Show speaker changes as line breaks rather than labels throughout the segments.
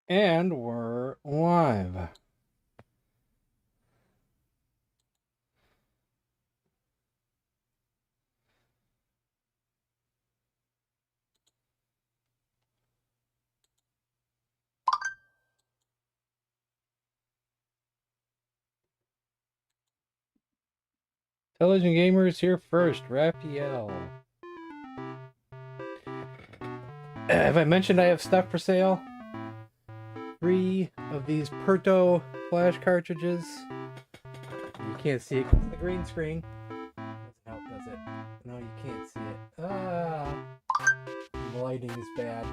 And we're live. Intelligent Gamers here first, Raphael. Have I mentioned I have stuff for sale? 3 of these Perto flash cartridges. You can't see it because of the green screen. Doesn't help, does it? No, you can't see it. The lighting is bad.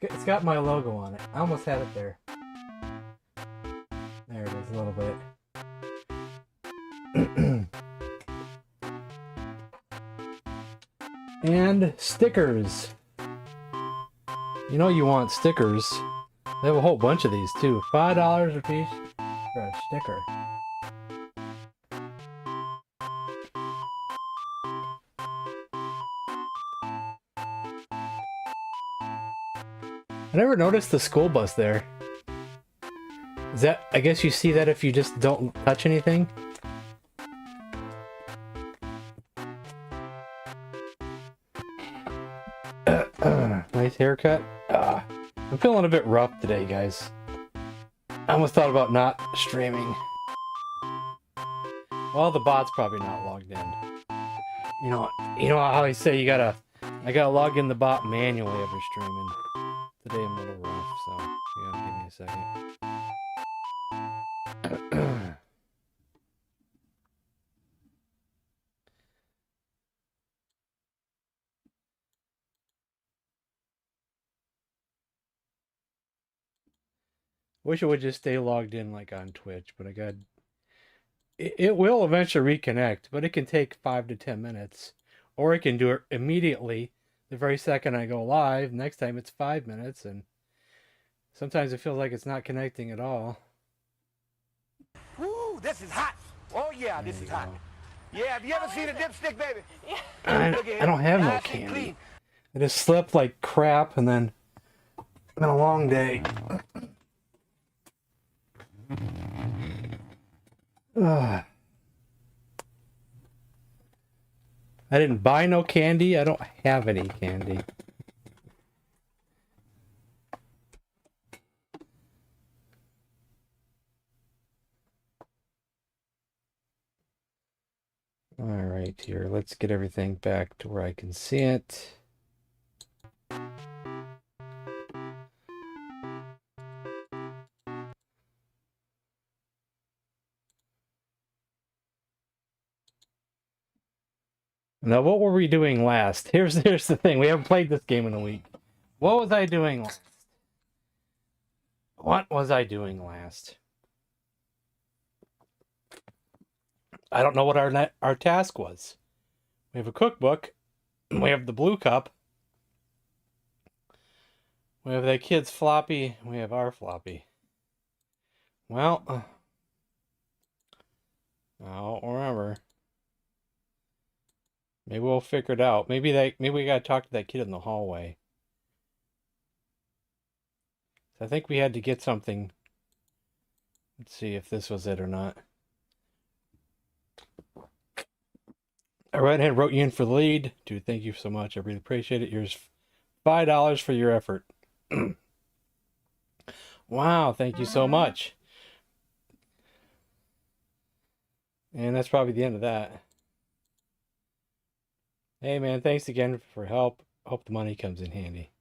It's got my logo on it. I almost had it there. There it is a little bit. And stickers. You know you want stickers. They have a whole bunch of these too. $5 a piece for a sticker. I never noticed the school bus there. Is that, I guess you see that if you just don't touch anything? Nice haircut. I'm feeling a bit rough today, guys. I almost thought about not streaming. Well, the bot's probably not logged in. You know how I say I gotta log in the bot manually every streaming. Today I'm a little rough, so you gotta give me a second. Wish it would just stay logged in like on Twitch, but it will eventually reconnect, but it can take 5 to 10 minutes. Or it can do it immediately the very second I go live. Next time it's 5 minutes, and sometimes it feels like it's not connecting at all.
Woo, this is hot. Oh yeah, this is hot. Yeah, have you ever seen a dipstick, baby?
I don't have no candy. I just slept like crap, and then it's been a long day. I didn't buy no candy. I don't have any candy. All right, here. Let's get everything back to where I can see it. Now, what were we doing last? Here's the thing. We haven't played this game in a week. What was I doing last? What was I doing last? I don't know what our task was. We have a cookbook. We have the blue cup. We have that kid's floppy. We have our floppy. Well, I don't remember. Maybe we'll figure it out. Maybe we gotta talk to that kid in the hallway. I think we had to get something. Let's see if this was it or not. I went ahead and wrote you in for the lead. Dude, thank you so much. I really appreciate it. Here's $5 for your effort. Wow, thank you so much. And that's probably the end of that. Hey man, thanks again for help. Hope the money comes in handy.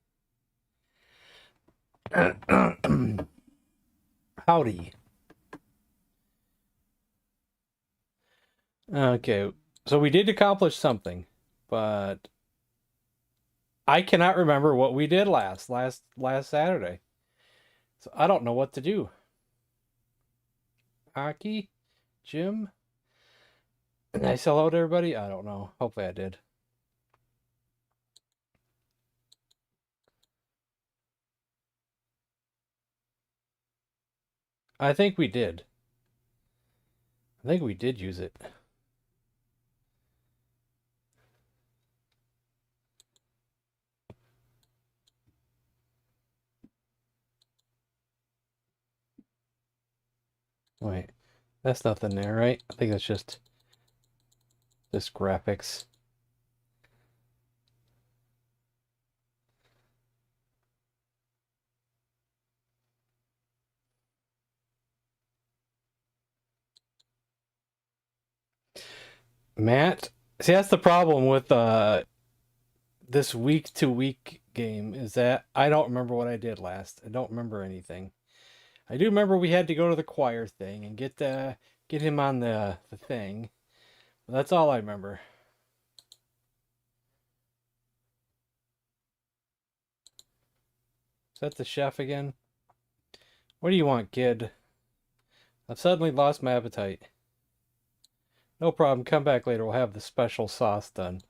Howdy. Okay, so we did accomplish something, but I cannot remember what we did last Saturday. So I don't know what to do. Aki, Jim, did I say hello to everybody? I don't know. Hopefully I did. I think we did. I think we did use it. Wait, that's nothing there, right? I think that's just graphics. Matt, see, that's the problem with this week to week game is that I don't remember what I did last. I don't remember anything. I do remember we had to go to the choir thing and get him on the thing. But that's all I remember. Is that the chef again? What do you want, kid? I've suddenly lost my appetite. No problem. Come back later. We'll have the special sauce done.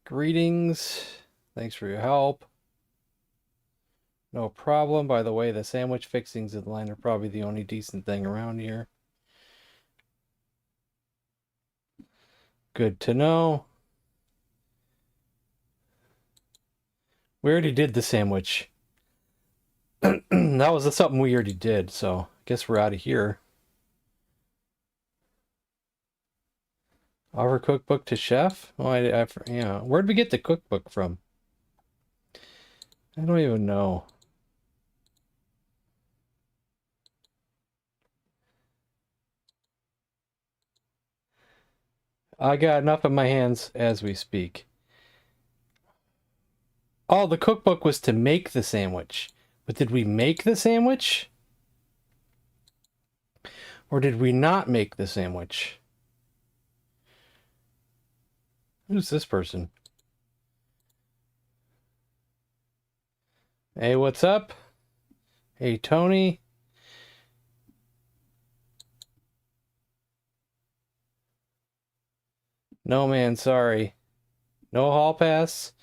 Greetings. Thanks for your help. No problem. By the way, the sandwich fixings in line are probably the only decent thing around here. Good to know. We already did the sandwich. That was something we already did, so I guess we're out of here. Offer cookbook to chef? Oh, yeah. Where'd we get the cookbook from? I don't even know. I got enough in my hands as we speak. Oh, the cookbook was to make the sandwich. But did we make the sandwich? Or did we not make the sandwich? Who's this person? Hey, what's up? Hey, Tony. No, man, sorry. No hall pass?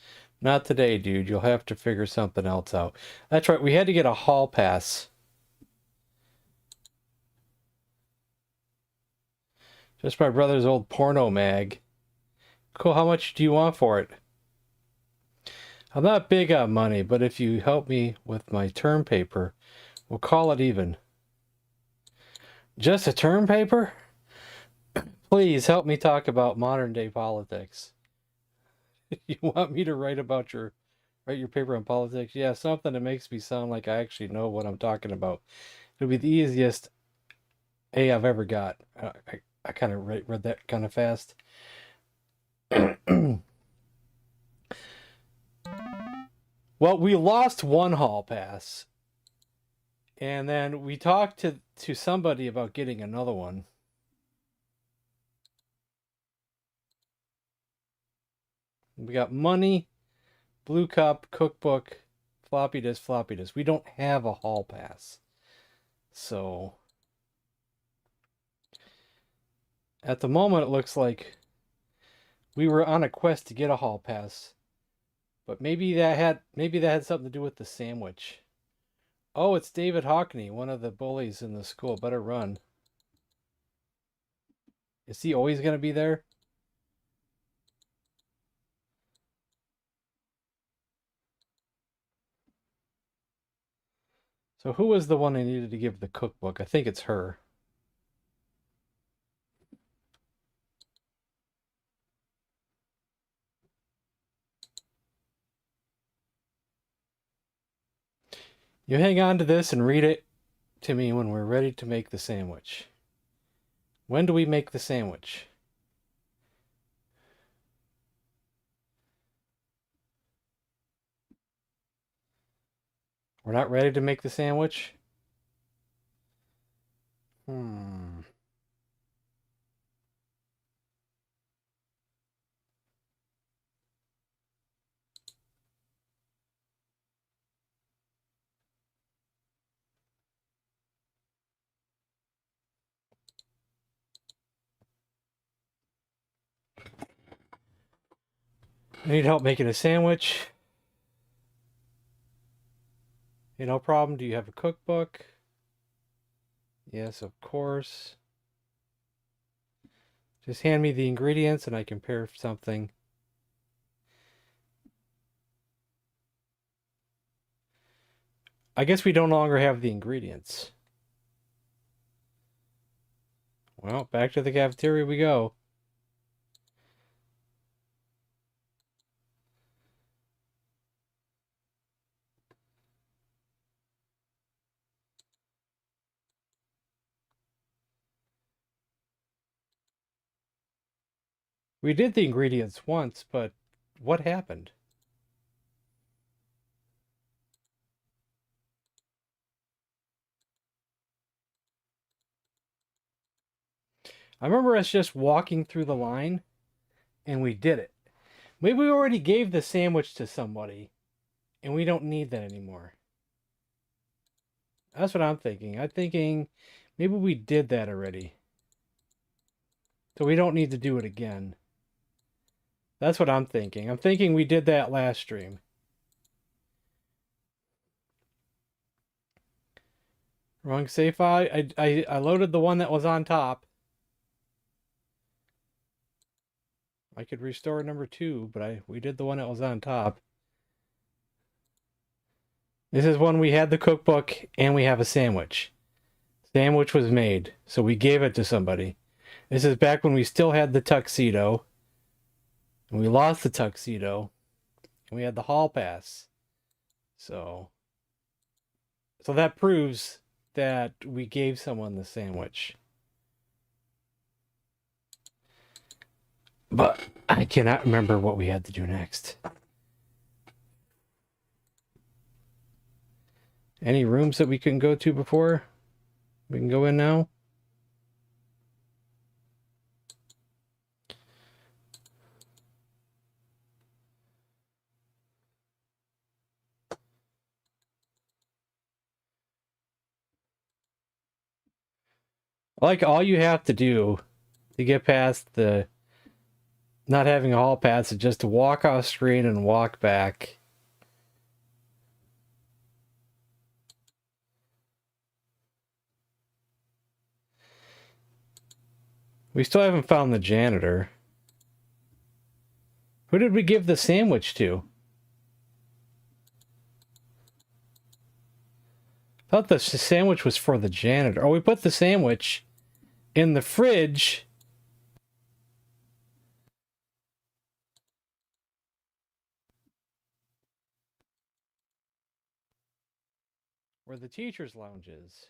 Not today, dude. You'll have to figure something else out. That's right, we had to get a hall pass. Just my brother's old porno mag. Cool, how much do you want for it? I'm not big on money, but if you help me with my term paper, we'll call it even. Just a term paper? Please help me talk about modern day politics. You want me to write your paper on politics? Yeah, something that makes me sound like I actually know what I'm talking about. It'll be the easiest A I've ever got. I kind of read that kind of fast. Well, we lost one hall pass, and then we talked to somebody about getting another one. We got money, blue cup, cookbook, floppy disk, floppy disk. We don't have a hall pass, so at the moment it looks like we were on a quest to get a hall pass, but maybe that had something to do with the sandwich. Oh, it's David Hockney, one of the bullies in the school. Better run. Is he always going to be there? So who was the one I needed to give the cookbook? I think it's her. You hang on to this and read it to me when we're ready to make the sandwich. When do we make the sandwich? We're not ready to make the sandwich? Hmm. I need help making a sandwich. Hey, no problem. Do you have a cookbook? Yes, of course. Just hand me the ingredients and I compare something. I guess we no longer have the ingredients. Well, back to the cafeteria we go. We did the ingredients once, but what happened? I remember us just walking through the line and we did it. Maybe we already gave the sandwich to somebody and we don't need that anymore. That's what I'm thinking. I'm thinking maybe we did that already. So we don't need to do it again. That's what I'm thinking. I'm thinking we did that last stream. Wrong save file. I loaded the one that was on top. I could restore number 2, but we did the one that was on top. This is when we had the cookbook and we have a sandwich. Sandwich was made, so we gave it to somebody. This is back when we still had the tuxedo. And we lost the tuxedo. And we had the hall pass. So that proves that we gave someone the sandwich. But I cannot remember what we had to do next. Any rooms that we couldn't go to before? We can go in now. Like, all you have to do to get past the not having a hall pass is just to walk off screen and walk back. We still haven't found the janitor. Who did we give the sandwich to? I thought the sandwich was for the janitor. Oh, we put the sandwich in the fridge. Where the teacher's lounge is.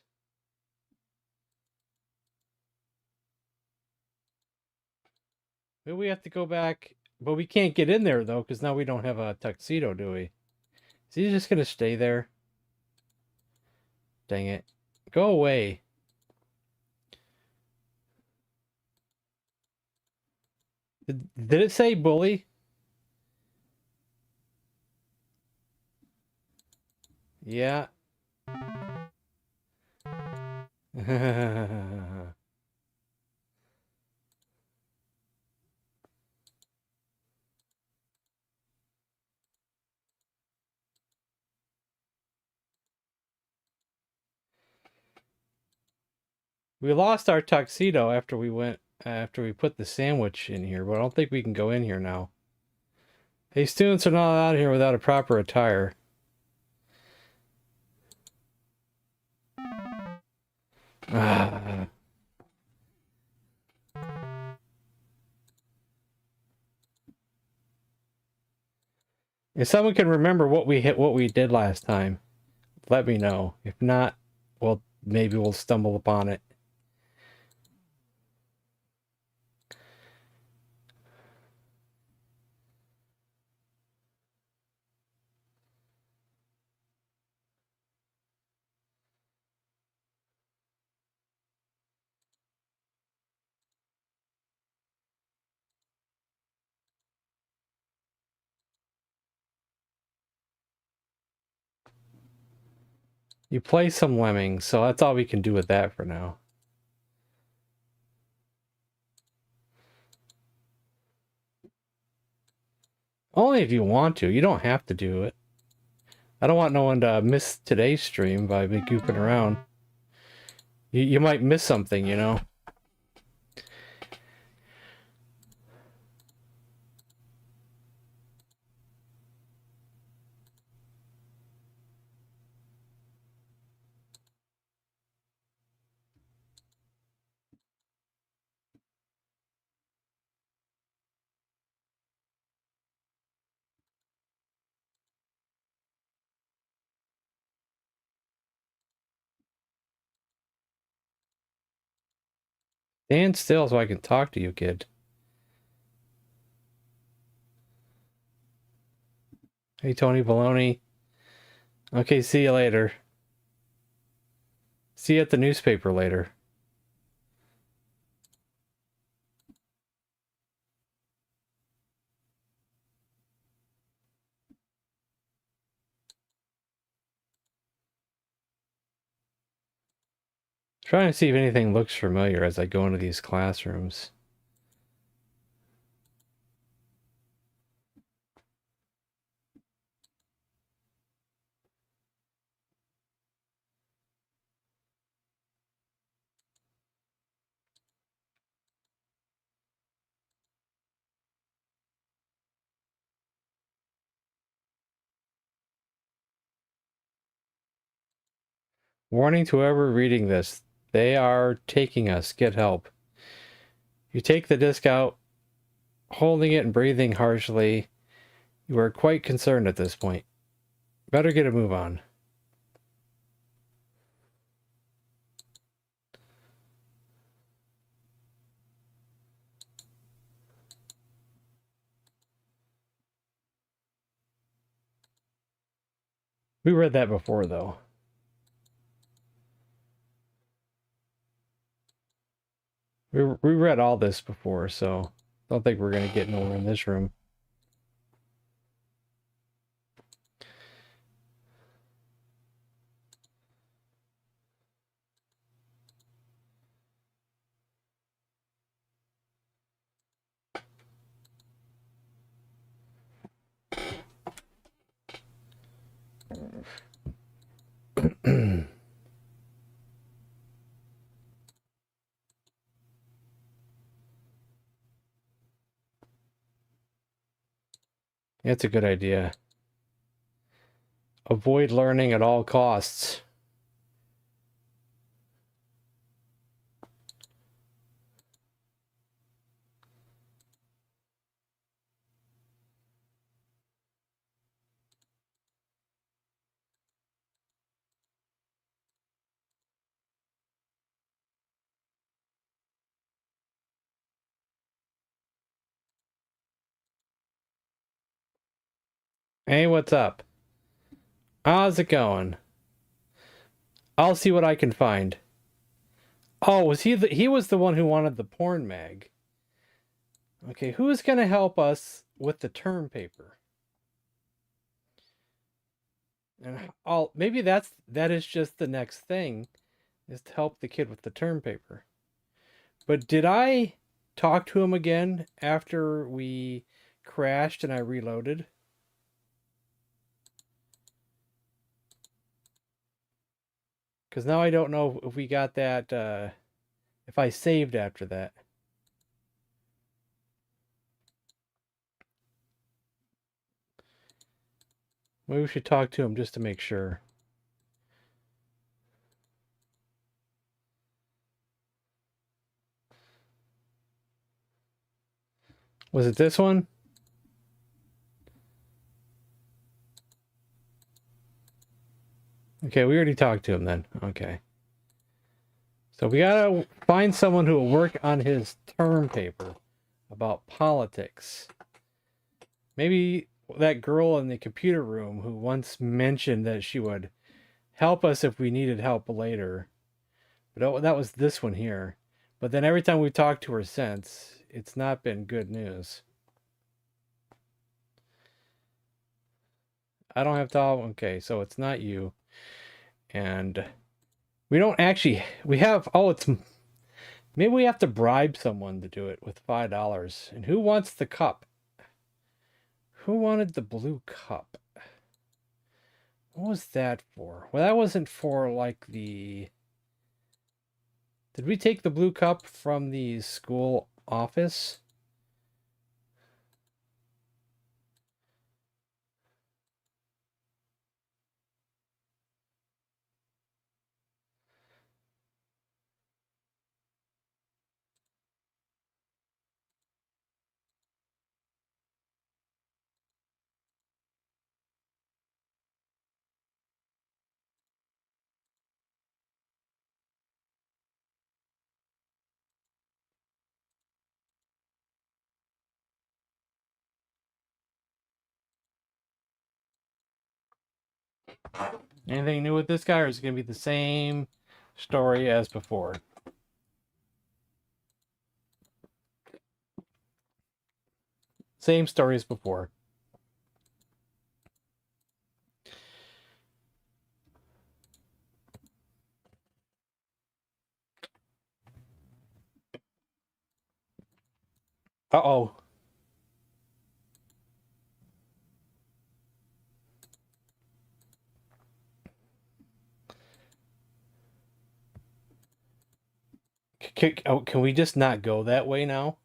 Maybe we have to go back, but we can't get in there though, because now we don't have a tuxedo, do we? Is he just gonna stay there? Dang it. Go away. Did it say bully? Yeah. We lost our tuxedo after we put the sandwich in here, but I don't think we can go in here now. Hey, students are not allowed here without a proper attire. Ah. If someone can remember what we did last time, let me know. If not, well, maybe we'll stumble upon it. You play some lemmings, so that's all we can do with that for now. Only if you want to. You don't have to do it. I don't want no one to miss today's stream by me goofing around. You might miss something, you know? Stand still so I can talk to you, kid. Hey, Tony Baloney. Okay, see you later. See you at the newspaper later. Trying to see if anything looks familiar as I go into these classrooms. Warning to whoever reading this. They are taking us. Get help. You take the disc out, holding it and breathing harshly. You are quite concerned at this point. Better get a move on. We read that before, though. We read all this before, so don't think we're going to get nowhere in this room. That's a good idea. Avoid learning at all costs. Hey, what's up? How's it going? I'll see what I can find. Oh, was he was the one who wanted the porn mag. Okay, who's going to help us with the term paper? And maybe that is just the next thing, is to help the kid with the term paper. But did I talk to him again after we crashed and I reloaded? Because now I don't know if we got that, if I saved after that. Maybe we should talk to him just to make sure. Was it this one? Okay, we already talked to him then. Okay. So we gotta find someone who will work on his term paper about politics. Maybe that girl in the computer room who once mentioned that she would help us if we needed help later. But that was this one here. But then every time we talked to her since, it's not been good news. I don't have to. Okay, so it's not you. And we don't actually. We have. Oh, it's. Maybe we have to bribe someone to do it with $5. And who wants the cup? Who wanted the blue cup? What was that for? Well, that wasn't for like the. Did we take the blue cup from the school office? Anything new with this guy, or is it going to be the same story as before? Same story as before. Uh-oh. Can we just not go that way now?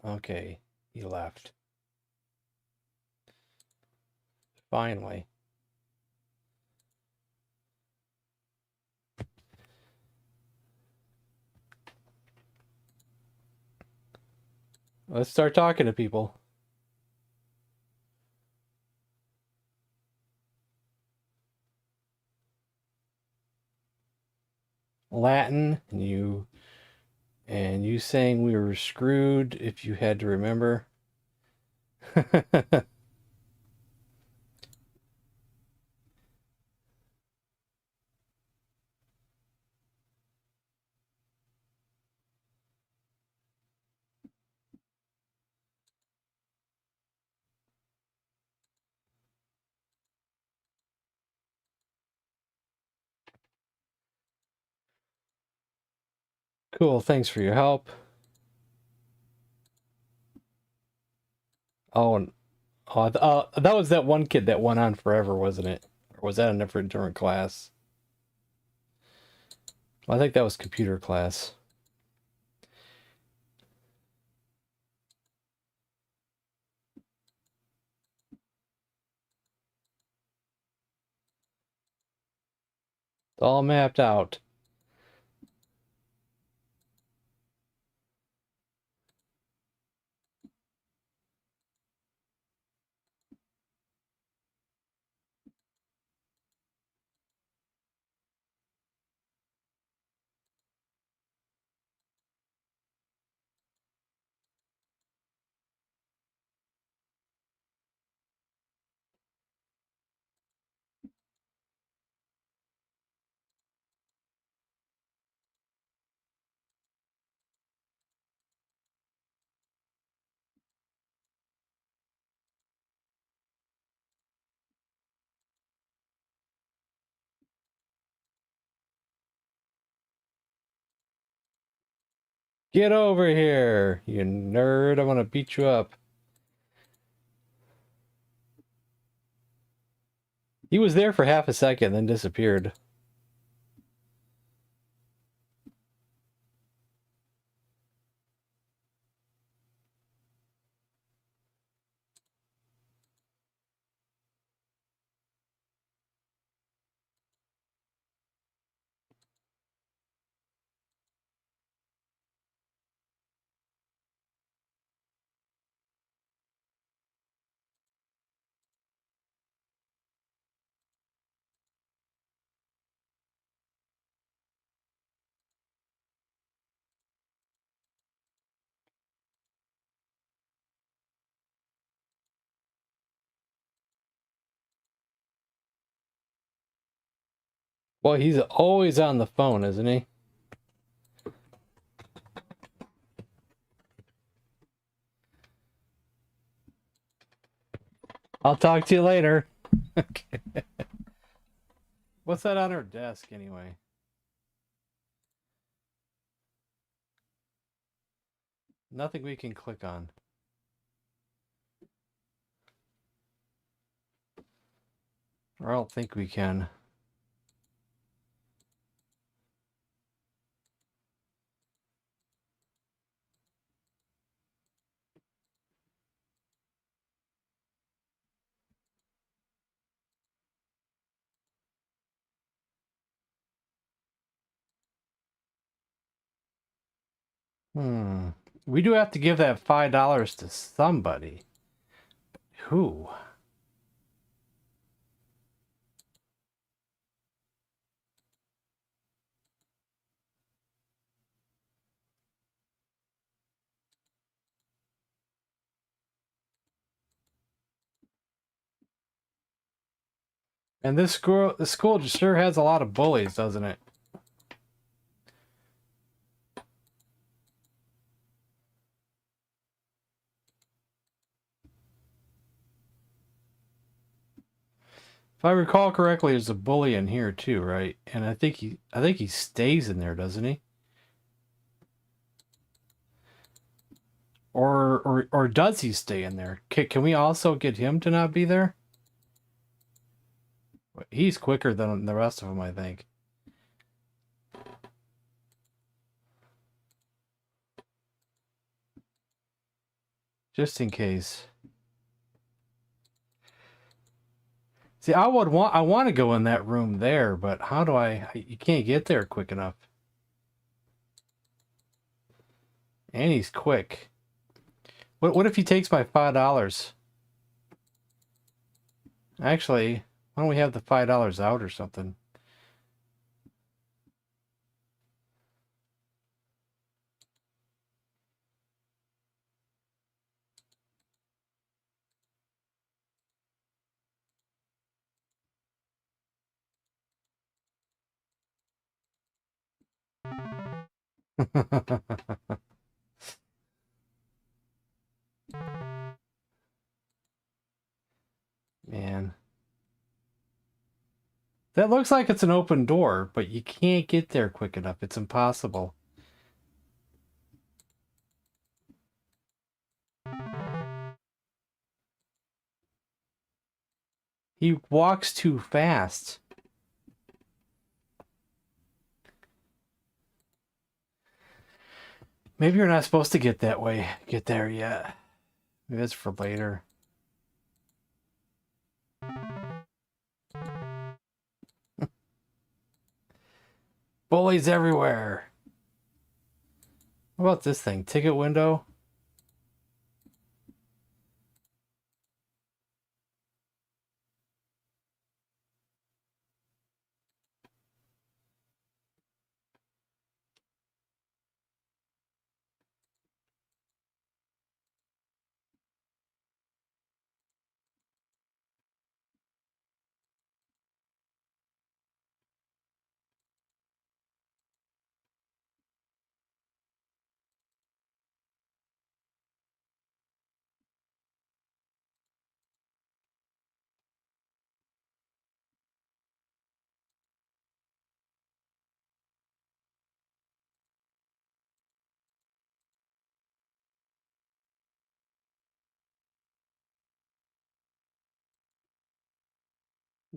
Okay, he left. Finally. Let's start talking to people. Latin, and you saying we were screwed if you had to remember. Cool, thanks for your help. Oh, that was that one kid that went on forever, wasn't it? Or was that a different class? Well, I think that was computer class. It's all mapped out. Get over here, you nerd. I'm gonna beat you up. He was there for half a second, then disappeared. Well, he's always on the phone, isn't he? I'll talk to you later. Okay. What's that on her desk, anyway? Nothing we can click on. Or I don't think we can. We do have to give that $5 to somebody. Who? And this school just sure has a lot of bullies, doesn't it? If I recall correctly, there's a bully in here too, right? And I think he stays in there, doesn't he? Or does he stay in there? Can we also get him to not be there? He's quicker than the rest of them, I think. Just in case. See, I want to go in that room there, but how do you can't get there quick enough. And he's quick. What if he takes my $5? Actually, why don't we have the $5 out or something? Man. That looks like it's an open door, but you can't get there quick enough. It's impossible. He walks too fast. Maybe you're not supposed to get that way. Get there yet. Maybe that's for later. Bullies everywhere. What about this thing? Ticket window?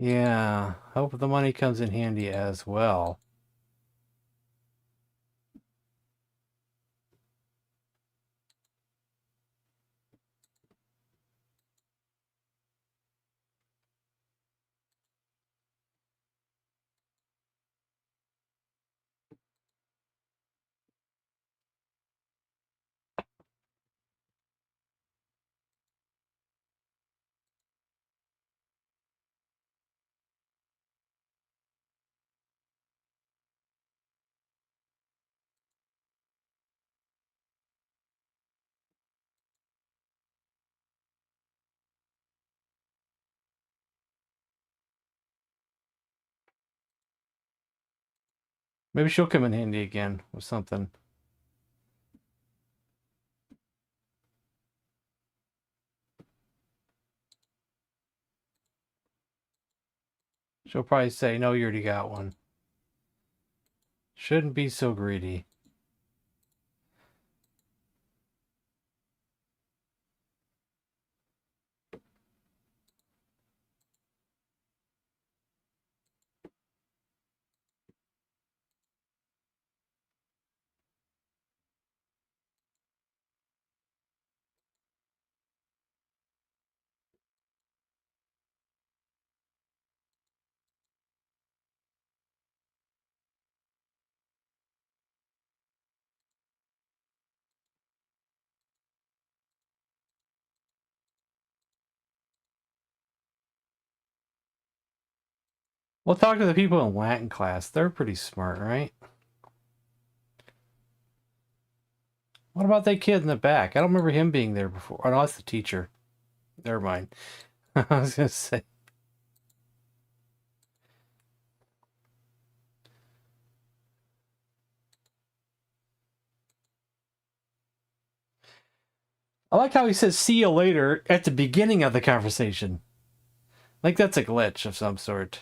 Yeah. Hope the money comes in handy as well. Maybe she'll come in handy again with something. She'll probably say, no, you already got one. Shouldn't be so greedy. We'll talk to the people in Latin class. They're pretty smart, right? What about that kid in the back? I don't remember him being there before. Oh, no, that's the teacher. Never mind. I was going to say. I like how he says "see you later" at the beginning of the conversation. Like that's a glitch of some sort.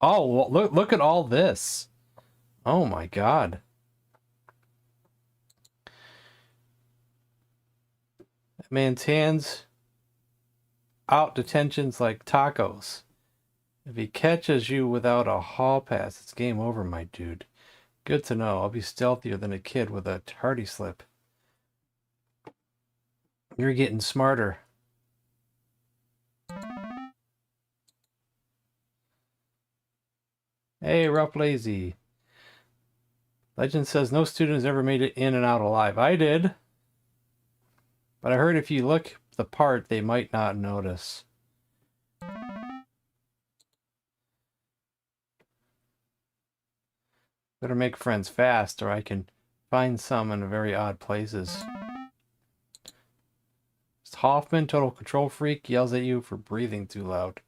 Oh, well, look at all this. Oh my god. That man's hands out detentions like tacos. If he catches you without a hall pass, it's game over, my dude. Good to know. I'll be stealthier than a kid with a tardy slip. You're getting smarter. Hey, Rough Lazy. Legend says no student has ever made it in and out alive. I did. But I heard if you look the part, they might not notice. Better make friends fast, or I can find some in very odd places. Hoffman, total control freak, yells at you for breathing too loud.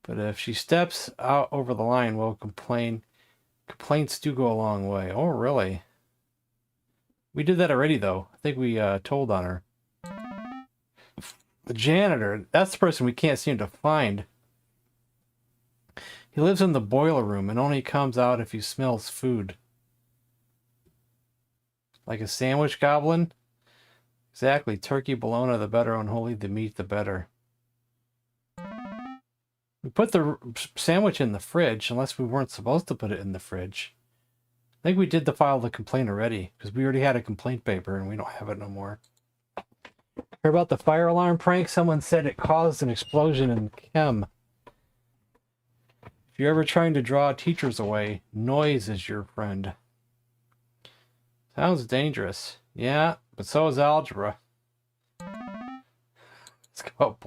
But if she steps out over the line, we'll complain. Complaints do go a long way. Oh, really? We did that already, though. I think we told on her. The janitor, that's the person we can't seem to find. He lives in the boiler room and only comes out if he smells food. Like a sandwich goblin? Exactly. Turkey, bologna, the better. Unholy, the meat, the better. We put the sandwich in the fridge, unless we weren't supposed to put it in the fridge. I think we did file the complaint already, because we already had a complaint paper and we don't have it no more. Heard about the fire alarm prank? Someone said it caused an explosion in chem. If you're ever trying to draw teachers away, noise is your friend. Sounds dangerous. Yeah, but so is algebra. Let's go.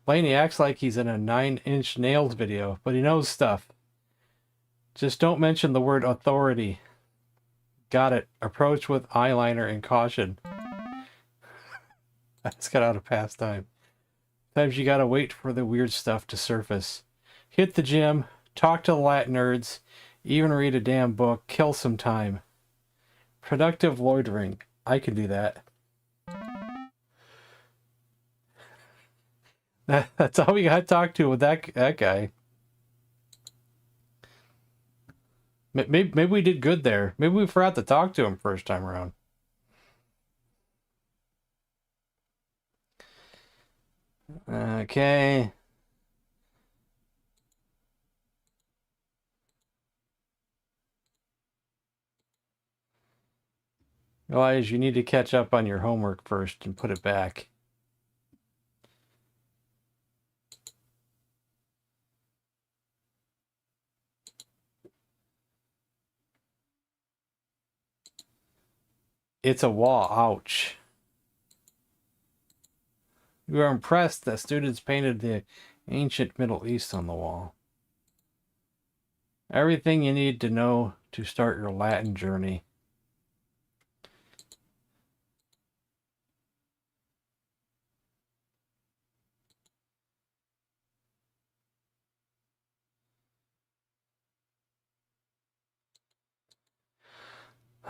Blaney acts like he's in a 9-inch nails video, but he knows stuff. Just don't mention the word authority. Got it. Approach with eyeliner and caution. I just got out of pastime. Sometimes you gotta wait for the weird stuff to surface. Hit the gym, talk to the Latin nerds, even read a damn book, kill some time. Productive loitering. I can do that. That's all we got to talk to with that guy. Maybe we did good there. Maybe we forgot to talk to him first time around. Okay. Elias, you need to catch up on your homework first and put it back. It's a wall. Ouch. You are impressed that students painted the ancient Middle East on the wall. Everything you need to know to start your Latin journey.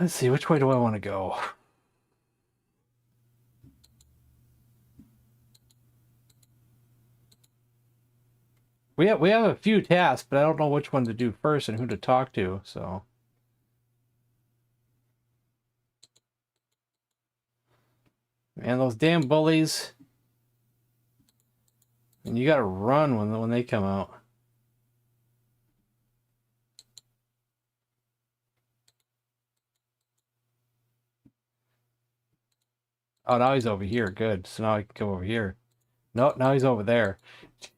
Let's see, which way do I want to go? We have a few tasks, but I don't know which one to do first and who to talk to, so. Man, those damn bullies. And you gotta run when they come out. Oh, now he's over here. Good. So now I can go over here. No, now he's over there.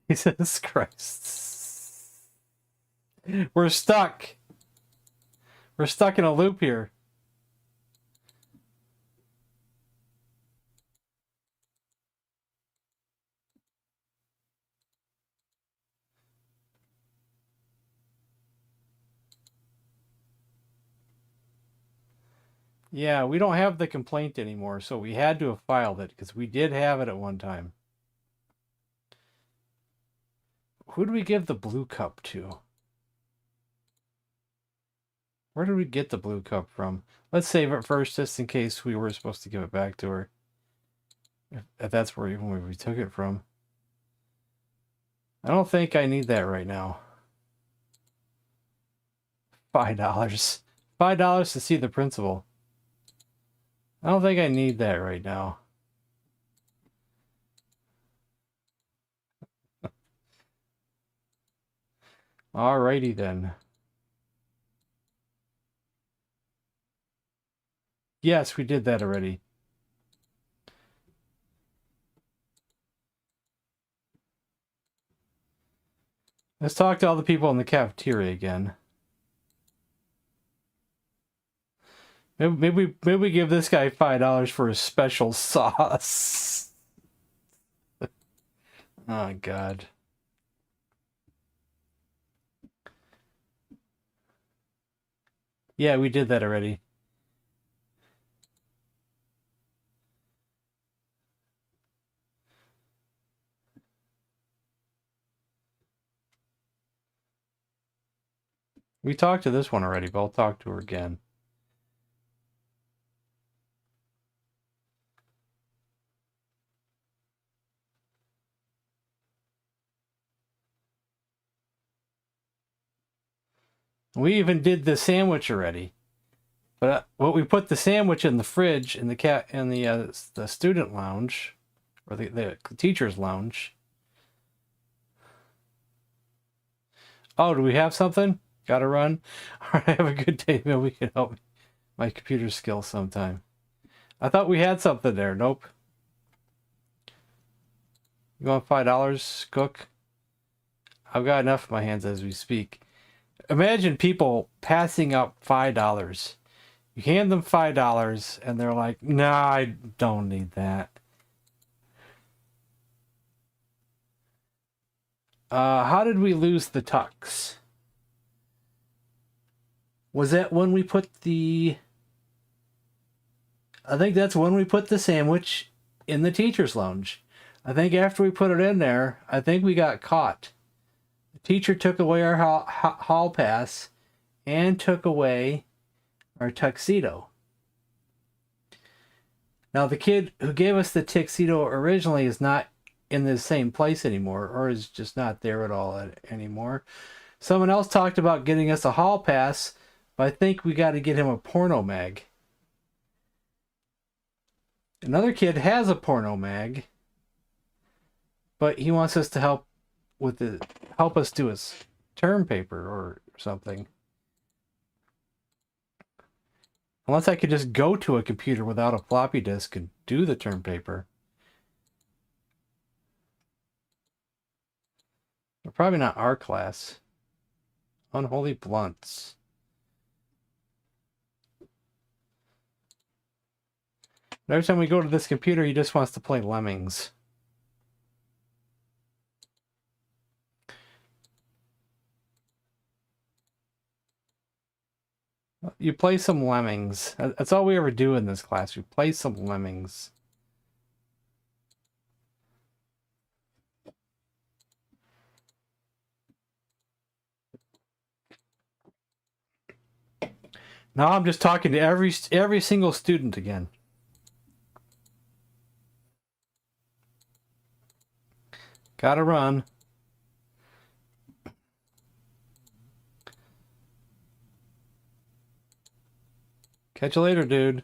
Jesus Christ. We're stuck. We're stuck in a loop here. Yeah, we don't have the complaint anymore, so we had to have filed it because we did have it at one time. Who do we give the blue cup to? Where did we get the blue cup from? Let's save it first just in case we were supposed to give it back to her. If that's where we took it from. I don't think I need that right now. $5. $5 to see the principal. I don't think I need that right now. Alrighty then. Yes, we did that already. Let's talk to all the people in the cafeteria again. Maybe we give this guy $5 for a special sauce. Oh God. Yeah, we did that already. We talked to this one already, but I'll talk to her again. We even did the sandwich already. But what we put the sandwich in the fridge in the student lounge or the teacher's lounge. Oh, do we have something? Gotta run. All right, have a good day. Maybe we can help my computer skills sometime. I thought we had something there. Nope. You want $5, Cook? I've got enough in my hands as we speak. Imagine people passing up $5. You hand them $5 and they're like, "Nah, I don't need that." How did we lose the tux? Was that when we put the... I think that's when we put the sandwich in the teacher's lounge. I think after we put it in there, I think we got caught. The teacher took away our hall pass and took away our tuxedo. Now, the kid who gave us the tuxedo originally is not in the same place anymore, or is just not there at all anymore. Someone else talked about getting us a hall pass, but I think we got to get him a porno mag. Another kid has a porno mag, but he wants us to help us do his term paper or something. Unless I could just go to a computer without a floppy disk and do the term paper. They're probably not our class. Unholy blunts. Every time we go to this computer, he just wants to play Lemmings. You play some Lemmings. That's all we ever do in this class. We play some Lemmings. Now I'm just talking to every single student again. Gotta run. Catch you later, dude.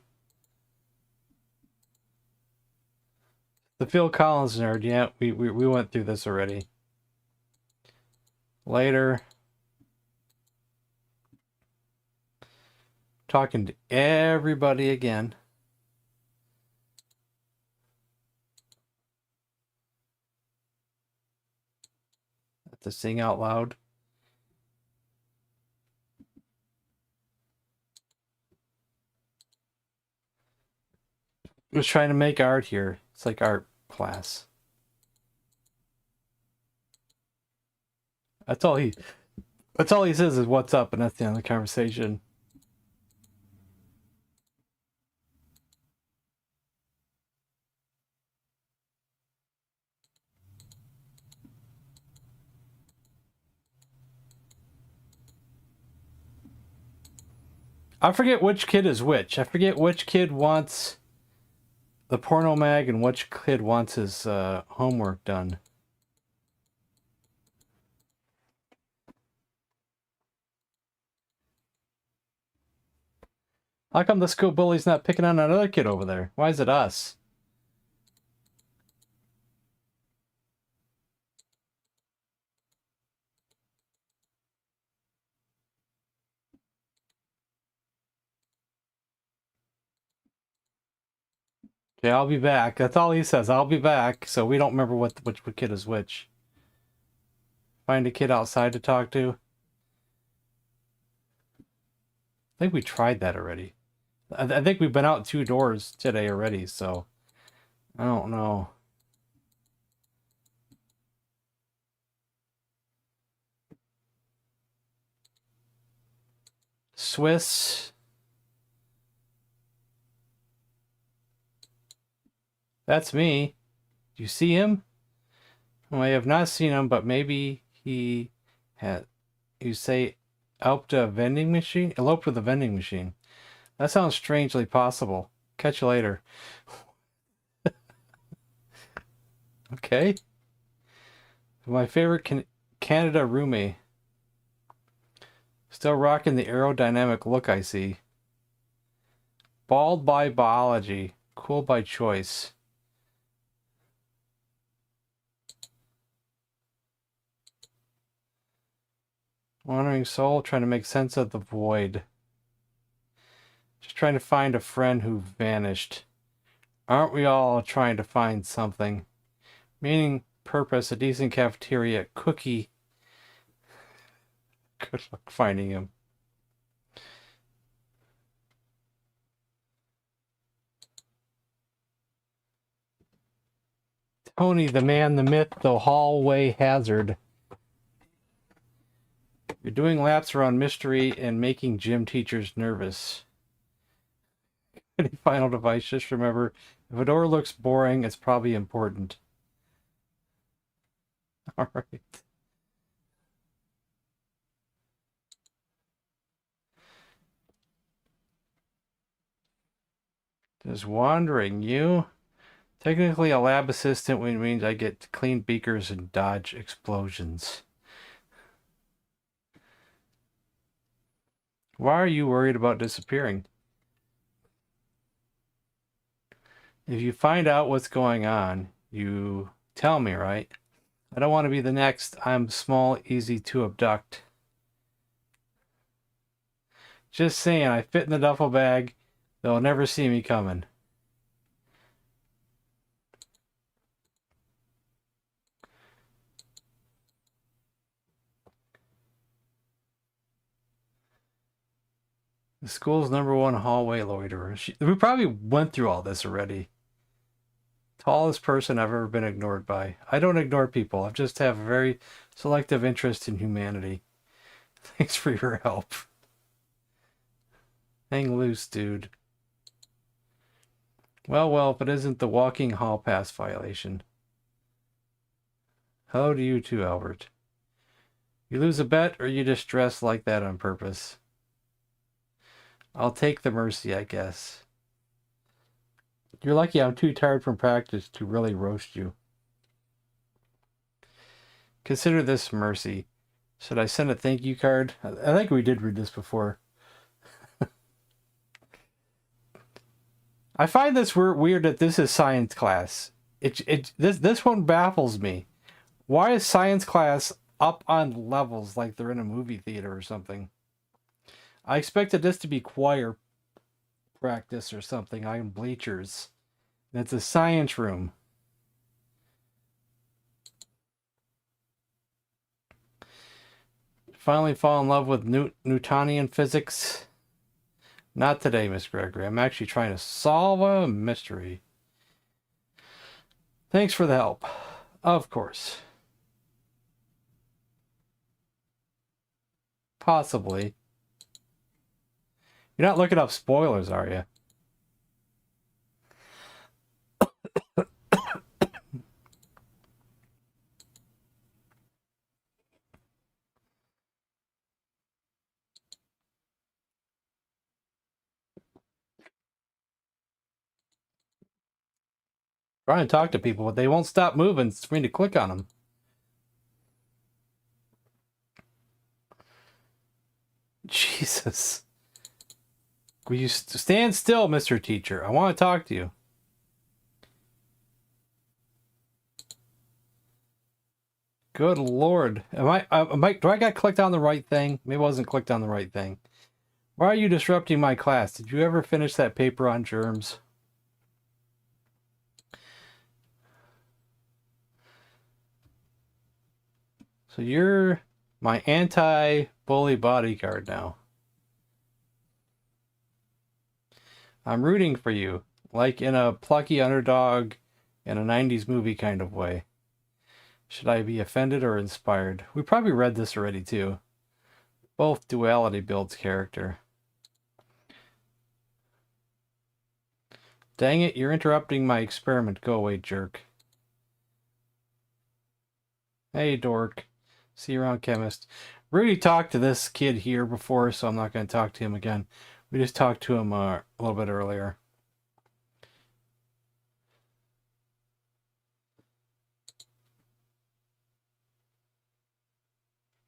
The Phil Collins nerd. Yeah, we went through this already. Later. Talking to everybody again. Have to sing out loud. Was trying to make art here. It's like art class. That's all he says is what's up, and that's the end of the conversation. I forget which kid is which. I forget which kid wants the porno mag and which kid wants his homework done. How come the school bully's not picking on another kid over there? Why is it us? Okay, I'll be back. That's all he says. I'll be back. So we don't remember which kid is which. Find a kid outside to talk to. I think we tried that already. I think we've been out 2 doors today already, so I don't know. Swiss. That's me. Do you see him? Well, I have not seen him, but maybe he had. You say eloped a vending machine? Eloped with a vending machine. That sounds strangely possible. Catch you later. Okay. My favorite Canada roomie. Still rocking the aerodynamic look, I see. Bald by biology. Cool by choice. Wandering soul, trying to make sense of the void. Just trying to find a friend who vanished. Aren't we all trying to find something? Meaning, purpose, a decent cafeteria, cookie. Good luck finding him. Tony, the man, the myth, the hallway hazard. You're doing laps around mystery and making gym teachers nervous. Any final advice? Just remember, if a door looks boring, it's probably important. All right. Just wandering, you? Technically a lab assistant, which means I get to clean beakers and dodge explosions. Why are you worried about disappearing? If you find out what's going on, you tell me, right? I don't want to be the next. I'm small, easy to abduct. Just saying, I fit in the duffel bag. They'll never see me coming. The school's #1 hallway loiterer. We probably went through all this already. Tallest person I've ever been ignored by. I don't ignore people. I just have a very selective interest in humanity. Thanks for your help. Hang loose, dude. Well, if it isn't the walking hall pass violation. Hello to you too, Albert. You lose a bet or you just dress like that on purpose? I'll take the mercy, I guess. You're lucky I'm too tired from practice to really roast you. Consider this mercy. Should I send a thank you card? I think we did read this before. I find this weird that this is science class. This one baffles me. Why is science class up on levels like they're in a movie theater or something? I expected this to be choir practice or something. I'm bleachers. It's a science room. Finally fall in love with Newtonian physics? Not today, Miss Gregory. I'm actually trying to solve a mystery. Thanks for the help. Of course. Possibly. You're not looking up spoilers, are you? Trying to talk to people, but they won't stop moving. It's for me to click on them. Jesus. Will you stand still, Mr. Teacher? I want to talk to you. Good Lord. Do I got clicked on the right thing? Maybe I wasn't clicked on the right thing. Why are you disrupting my class? Did you ever finish that paper on germs? So you're my anti-bully bodyguard now. I'm rooting for you, like in a plucky underdog in a 90s movie kind of way. Should I be offended or inspired? We probably read this already too. Both duality builds character. Dang it, you're interrupting my experiment. Go away, jerk. Hey, dork. See you around, chemist. Rudy talked to this kid here before, so I'm not going to talk to him again. We just talked to him a little bit earlier.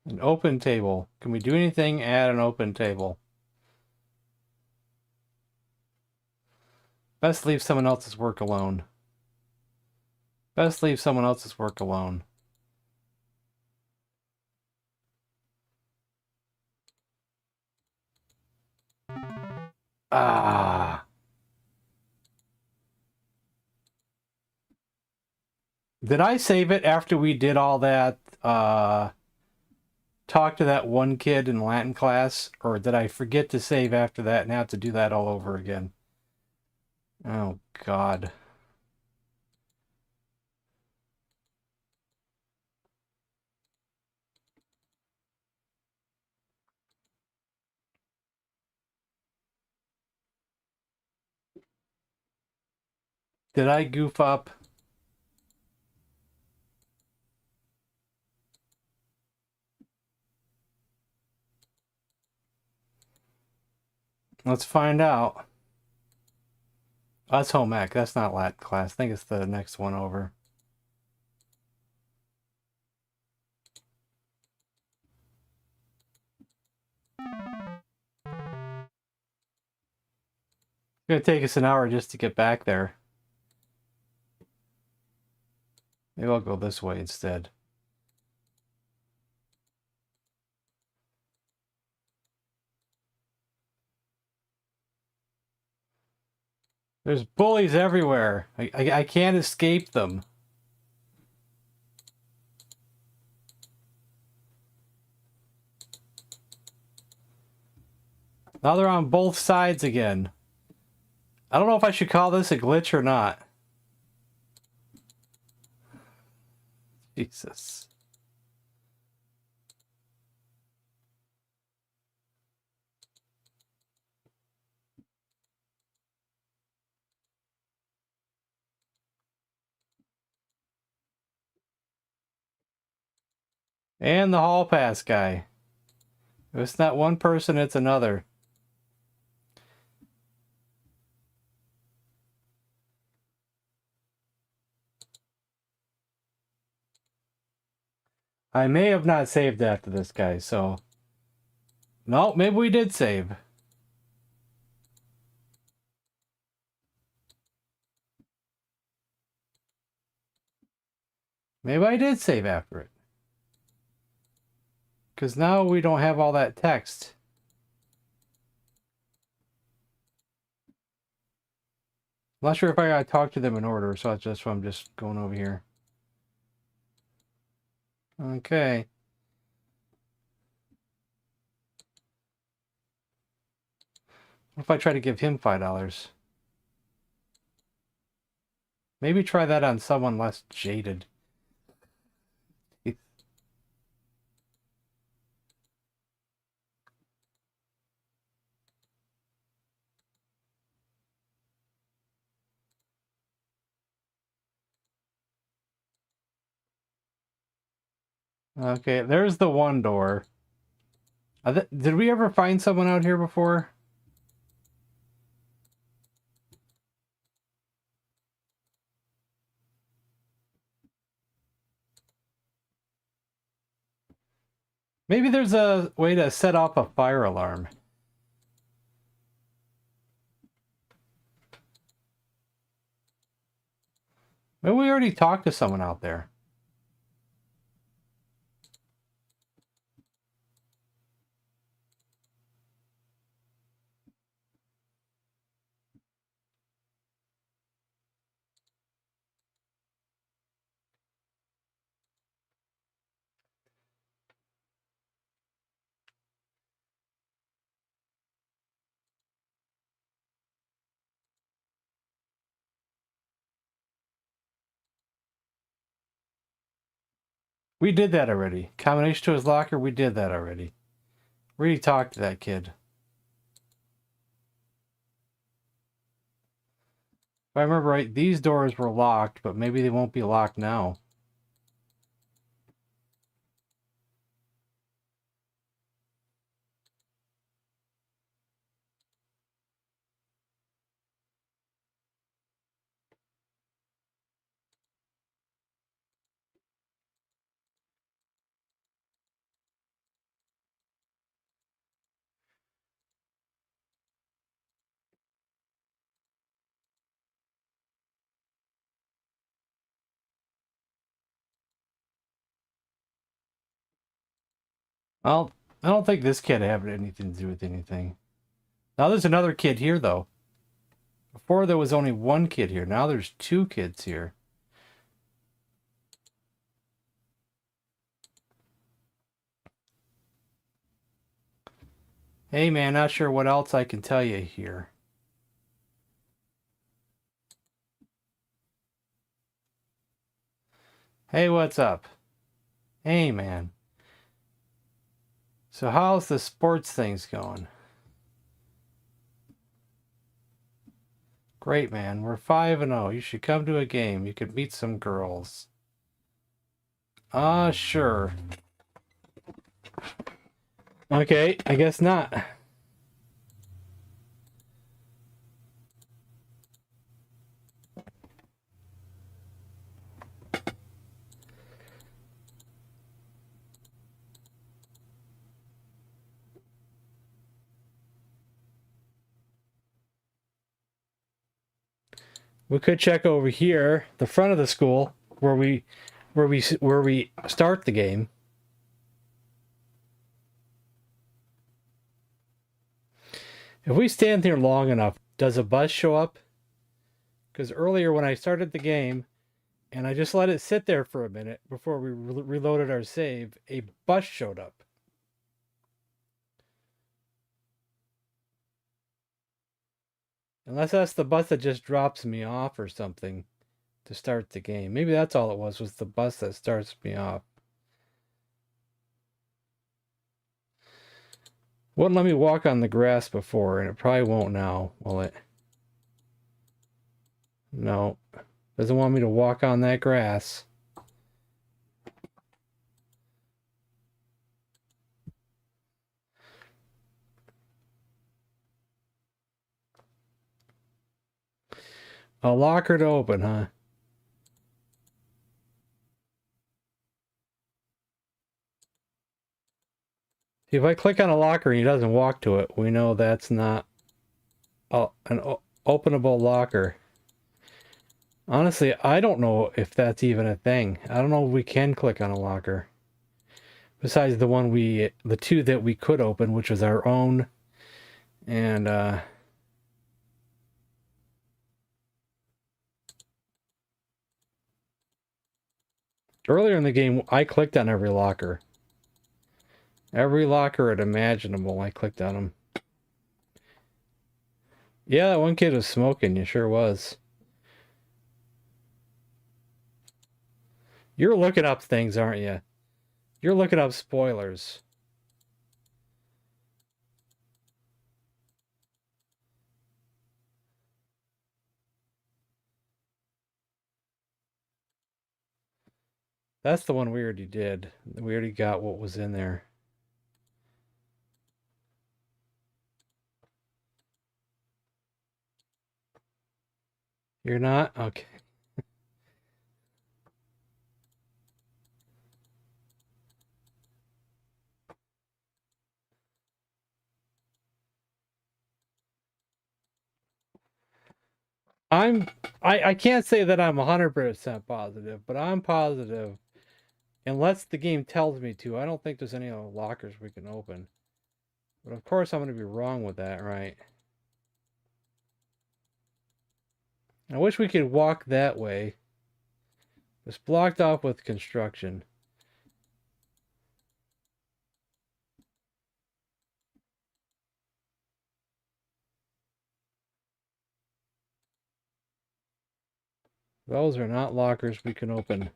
An open table. Can we do anything at an open table? Best leave someone else's work alone. Best leave someone else's work alone. Ah. Did I save it after we did all that, talk to that one kid in Latin class? Or did I forget to save after that and have to do that all over again? Oh, God. Did I goof up? Let's find out. Oh, that's home ec. That's not Latin class. I think it's the next one over. It's gonna take us an hour just to get back there. Maybe I'll go this way instead. There's bullies everywhere. I can't escape them. Now they're on both sides again. I don't know if I should call this a glitch or not. Jesus. And the hall pass guy. If it's not one person, it's another. I may have not saved after this guy, so... No, maybe we did save. Maybe I did save after it. Because now we don't have all that text. I'm not sure if I gotta talk to them in order, so that's why I'm just going over here. Okay. What if I try to give him $5? Maybe try that on someone less jaded. Okay, there's the one door. Did we ever find someone out here before? Maybe there's a way to set off a fire alarm. Maybe we already talked to someone out there. We did that already. Combination to his locker, we did that already. We already talked to that kid. If I remember right, these doors were locked, but maybe they won't be locked now. Well, I don't think this kid had anything to do with anything. Now there's another kid here, though. Before there was only one kid here. Now there's two kids here. Hey man, not sure what else I can tell you here. Hey, what's up? Hey man. So how's the sports things going? Great man, we're 5-0. You should come to a game. You could meet some girls. Sure. Okay, I guess not. We could check over here, the front of the school, where we start the game. If we stand here long enough, does a bus show up? Because earlier when I started the game, and I just let it sit there for a minute before we reloaded our save, a bus showed up. Unless that's the bus that just drops me off or something to start the game. Maybe that's all it was the bus that starts me off. Wouldn't let me walk on the grass before, and it probably won't now, will it? No. Doesn't want me to walk on that grass. A locker to open, huh? If I click on a locker and he doesn't walk to it, we know that's not an openable locker. Honestly, I don't know if that's even a thing. I don't know if we can click on a locker. Besides the two that we could open, which was our own, and earlier in the game, I clicked on every locker. Every locker imaginable, I clicked on them. Yeah, that one kid was smoking, you sure was. You're looking up things, aren't you? You're looking up spoilers. That's the one we already did. We already got what was in there. You're not? Okay. I can't say that I'm 100% positive, but I'm positive unless the game tells me to. I don't think there's any other lockers we can open. But of course I'm going to be wrong with that, right? I wish we could walk that way. It's blocked off with construction. Those are not lockers we can open.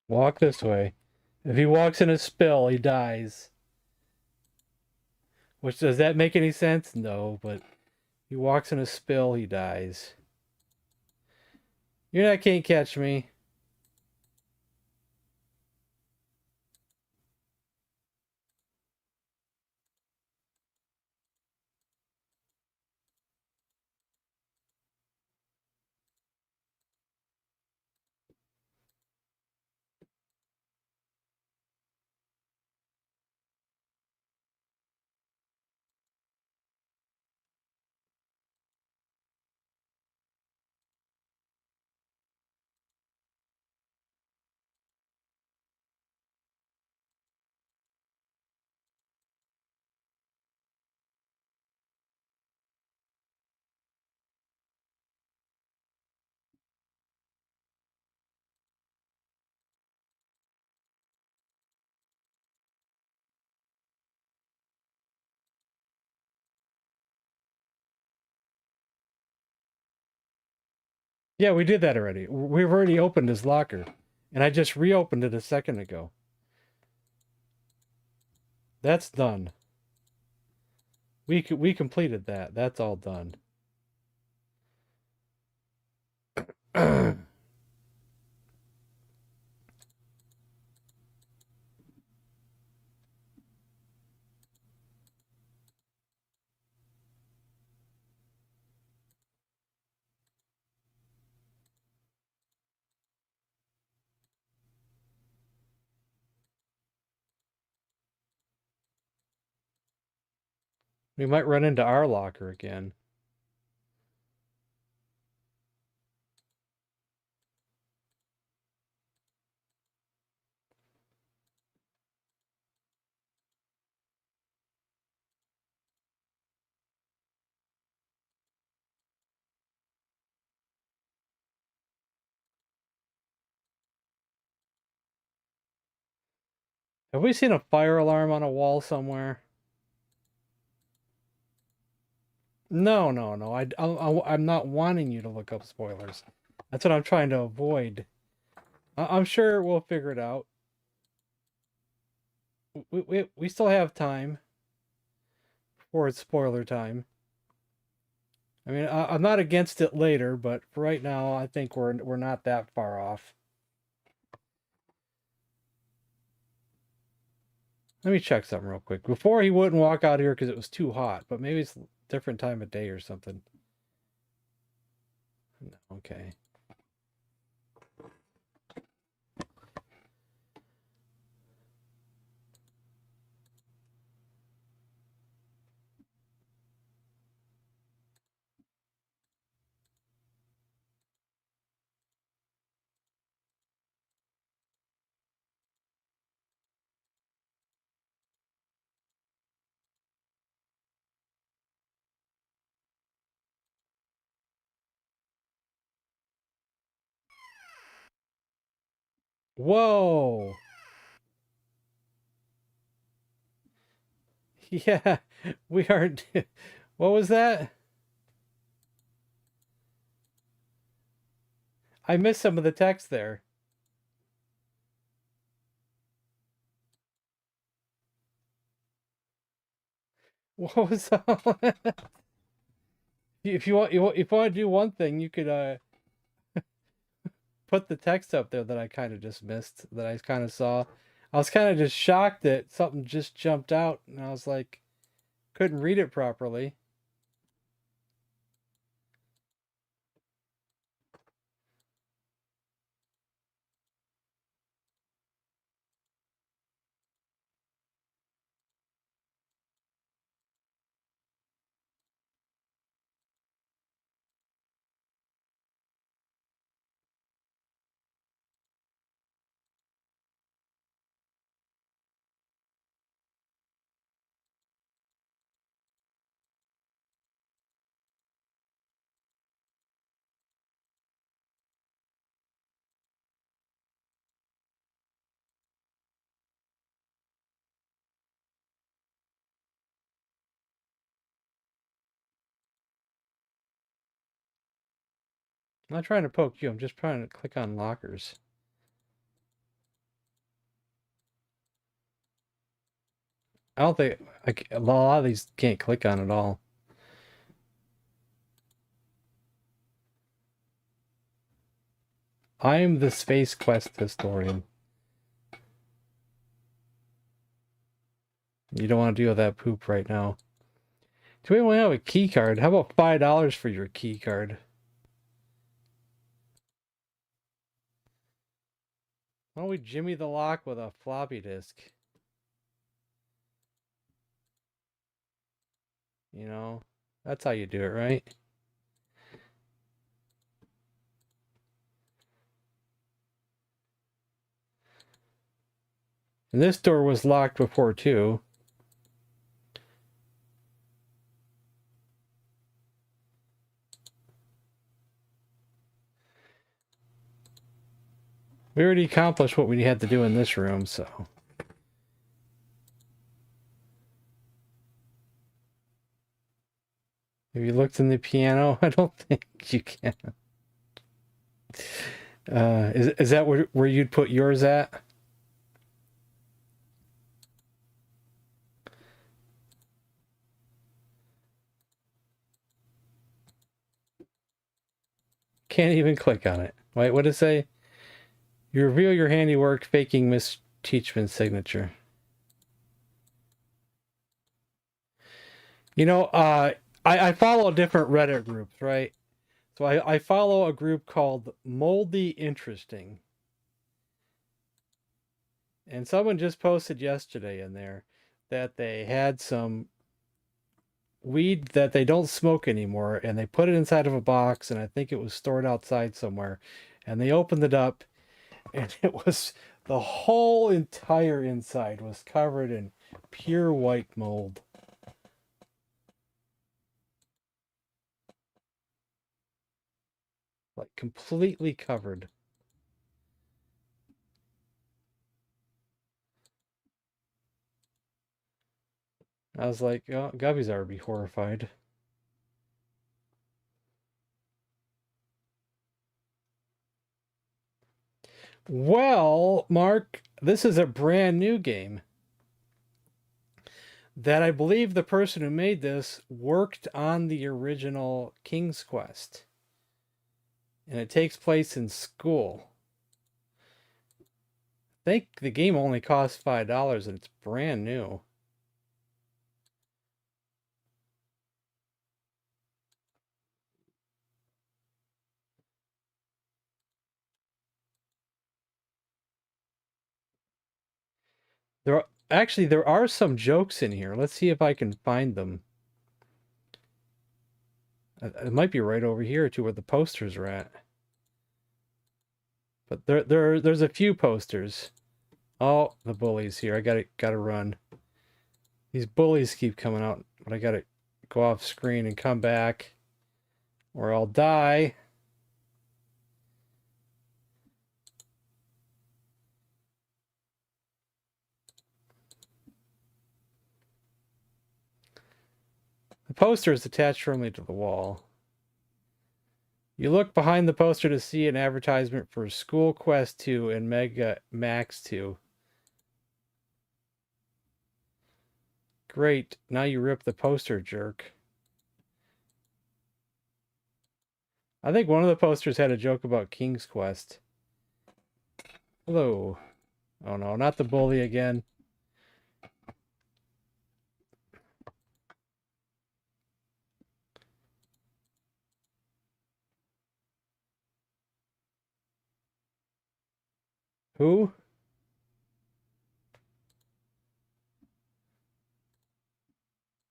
Walk this way. If he walks in a spill, he dies. Which, does that make any sense? No, but he walks in a spill, he dies. You not can't catch me. Yeah, we did that already. We've already opened his locker. And I just reopened it a second ago. That's done. We completed that. That's all done. We might run into our locker again. Have we seen a fire alarm on a wall somewhere? No, no, no. I'm not wanting you to look up spoilers. That's what I'm trying to avoid. I'm sure we'll figure it out. We still have time before it's spoiler time. I mean, I'm not against it later, but for right now, I think we're not that far off. Let me check something real quick. Before he wouldn't walk out here because it was too hot, but maybe it's a different time of day or something. Okay. Whoa. Yeah, we aren't. What was that? I missed some of the text there. What was all? If you want, if you want to do one thing, you could put the text up there that I kind of just missed, that I kind of saw. I was kind of just shocked that something just jumped out, and I was like, couldn't read it properly. I'm not trying to poke you. I'm just trying to click on lockers. I don't think a lot of these can't click on at all. I'm the Space Quest historian. You don't want to deal with that poop right now. Do we want to have a key card? How about $5 for your key card? Why don't we jimmy the lock with a floppy disk? You know, that's how you do it, right? And this door was locked before, too. We already accomplished what we had to do in this room, so. Have you looked in the piano? I don't think you can. Is that where you'd put yours at? Can't even click on it. Wait, what did it say? You reveal your handiwork faking Miss Teachman's signature. You know, I follow different Reddit groups, right? So I follow a group called Moldy Interesting. And someone just posted yesterday in there that they had some weed that they don't smoke anymore, and they put it inside of a box, and I think it was stored outside somewhere. And they opened it up, and it was the whole entire inside was covered in pure white mold. Like completely covered. I was like, oh, Gubby's already horrified. Well, Mark, this is a brand new game that I believe the person who made this worked on the original King's Quest. And it takes place in school. I think the game only costs $5 and it's brand new. There are some jokes in here. Let's see if I can find them. It might be right over here to where the posters are at. But there's a few posters. Oh, the bullies here. I gotta run. These bullies keep coming out, but I gotta go off screen and come back, or I'll die. The poster is attached firmly to the wall. You look behind the poster to see an advertisement for School Quest 2 and Mega Max 2. Great, now you rip the poster, jerk. I think one of the posters had a joke about King's Quest. Hello. Oh no, not the bully again. Who?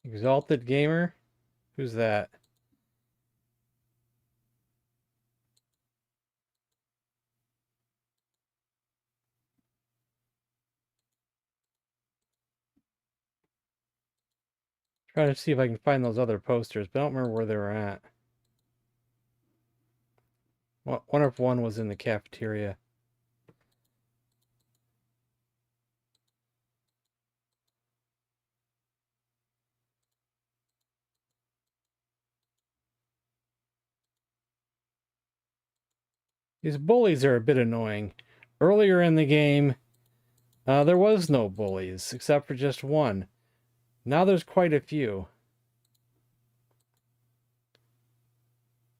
Exalted Gamer? Who's that? Trying to see if I can find those other posters, but I don't remember where they were at. Wonder if one was in the cafeteria. These bullies are a bit annoying. Earlier in the game, there was no bullies, except for just one. Now there's quite a few.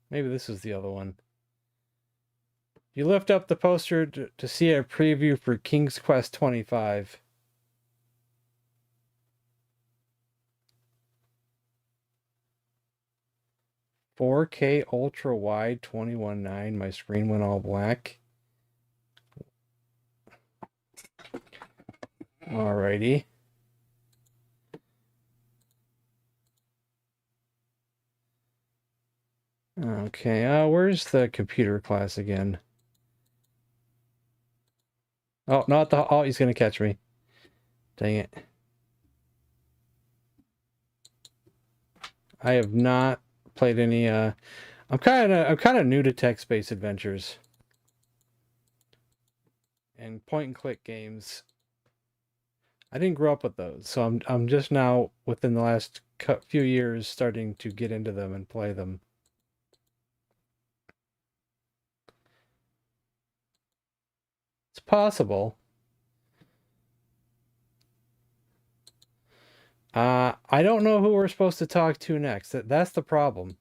Maybe this is the other one. You lift up the poster to see a preview for King's Quest 25. "4K ultra wide 21:9. My screen went all black." Alrighty. Okay, where's the computer class again? Oh, not the... Oh, he's gonna catch me. Dang it. I have not played any, I'm kind of new to text-based adventures. And point-and-click games. I didn't grow up with those, so I'm just now, within the last few years, starting to get into them and play them. It's possible. I don't know who we're supposed to talk to next. That's the problem.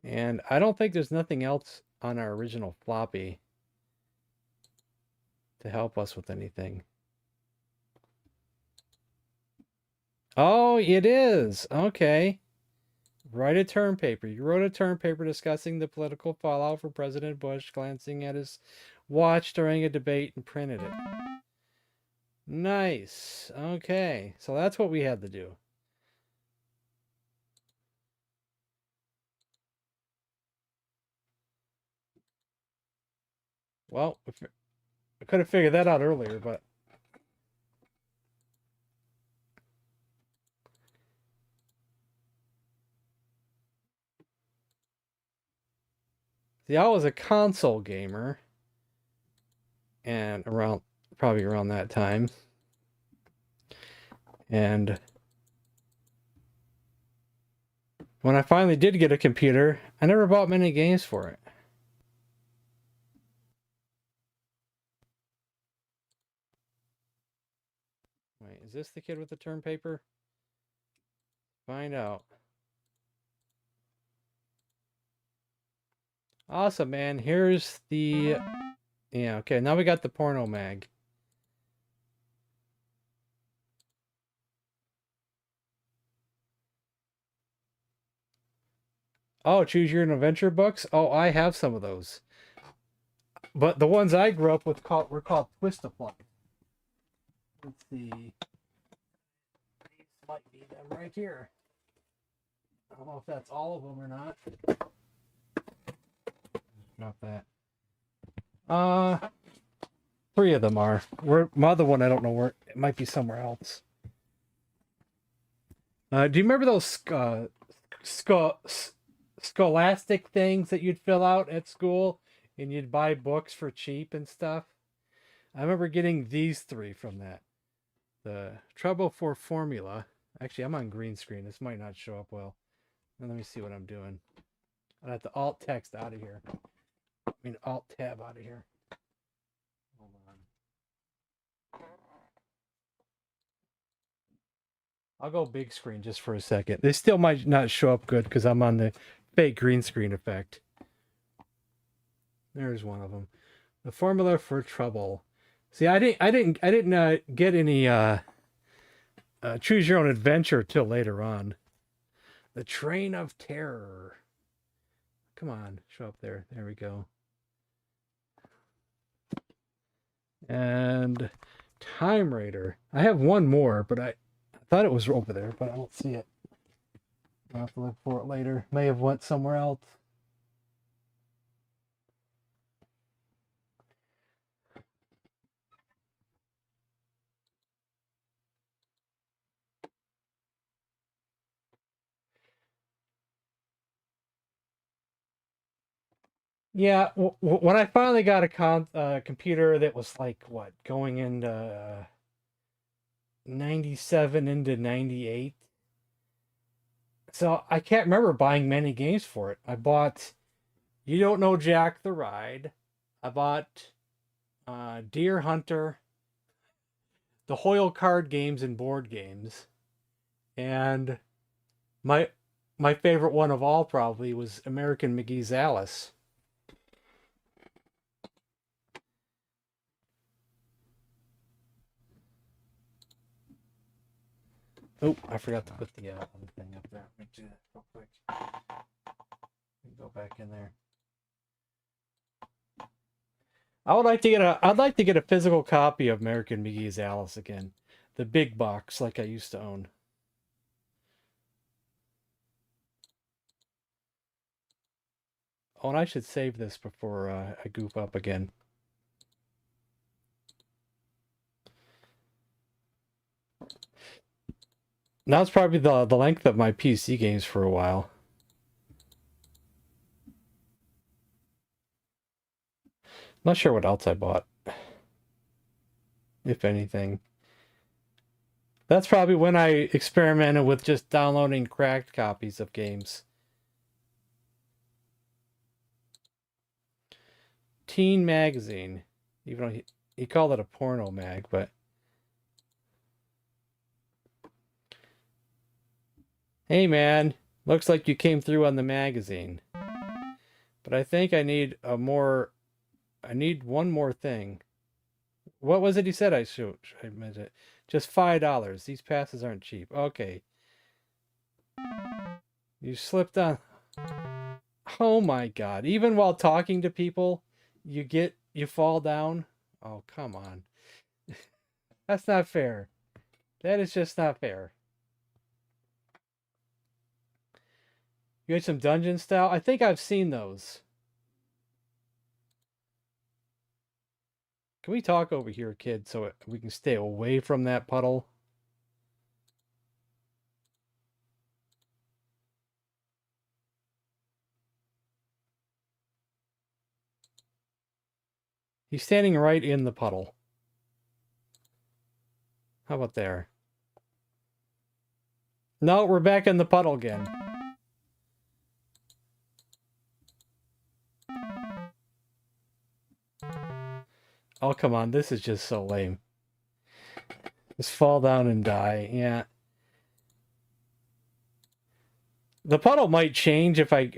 And I don't think there's nothing else on our original floppy to help us with anything. Oh, it is. Okay. Write a term paper. You wrote a term paper discussing the political fallout for President Bush, glancing at his watch during a debate, and printed it. Nice. Okay. So that's what we had to do. Well, I could have figured that out earlier, but... See, I was a console gamer. And probably around that time. And when I finally did get a computer, I never bought many games for it. Wait, is this the kid with the term paper? Find out. Awesome, man. Here's the... Yeah, okay. Now we got the porno mag. Oh, Choose Your Own Adventure books? Oh, I have some of those. But the ones I grew up with were called Twist-A-Fly. Let's see. These might be them right here. I don't know if that's all of them or not. Not that. 3 of them are. My other one, I don't know where. It might be somewhere else. Do you remember those scholastic things that you'd fill out at school and you'd buy books for cheap and stuff? I remember getting these 3 from that. The Trouble for Formula. Actually, I'm on green screen. This might not show up well. Let me see what I'm doing. I'll have to alt text out of here. I mean, alt tab out of here. Hold on. I'll go big screen just for a second. They still might not show up good because I'm on the fake green screen effect. There's one of them. The formula for trouble. See, I didn't get any choose your own adventure till later on. The Train of Terror. Come on, show up there. There we go. And Time Raider. I have one more, but I thought it was over there, but I don't see it. I'll have to look for it later. May have went somewhere else. Yeah, when I finally got a computer that was like what, going into 97 into 98. So I can't remember buying many games for it. I bought You Don't Know Jack the Ride. I bought Deer Hunter, the Hoyle card games and board games. And my my favorite one of all probably was American McGee's Alice. Oh, I forgot to put the other thing up there. Let me do that real quick. Go back in there. I'd like to get a physical copy of American McGee's Alice again, the big box like I used to own. Oh, and I should save this before I goof up again. Now it's probably the length of my PC games for a while. Not sure what else I bought, if anything. That's probably when I experimented with just downloading cracked copies of games. Teen magazine, even though he called it a porno mag, but hey man, looks like you came through on the magazine. But I think I need one more thing. What was it he said I meant it. Just $5. These passes aren't cheap. Okay. You slipped on. Oh my god. Even while talking to people, you fall down. Oh, come on. That's not fair. That is just not fair. You had some dungeon style? I think I've seen those. Can we talk over here, kid, so we can stay away from that puddle? He's standing right in the puddle. How about there? No, we're back in the puddle again. Oh, come on. This is just so lame. Just fall down and die. Yeah. The puddle might change if I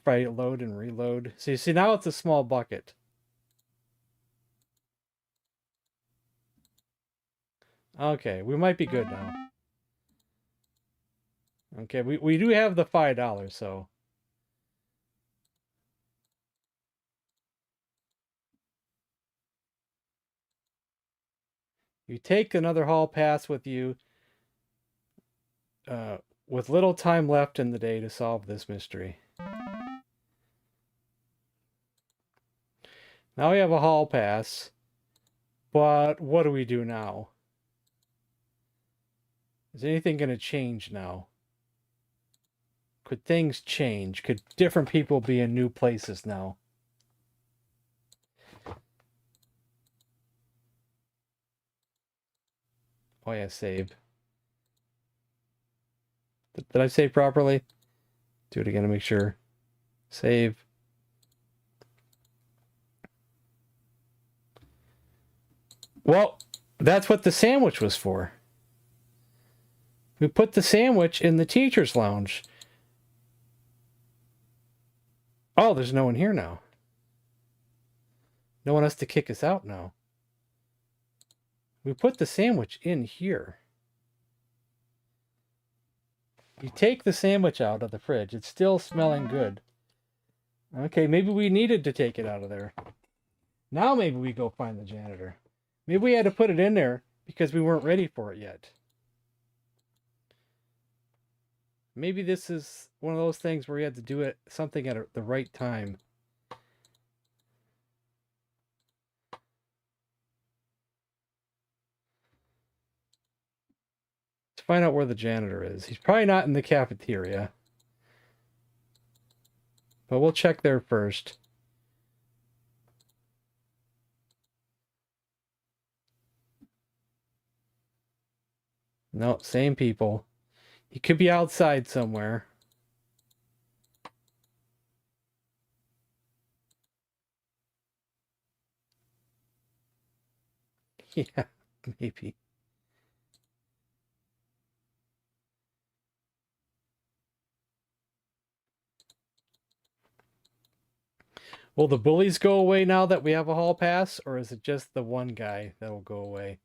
load and reload. See now it's a small bucket. Okay, we might be good now. Okay, we do have the $5, so you take another hall pass with you, with little time left in the day to solve this mystery. Now we have a hall pass, but what do we do now? Is anything going to change now? Could things change? Could different people be in new places now? Oh yeah, save. Did I save properly? Do it again to make sure. Save. Well, That's what the sandwich was for. We put the sandwich in the teacher's lounge. Oh, there's no one here now. No one has to kick us out now. We put the sandwich in here. You take the sandwich out of the fridge. It's still smelling good. Okay, maybe we needed to take it out of there. Now maybe we go find the janitor. Maybe we had to put it in there because we weren't ready for it yet. Maybe this is one of those things where you had to do it something at the right time. Let's find out where the janitor is. He's probably not in the cafeteria. But we'll check there first. No, same people. He could be outside somewhere. Yeah, maybe. Will the bullies go away now that we have a hall pass, or is it just the one guy that will go away?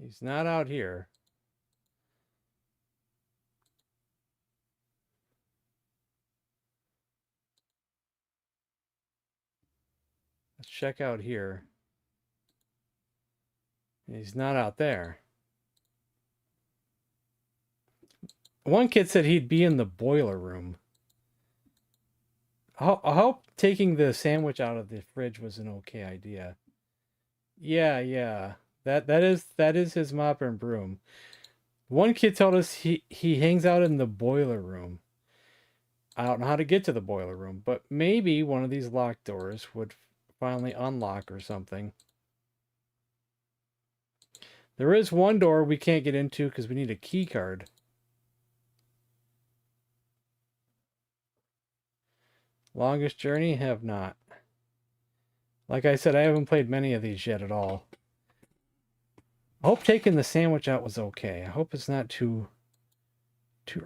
He's not out here. Let's check out here. He's not out there. One kid said he'd be in the boiler room. I hope taking the sandwich out of the fridge was an okay idea. Yeah. That is his mop and broom. One kid told us he hangs out in the boiler room. I don't know how to get to the boiler room, but maybe one of these locked doors would finally unlock or something. There is one door we can't get into because we need a key card. Longest journey? Have not. Like I said, I haven't played many of these yet at all. I hope taking the sandwich out was okay. I hope it's not too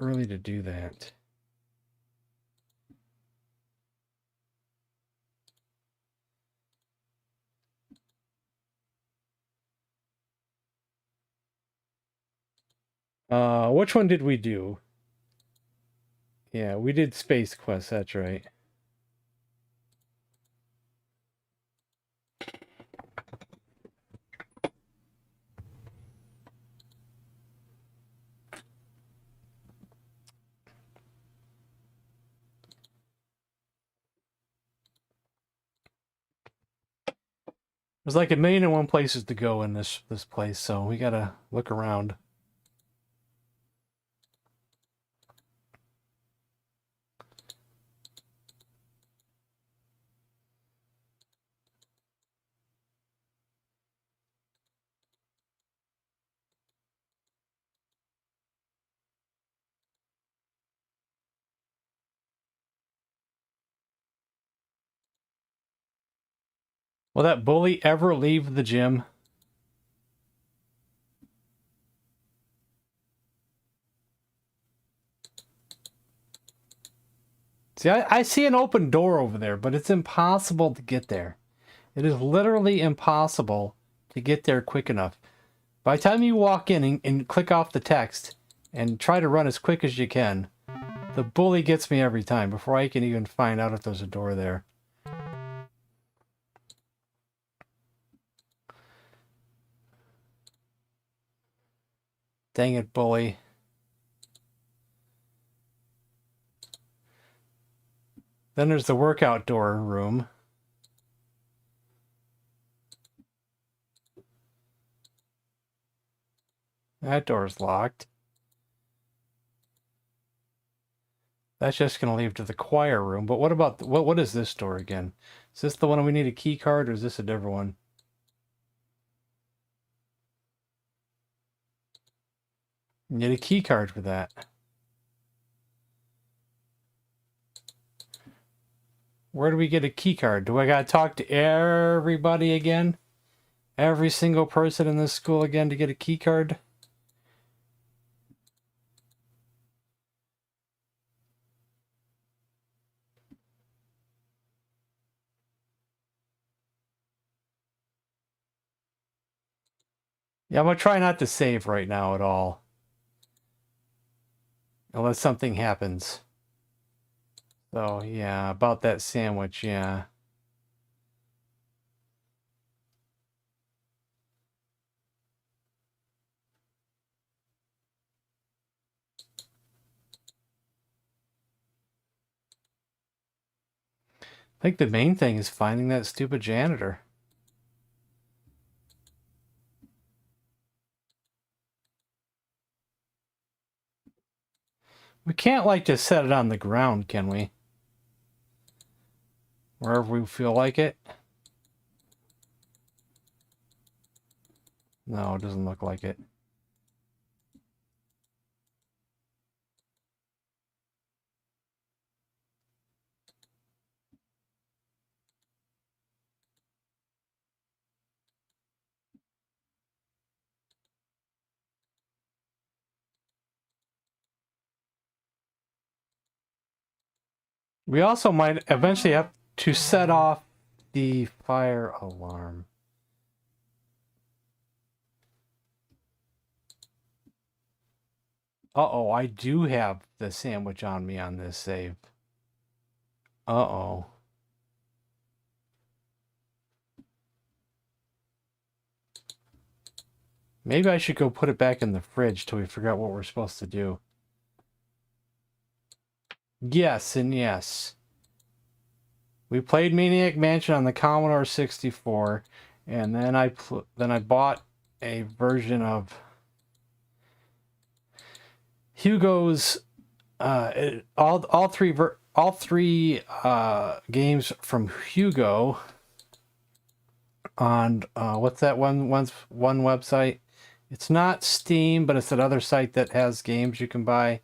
early to do that. Which one did we do? Yeah, we did Space Quest, that's right. There's like 1,000,001 places to go in this place, so we gotta look around. Will that bully ever leave the gym? See, I see an open door over there, but it's impossible to get there. It is literally impossible to get there quick enough. By the time you walk in and click off the text and try to run as quick as you can, the bully gets me every time before I can even find out if there's a door there. Dang it, bully. Then there's the workout door room. That door's locked. That's just going to lead to the choir room. But what about, what is this door again? Is this the one we need a key card, or is this a different one? You need a key card for that. Where do we get a key card? Do I gotta talk to everybody again? Every single person in this school again to get a key card? Yeah, I'm gonna try not to save right now at all. Unless something happens. So, yeah, about that sandwich, yeah. I think the main thing is finding that stupid janitor. We can't, like, just set it on the ground, can we? Wherever we feel like it. No, it doesn't look like it. We also might eventually have to set off the fire alarm. Uh-oh, I do have the sandwich on me on this save. Uh-oh. Maybe I should go put it back in the fridge till we figure out what we're supposed to do. Yes and yes. We played Maniac Mansion on the Commodore 64, and then I bought a version of Hugo's all three games from Hugo on what's that one website? It's not Steam, but it's that other site that has games you can buy.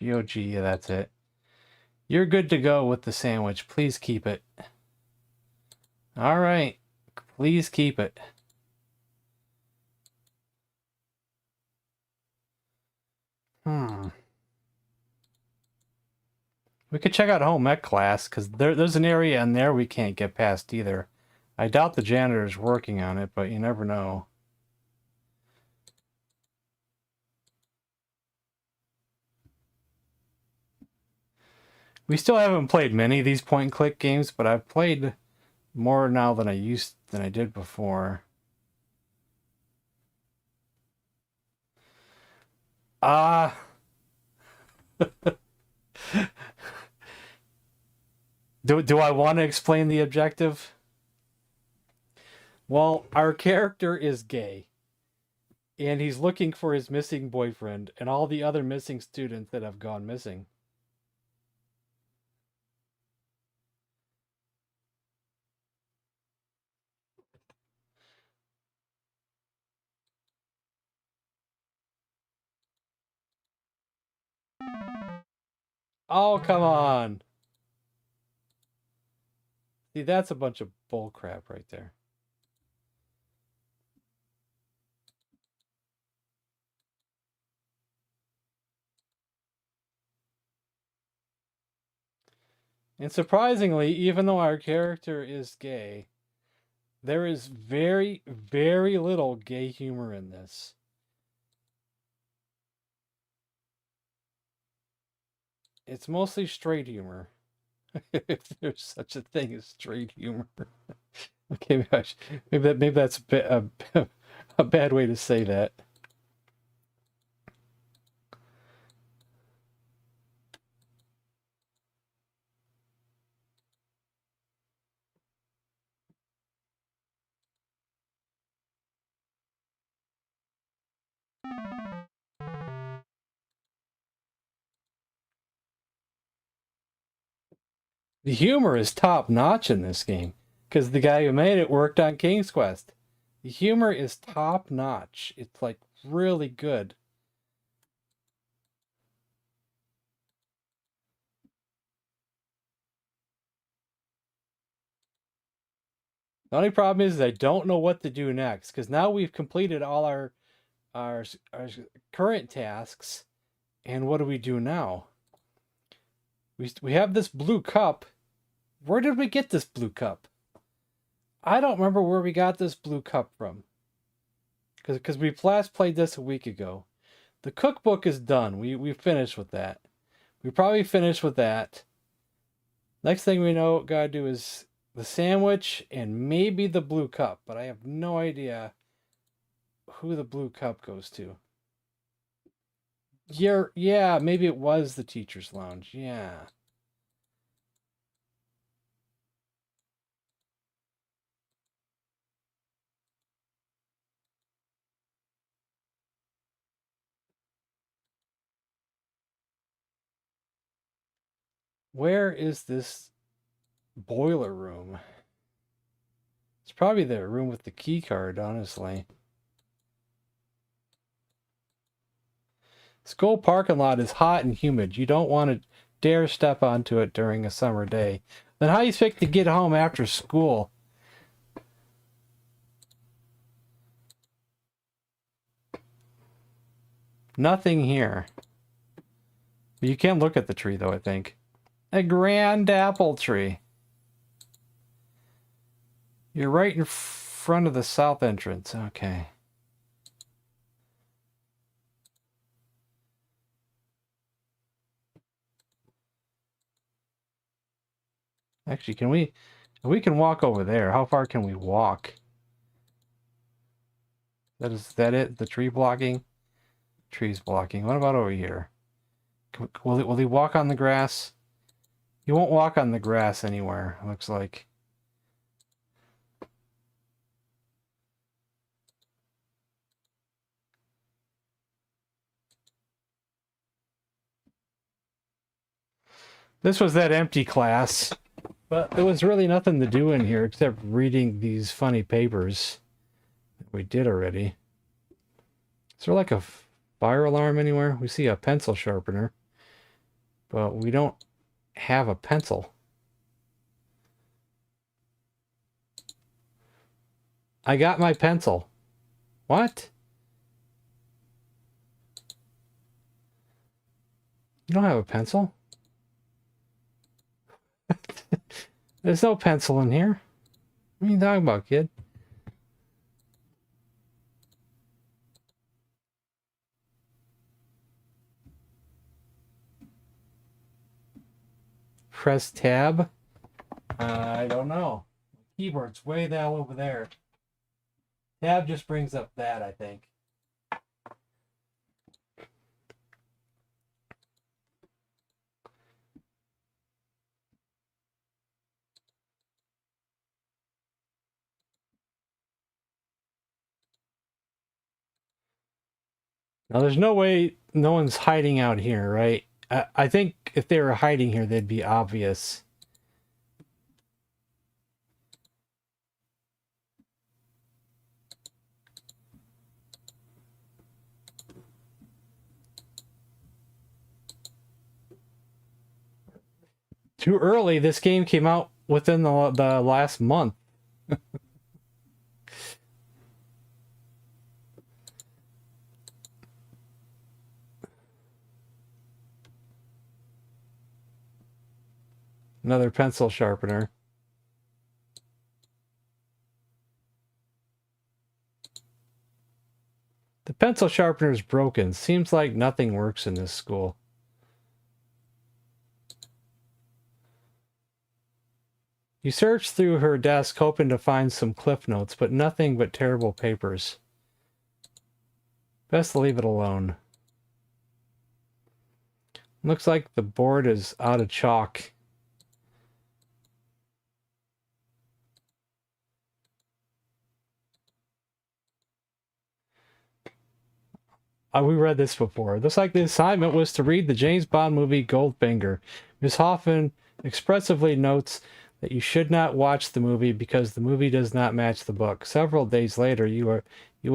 GOG, yeah, that's it. You're good to go with the sandwich. Please keep it. All right. Please keep it. We could check out home ec class, because there's an area in there we can't get past either. I doubt the janitor's working on it, but you never know. We still haven't played many of these point-and-click games, but I've played more now than I did before. Ah. Do I want to explain the objective? Well, our character is gay. And he's looking for his missing boyfriend and all the other missing students that have gone missing. Oh, come on. See, that's a bunch of bull crap right there. And surprisingly, even though our character is gay, there is very, very little gay humor in this. It's mostly straight humor. If there's such a thing as straight humor. Okay, maybe that's a bad way to say that. The humor is top notch in this game because the guy who made it worked on King's Quest. The humor is top notch. It's like really good. The only problem is I don't know what to do next because now we've completed all our current tasks, and what do we do now? We have this blue cup. Where did we get this blue cup? I don't remember where we got this blue cup from. Because we last played this a week ago. The cookbook is done. We finished with that. We probably finished with that. Next thing we know, gotta do is the sandwich and maybe the blue cup, but I have no idea who the blue cup goes to. Yeah, maybe it was the teacher's lounge. Yeah. Where is this boiler room? It's probably the room with the key card, honestly. School parking lot is hot and humid. You don't want to dare step onto it during a summer day. Then how do you expect to get home after school? Nothing here. You can look at the tree, though, I think. A grand apple tree. You're right in front of the south entrance. Okay. Actually, can we can walk over there. How far can we walk? Is that it? The tree blocking? Trees blocking. What about over here? Will he walk on the grass? He won't walk on the grass anywhere, looks like. This was that empty class, but there was really nothing to do in here except reading these funny papers that we did already. Is there like a fire alarm anywhere? We see a pencil sharpener, but we don't have a pencil. I got my pencil. What? You don't have a pencil? There's no pencil in here. What are you talking about, kid? Press tab? I don't know. Keyboard's way down over there. Tab just brings up that, I think. Now, there's no way no one's hiding out here, right? I think if they were hiding here, they'd be obvious. Too early. This game came out within the last month. Another pencil sharpener. The pencil sharpener is broken. Seems like nothing works in this school. You search through her desk hoping to find some cliff notes, but nothing but terrible papers. Best leave it alone. Looks like the board is out of chalk. We read this before. Looks like the assignment was to read the James Bond movie Goldfinger. Miss Hoffman expressively notes that you should not watch the movie because the movie does not match the book. Several days later, you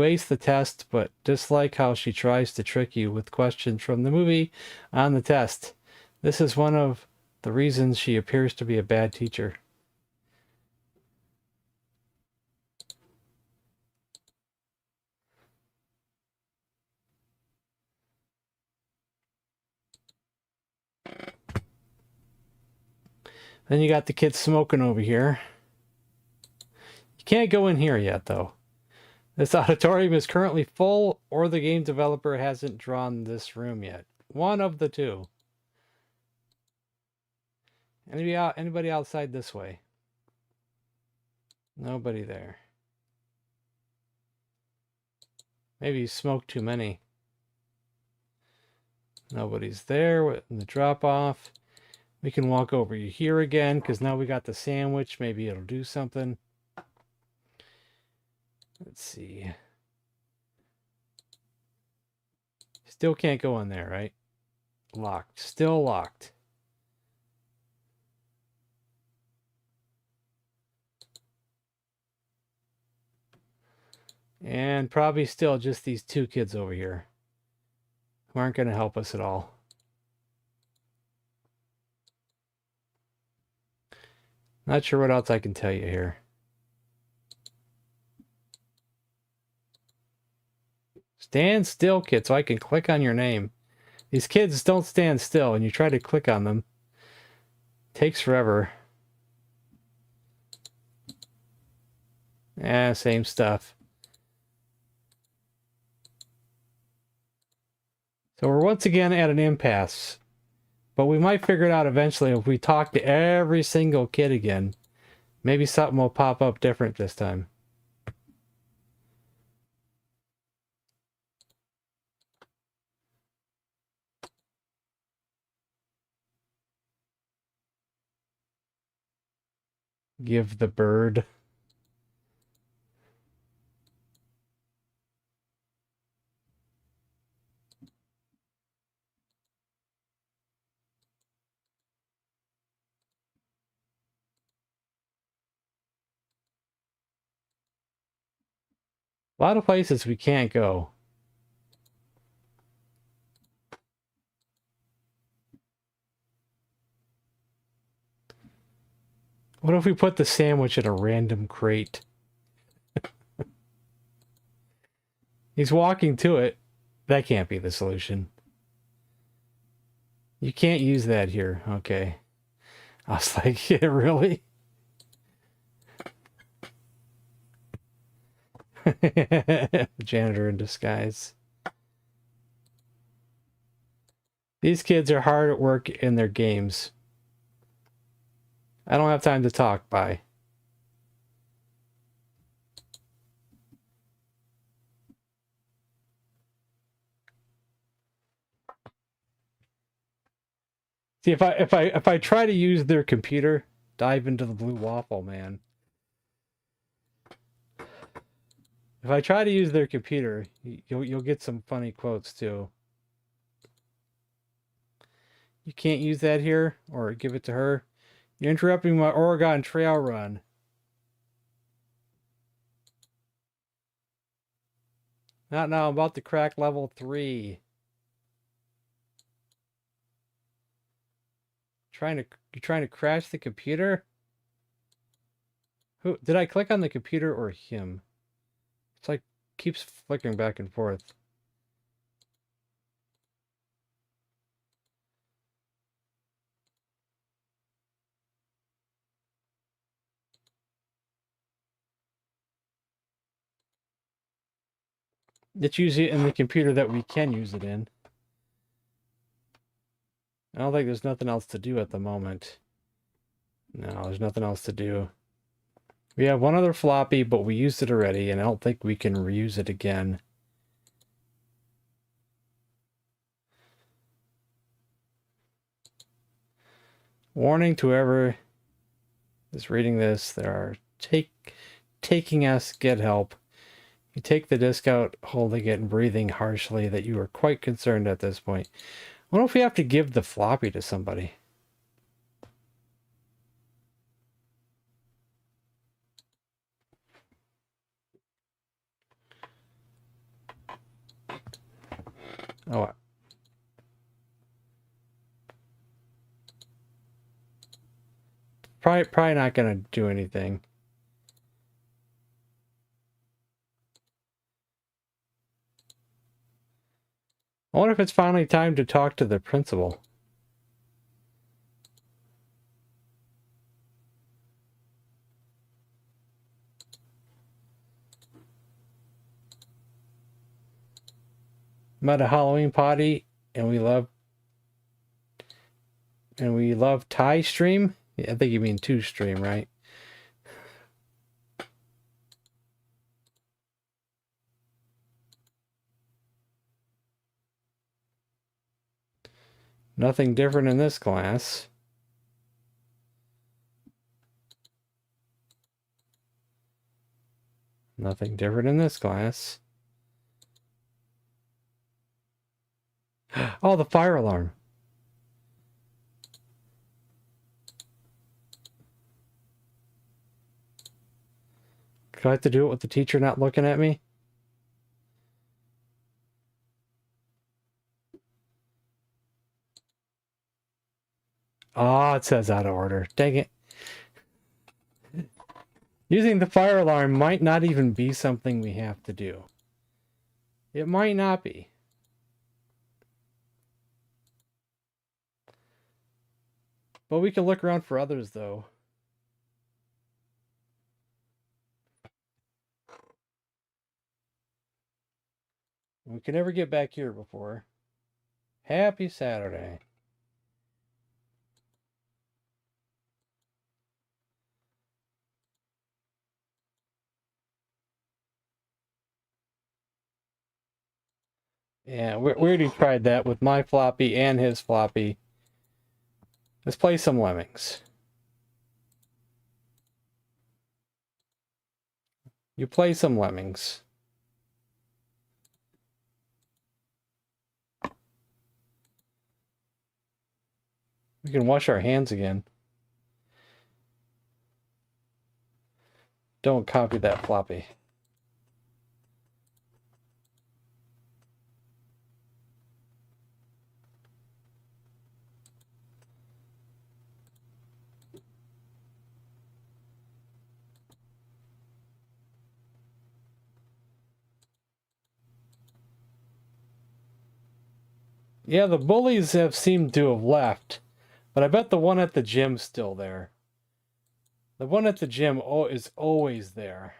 ace the test, but dislike how she tries to trick you with questions from the movie on the test. This is one of the reasons she appears to be a bad teacher. Then you got the kids smoking over here. You can't go in here yet, though. This auditorium is currently full, or the game developer hasn't drawn this room yet. One of the two. Anybody outside this way? Nobody there. Maybe you smoked too many. Nobody's there in the drop-off. We can walk over here again, because now we got the sandwich. Maybe it'll do something. Let's see. Still can't go in there, right? Locked. Still locked. And probably still just these two kids over here who aren't going to help us at all. Not sure what else I can tell you here. Stand still, kid, so I can click on your name. These kids don't stand still, and you try to click on them. Takes forever. Same stuff. So we're once again at an impasse. But we might figure it out eventually if we talk to every single kid again. Maybe something will pop up different this time. Give the bird. A lot of places we can't go. What if we put the sandwich in a random crate? He's walking to it. That can't be the solution. You can't use that here. Okay. I was like, yeah, really? Janitor in disguise. These kids are hard at work in their games. I don't have time to talk. Bye. See, if I try to use their computer, dive into the blue waffle, man. If I try to use their computer, you'll get some funny quotes too. You can't use that here, or give it to her. You're interrupting my Oregon Trail run. Not now. I'm about to crack level 3. You trying to crash the computer? Who did I click on, the computer or him? It's like keeps flickering back and forth. It's usually in the computer that we can use it in. I don't think there's nothing else to do at the moment. No, there's nothing else to do. We have one other floppy, but we used it already, and I don't think we can reuse it again. Warning to whoever is reading this, there are taking us, get help. You take the disc out, holding it and breathing harshly that you are quite concerned at this point. I wonder if we have to give the floppy to somebody. Oh. Probably not gonna do anything. I wonder if it's finally time to talk to the principal. I'm at a Halloween party and we love Thai stream. Yeah, I think you mean 2 stream, right? Nothing different in this class. Nothing different in this class. Oh, the fire alarm. Do I have to do it with the teacher not looking at me? Oh, it says out of order. Dang it. Using the fire alarm might not even be something we have to do. It might not be. But we can look around for others, though. We can never get back here before. Happy Saturday. Yeah, we already tried that with my floppy and his floppy. Let's play some Lemmings. You play some Lemmings. We can wash our hands again. Don't copy that floppy. Yeah, the bullies have seemed to have left, but I bet the one at the gym's still there. The one at the gym is always there.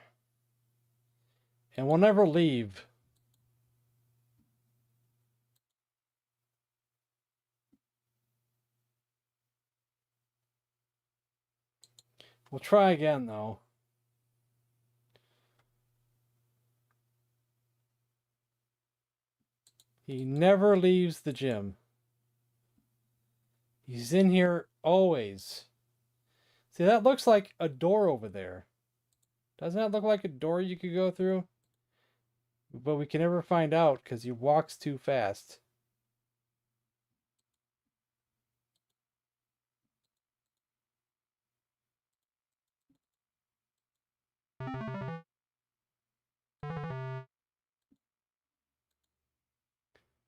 And will never leave. We'll try again, though. He never leaves the gym. He's in here always. See, that looks like a door over there. Doesn't that look like a door you could go through? But we can never find out because he walks too fast.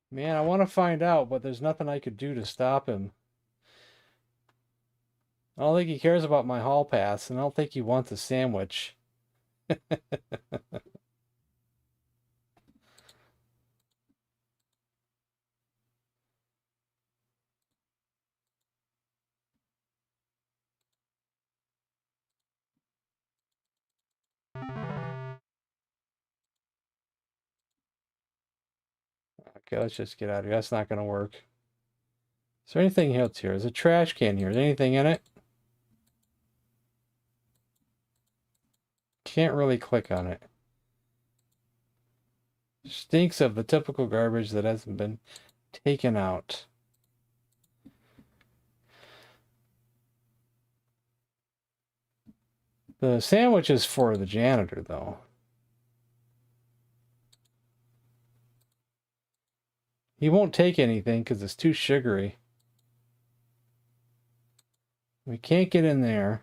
Man, I want to find out, but there's nothing I could do to stop him. I don't think he cares about my hall pass, and I don't think he wants a sandwich. Okay, let's just get out of here. That's not going to work. Is there anything else here? There's a trash can here. Is anything in it? Can't really click on it. Stinks of the typical garbage that hasn't been taken out. The sandwich is for the janitor, though. He won't take anything because it's too sugary. We can't get in there.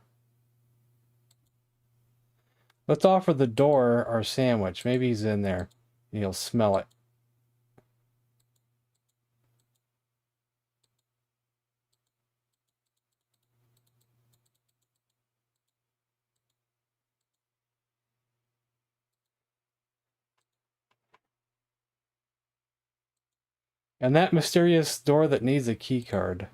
Let's offer the door our sandwich. Maybe he's in there. And he'll smell it. And that mysterious door that needs a key card.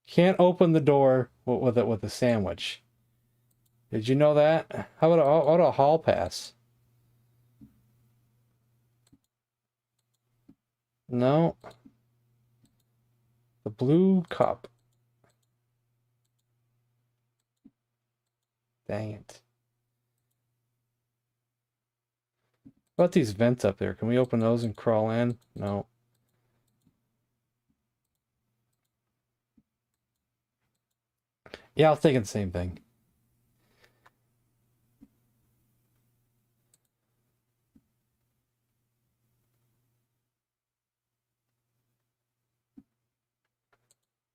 Can't open the door with a sandwich. Did you know that? How about a hall pass? No. The blue cup. Dang it. What about these vents up there? Can we open those and crawl in? No. Yeah, I was thinking the same thing.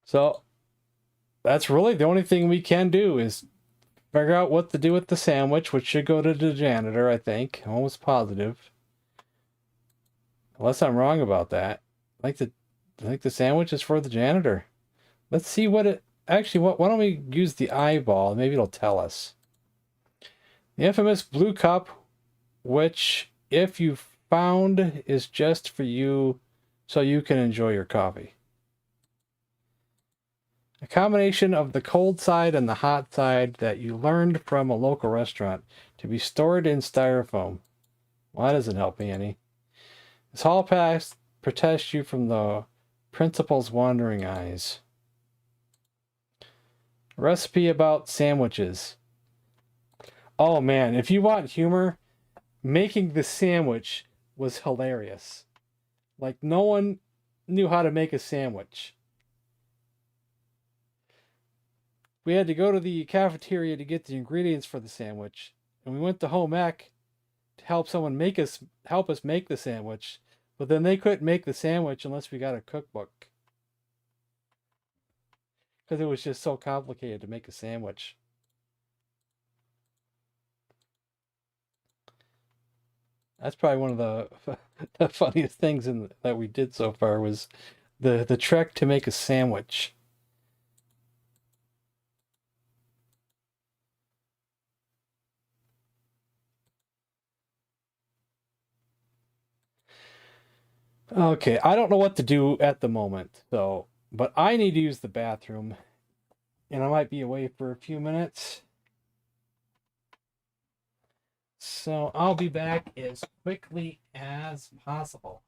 So that's really the only thing we can do is figure out what to do with the sandwich, which should go to the janitor, I think. I'm almost positive. Unless I'm wrong about that. I think the sandwich is for the janitor. Let's see what it actually why don't we use the eyeball? Maybe it'll tell us. The infamous blue cup, which if you found is just for you so you can enjoy your coffee. A combination of the cold side and the hot side that you learned from a local restaurant to be stored in styrofoam. Well, that doesn't help me any. This hall pass protects you from the principal's wandering eyes. Recipe about sandwiches. Oh man, if you want humor, making the sandwich was hilarious. Like, no one knew how to make a sandwich. We had to go to the cafeteria to get the ingredients for the sandwich, and we went to home ec to help help us make the sandwich, but then they couldn't make the sandwich unless we got a cookbook because it was just so complicated to make a sandwich. That's probably one of the the funniest things that we did so far was the trek to make a sandwich. Okay, I don't know what to do at the moment, so but I need to use the bathroom, and I might be away for a few minutes. So I'll be back as quickly as possible.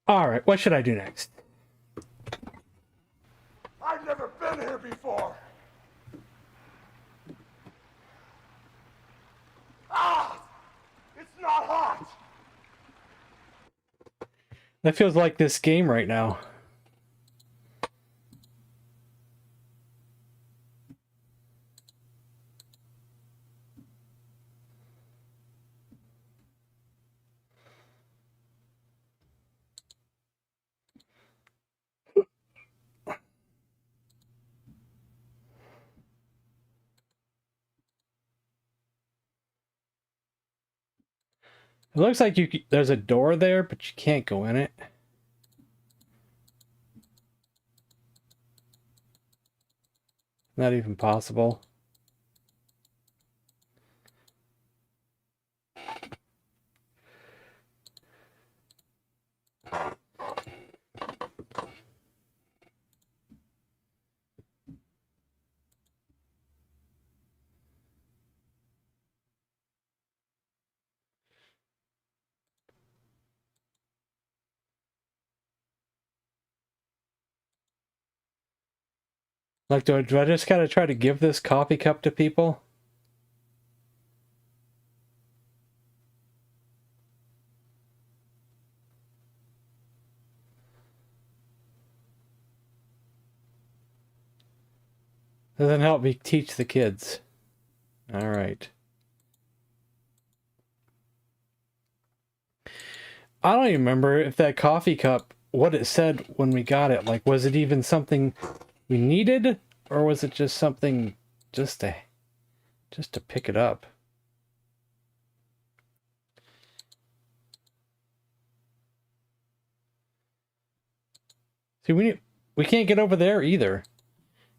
All right, what should I do next?
I've never been here before. Ah! It's not hot!
That feels like this game right now. It looks like there's a door there, but you can't go in it. Not even possible. Like, do I just gotta try to give this coffee cup to people? Doesn't help me teach the kids. All right. I don't even remember if that coffee cup, what it said when we got it. Like, was it even something we needed, or was it just something just to pick it up? See, we can't get over there either,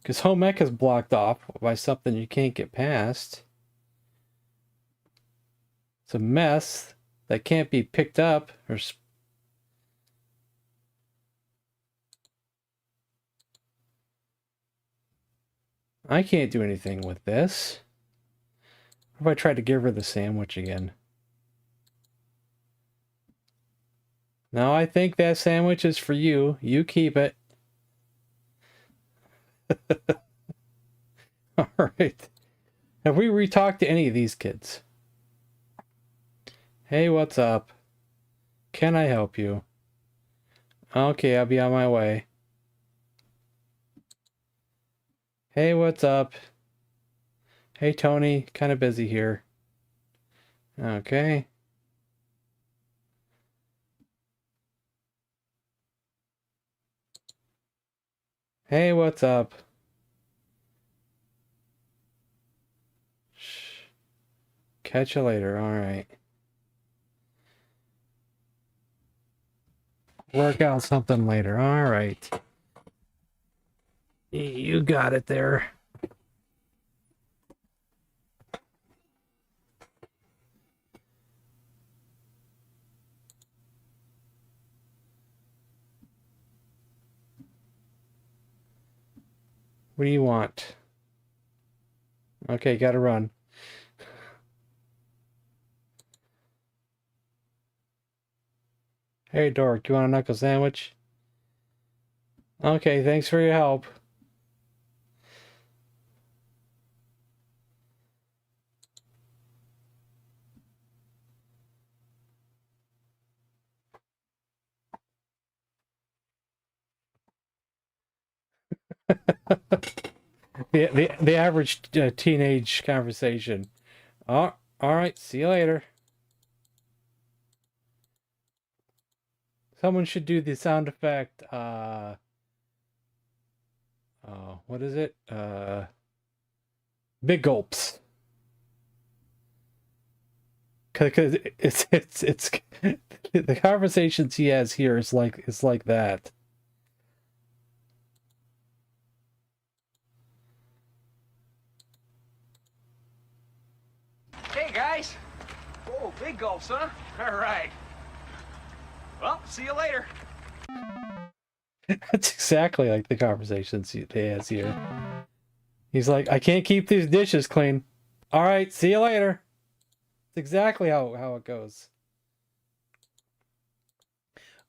because home ec is blocked off by something you can't get past. It's a mess that can't be picked up or. I can't do anything with this. What if I try to give her the sandwich again? No, I think that sandwich is for you. You keep it. All right. Have we re-talked to any of these kids? Hey, what's up? Can I help you? Okay, I'll be on my way. Hey, what's up? Hey, Tony. Kind of busy here. Okay. Hey, what's up? Shh. Catch you later. All right. Work out something later. All right. You got it there. What do you want? Okay, gotta run. Hey, Dork, you want a knuckle sandwich? Okay, thanks for your help. The average teenage conversation. Oh, all right, see you later. Someone should do the sound effect. What is it? Big gulps. Because it's the conversations he has here is like that.
Hey, guys. Oh, big gulps, huh? All right. Well, see you later.
That's exactly like the conversations he has here. He's like, I can't keep these dishes clean. All right, see you later. It's exactly how it goes.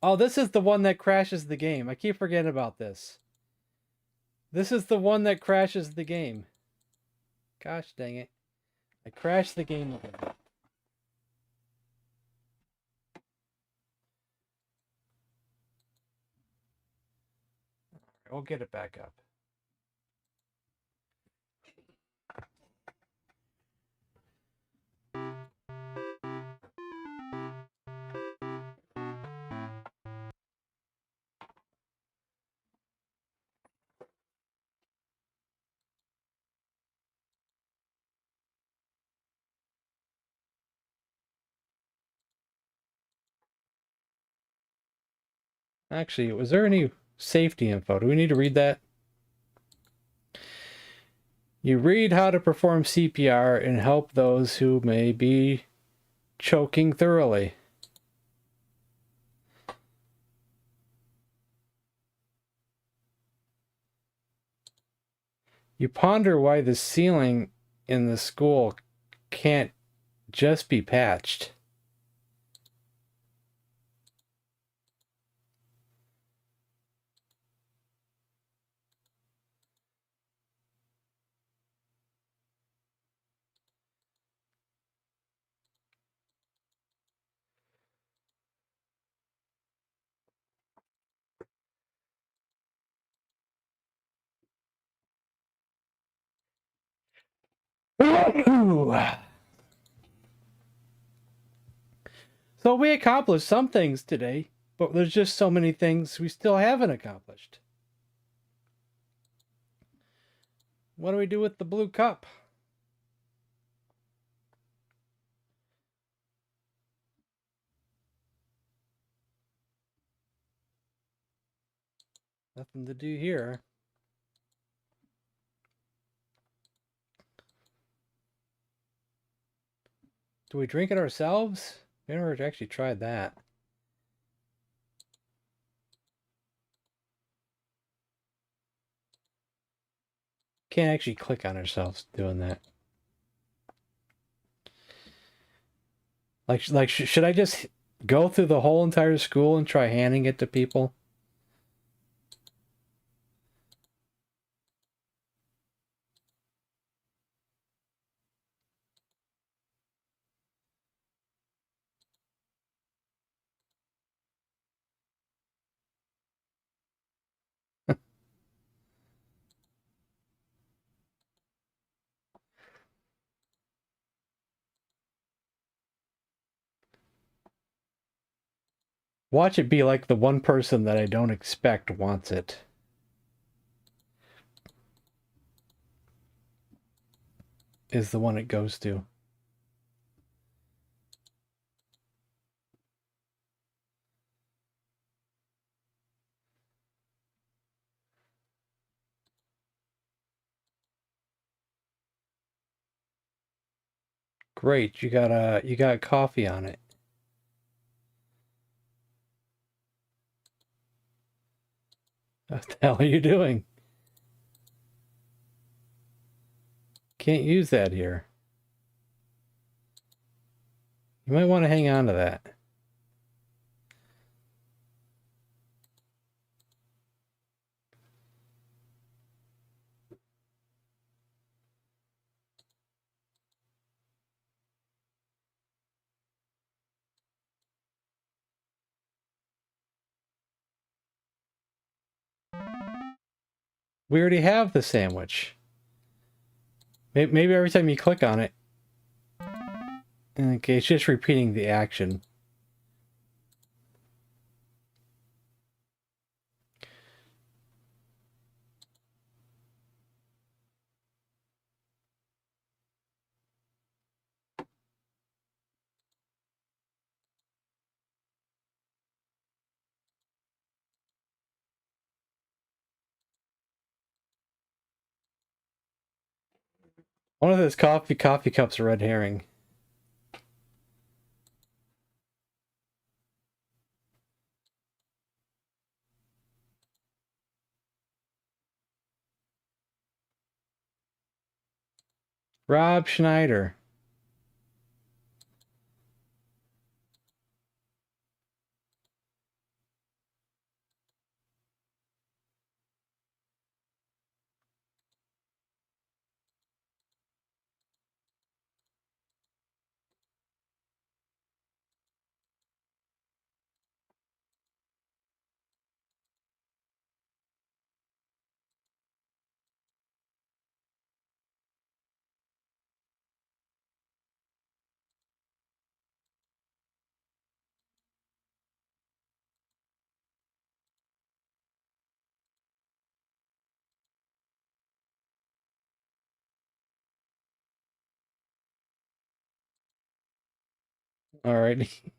Oh, this is the one that crashes the game. I keep forgetting about this. This is the one that crashes the game. Gosh dang it. I crashed the game again. We'll get it back up. Actually, was there any safety info? Do we need to read that? You read how to perform CPR and help those who may be choking thoroughly. You ponder why the ceiling in the school can't just be patched. So we accomplished some things today, but there's just so many things we still haven't accomplished. What do we do with the blue cup? Nothing to do here. Do we drink it ourselves? We never actually tried that. Can't actually click on ourselves doing that. Like should I just go through the whole entire school and try handing it to people? Watch it be like the one person that I don't expect wants it. Is the one it goes to. Great, you got coffee on it. What the hell are you doing? Can't use that here. You might want to hang on to that. We already have the sandwich. Maybe every time you click on it. Okay, it's just repeating the action. One of those coffee cups a red herring. Rob Schneider. Alrighty.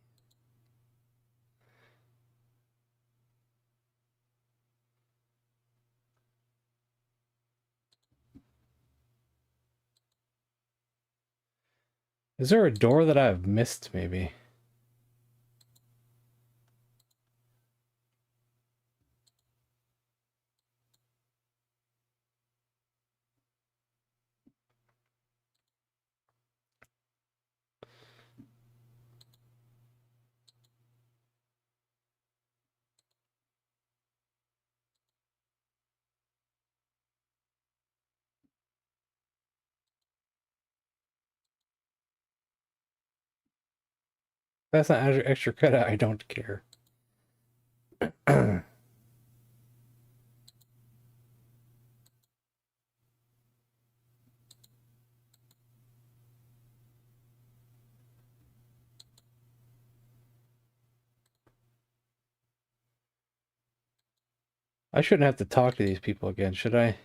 Is there a door that I've missed, maybe? That's not extra credit. I don't care. I shouldn't have to talk to these people again, should I?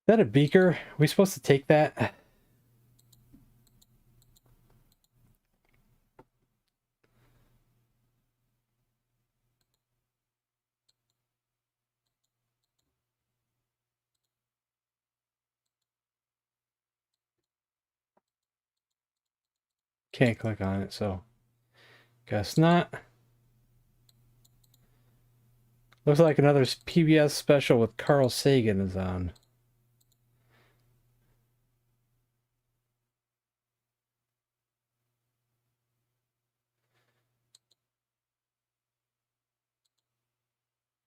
Is that a beaker? Are we supposed to take that? Can't click on it, so guess not. Looks like another PBS special with Carl Sagan is on.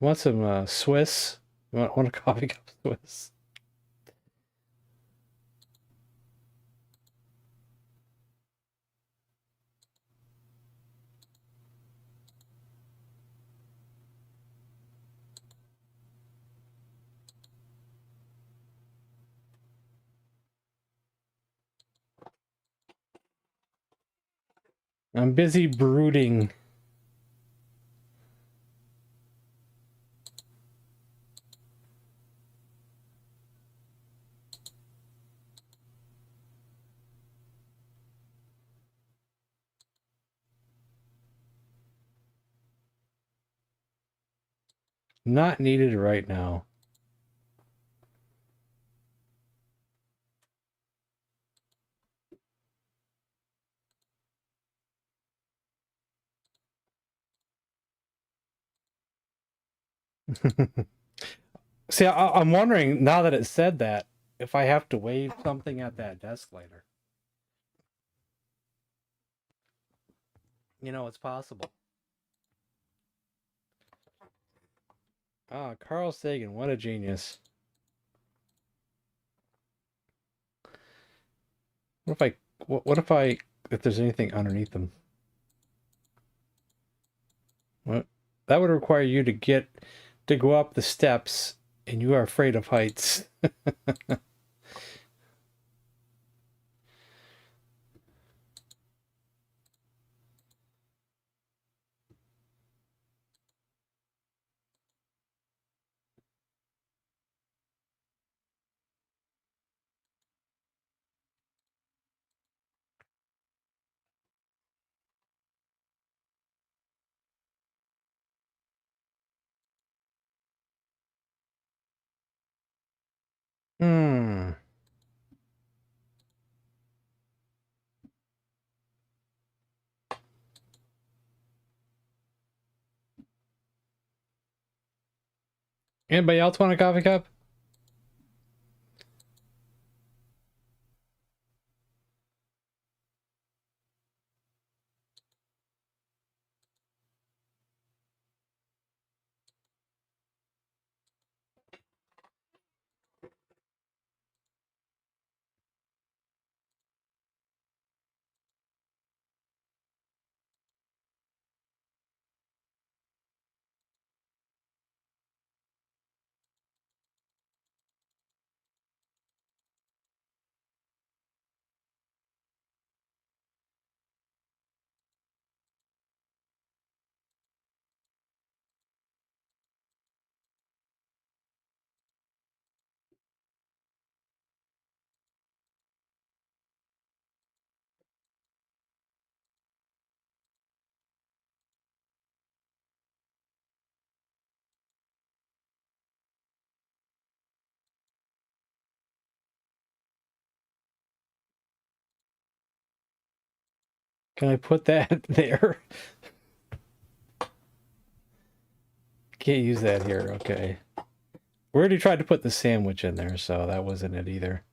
Want some Swiss? Want a coffee cup Swiss? I'm busy brooding. Not needed right now. See, I'm wondering now that it said that if I have to wave something at that desk later. You know, it's possible. Ah, Carl Sagan, what a genius. What if if there's anything underneath them? What? That would require you to go up the steps, and you are afraid of heights. Hmm. Anybody else want a coffee cup? Can I put that there? Can't use that here. Okay. We already tried to put the sandwich in there, so that wasn't it either.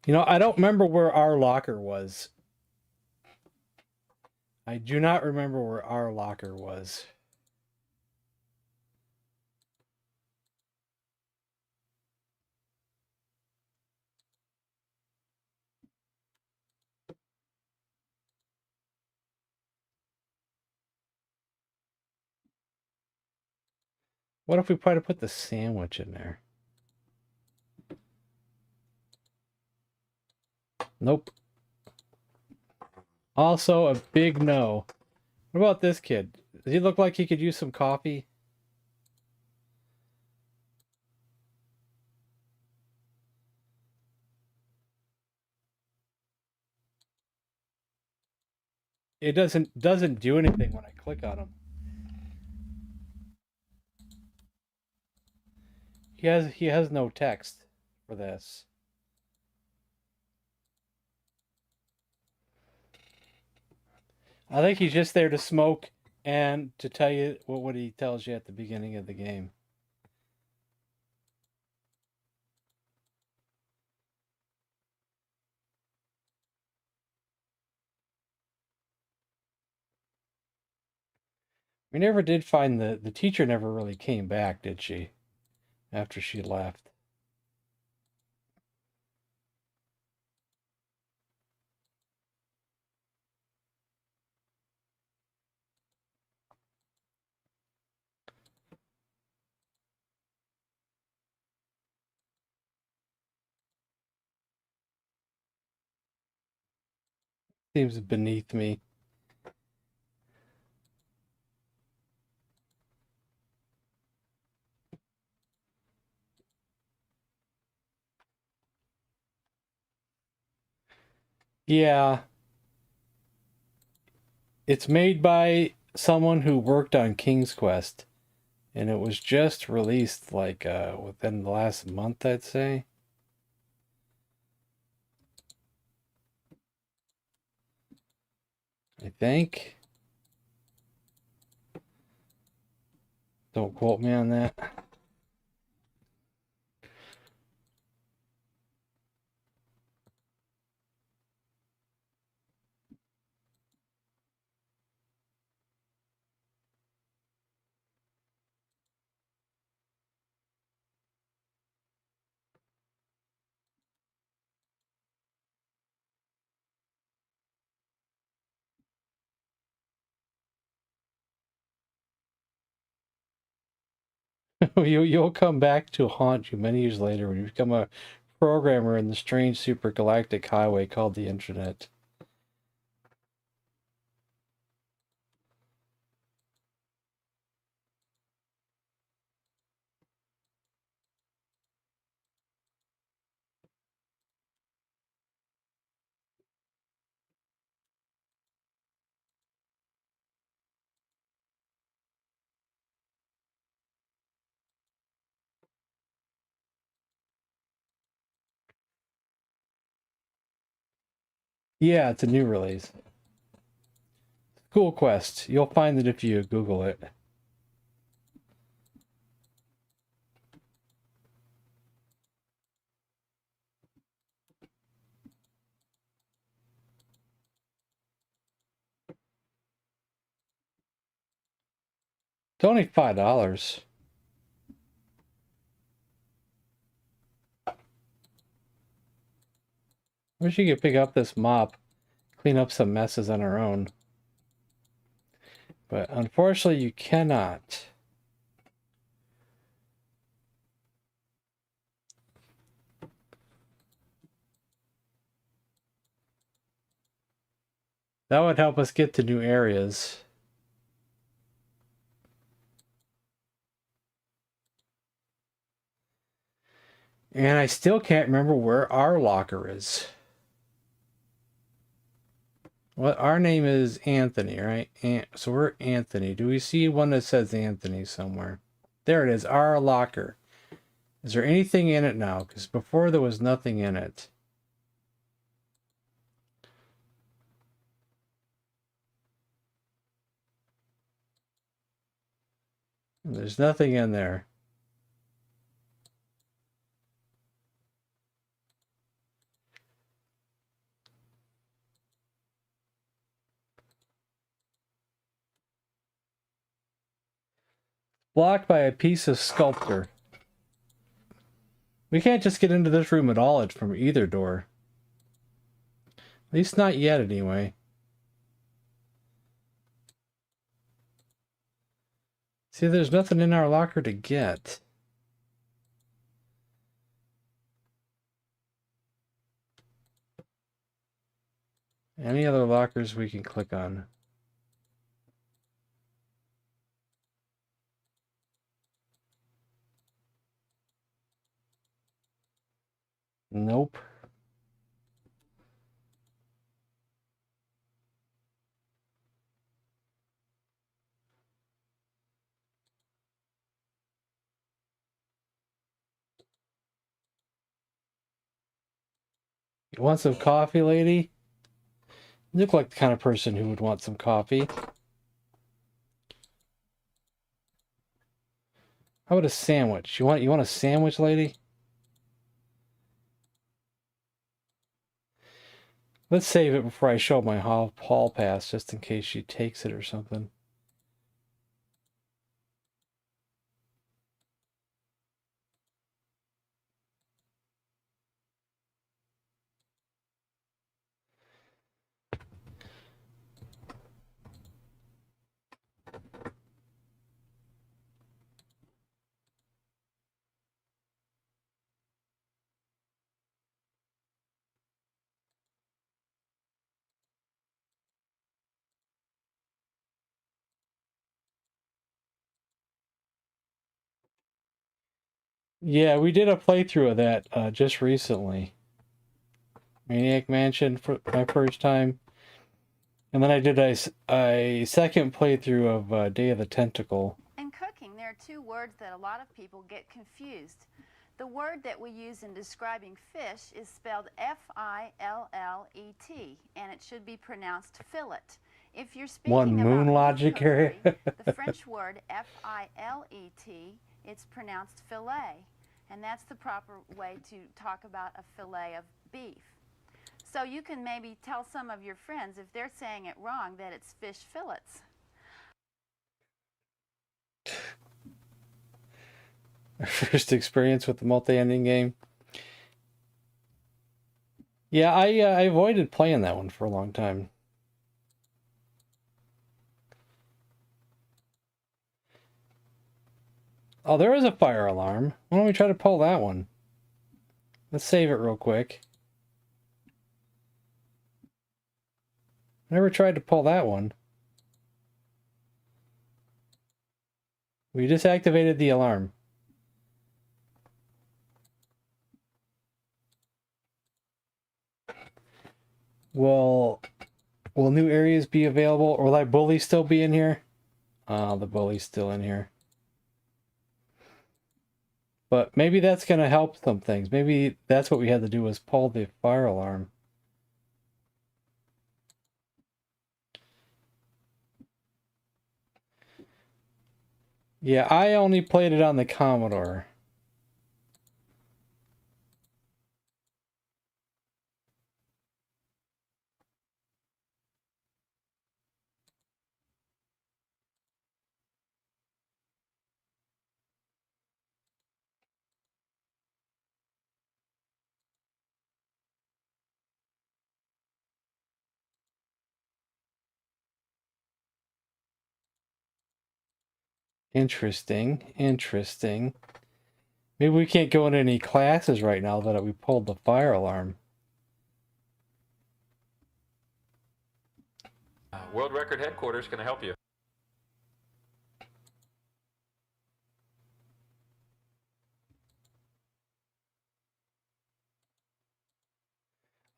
You know, I don't remember where our locker was. I do not remember where our locker was. What if we try to put the sandwich in there? Nope. Also a big no. What about this kid? Does he look like he could use some coffee? It doesn't do anything when I click on him. He has no text for this. I think he's just there to smoke and to tell you what he tells you at the beginning of the game. We never did find the teacher never really came back, did she? After she left. Seems beneath me. Yeah. It's made by someone who worked on King's Quest. And it was just released like within the last month, I'd say. I think. Don't quote me on that. You'll come back to haunt you many years later when you become a programmer in the strange supergalactic highway called the internet. Yeah, it's a new release. Cool Quest. You'll find it if you Google it. It's only $5. Wish you could pick up this mop, clean up some messes on our own. But unfortunately, you cannot. That would help us get to new areas. And I still can't remember where our locker is. What our name is Anthony, right? So we're Anthony. Do we see one that says Anthony somewhere? There it is, our locker. Is there anything in it now? Because before there was nothing in it. There's nothing in there. Blocked by a piece of sculpture. We can't just get into this room at all from either door. At least not yet, anyway. See, there's nothing in our locker to get. Any other lockers we can click on? Nope. You want some coffee, lady? You look like the kind of person who would want some coffee. How about a sandwich? You want a sandwich, lady? Let's save it before I show my hall pass, just in case she takes it or something. Yeah, we did a playthrough of that just recently. Maniac Mansion for my first time. And then I did a second playthrough of Day of the Tentacle.
In cooking, there are two words that a lot of people get confused. The word that we use in describing fish is spelled F-I-L-L-E-T, and it should be pronounced fillet. If you're speaking
One moon
about
logic area.
the French word F-I-L-E-T, it's pronounced filet, and that's the proper way to talk about a fillet of beef. So you can maybe tell some of your friends, if they're saying it wrong, that it's fish fillets.
First experience with the multi-ending game. Yeah, I avoided playing that one for a long time. Oh, there is a fire alarm. Why don't we try to pull that one? Let's save it real quick. Never tried to pull that one. We just activated the alarm. Will new areas be available? Or will that bully still be in here? The bully's still in here. But maybe that's going to help some things. Maybe that's what we had to do, was pull the fire alarm. Yeah, I only played it on the Commodore. Interesting. Interesting. Maybe we can't go into any classes right now that we pulled the fire alarm.
World Record Headquarters, can I help you?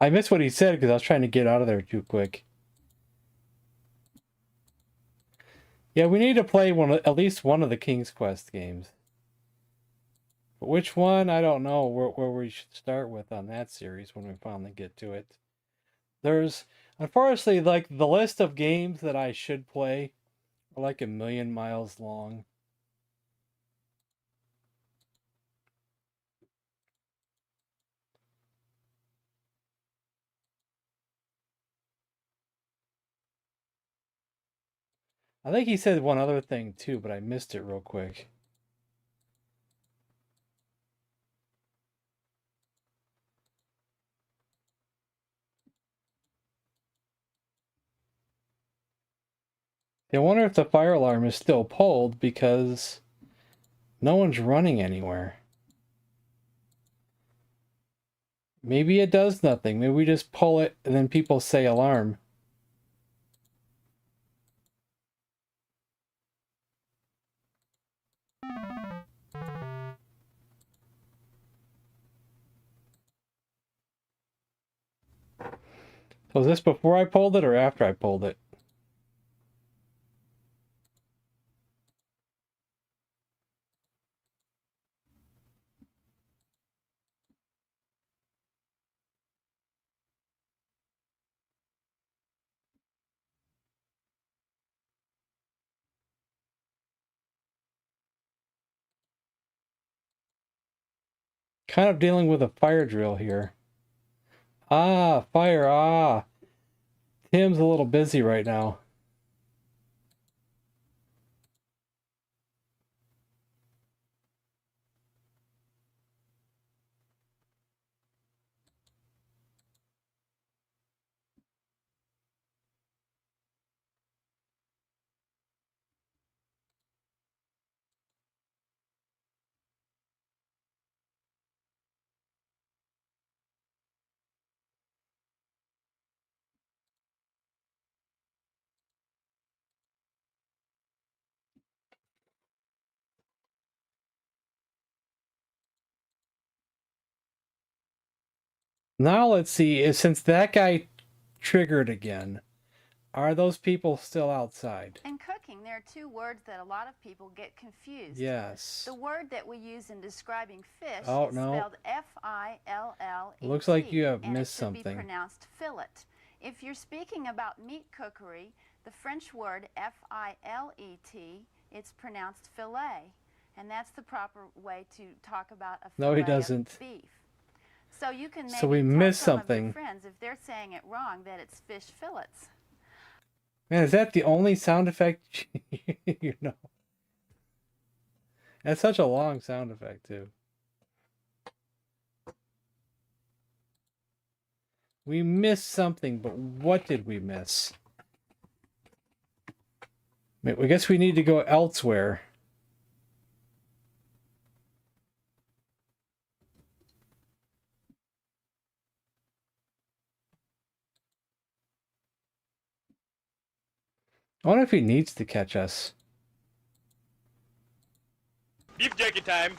I missed what he said because I was trying to get out of there too quick. Yeah, we need to play at least one of the King's Quest games. But which one? I don't know where we should start with on that series when we finally get to it. There's, unfortunately, like the list of games that I should play are like 1,000,000 miles long. I think he said one other thing too, but I missed it real quick. I wonder if the fire alarm is still pulled because no one's running anywhere. Maybe it does nothing. Maybe we just pull it and then people say alarm. So is this before I pulled it or after I pulled it? Kind of dealing with a fire drill here. Ah, fire, ah. Tim's a little busy right now. Now let's see, since that guy triggered again, are those people still outside?
In cooking, there are two words that a lot of people get confused.
Yes.
The word that we use in describing fish
Oh,
is
no.
spelled F-I-L-L-E-T.
Looks like you have
and
missed
it should
something.
be pronounced fillet. If you're speaking about meat cookery, the French word F-I-L-E-T, it's pronounced filet. And that's the proper way to talk about a
No, he
fillet
doesn't.
of beef. So you can maybe
So we
tell
missed
some of
something.
your friends, if they're saying it wrong, that it's fish fillets.
Man, is that the only sound effect you know? That's such a long sound effect, too. We missed something, but what did we miss? I guess we need to go elsewhere. I wonder if he needs to catch us.
Beef jerky time.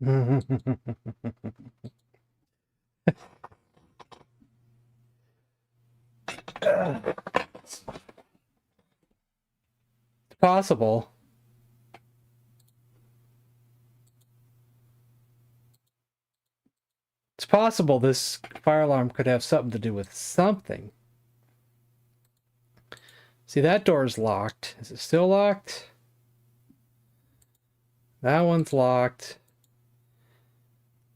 It's possible. It's possible this fire alarm could have something to do with something. See, that door's locked. Is it still locked? That one's locked.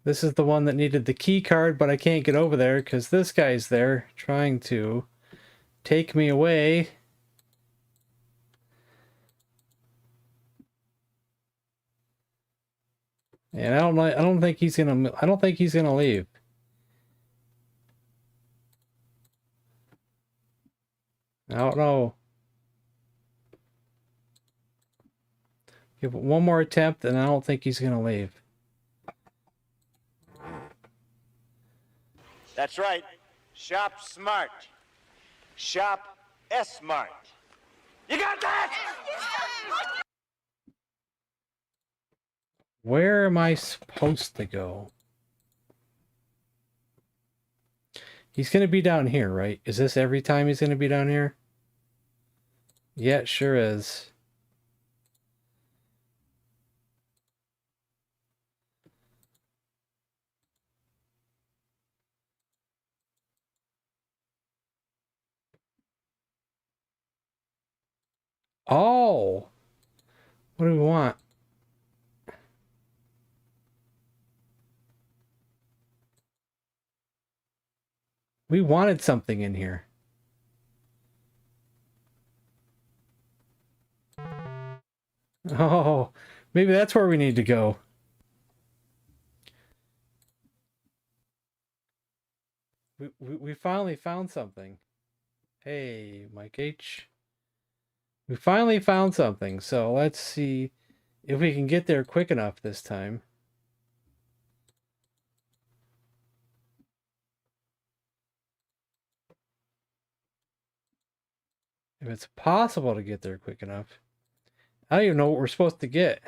This is the one that needed the key card, but I can't get over there because this guy's there trying to take me away. And I don't think he's gonna leave. I don't know. Give it one more attempt, and I don't think he's gonna leave.
That's right. Shop smart. Shop S-Smart. You got that?
Where am I supposed to go? He's gonna be down here, right? Is this every time he's gonna be down here? Yeah, it sure is. Oh! What do we want? We wanted something in here. Oh, maybe that's where we need to go. We finally found something. Hey, Mike H. We finally found something. So let's see if we can get there quick enough this time. If it's possible to get there quick enough. I don't even know what we're supposed to get.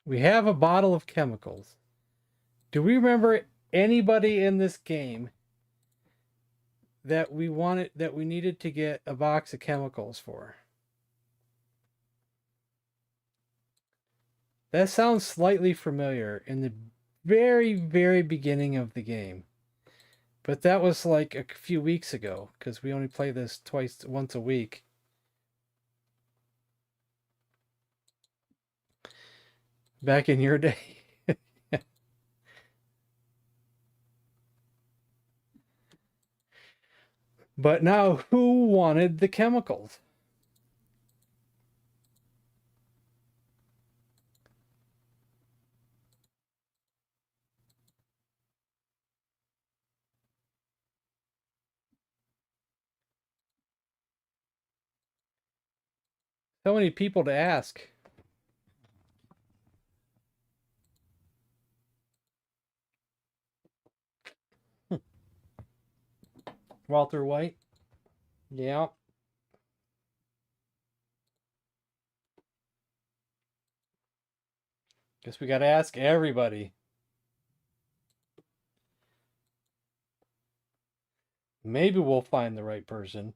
We have a bottle of chemicals. Do we remember anybody in this game that we needed to get a box of chemicals for? That sounds slightly familiar in the very, very beginning of the game. But that was like a few weeks ago, because we only play this once a week. Back in your day. But now, who wanted the chemicals? So many people to ask. Walter White? Yeah. Guess we gotta ask everybody. Maybe we'll find the right person.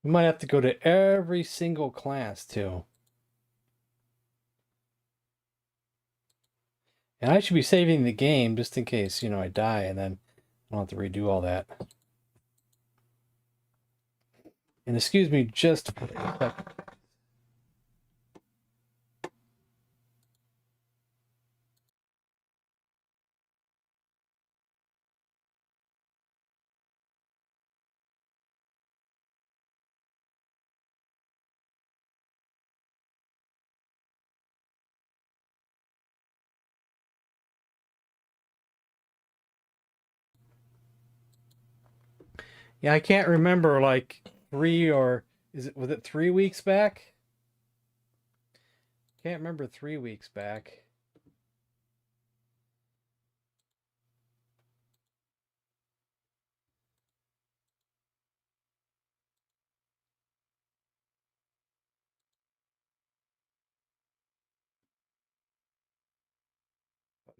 We might have to go to every single class, too. And I should be saving the game just in case, I die and then I don't have to redo all that. And excuse me just for a second. Yeah, I can't remember like was it 3 weeks back? Can't remember 3 weeks back.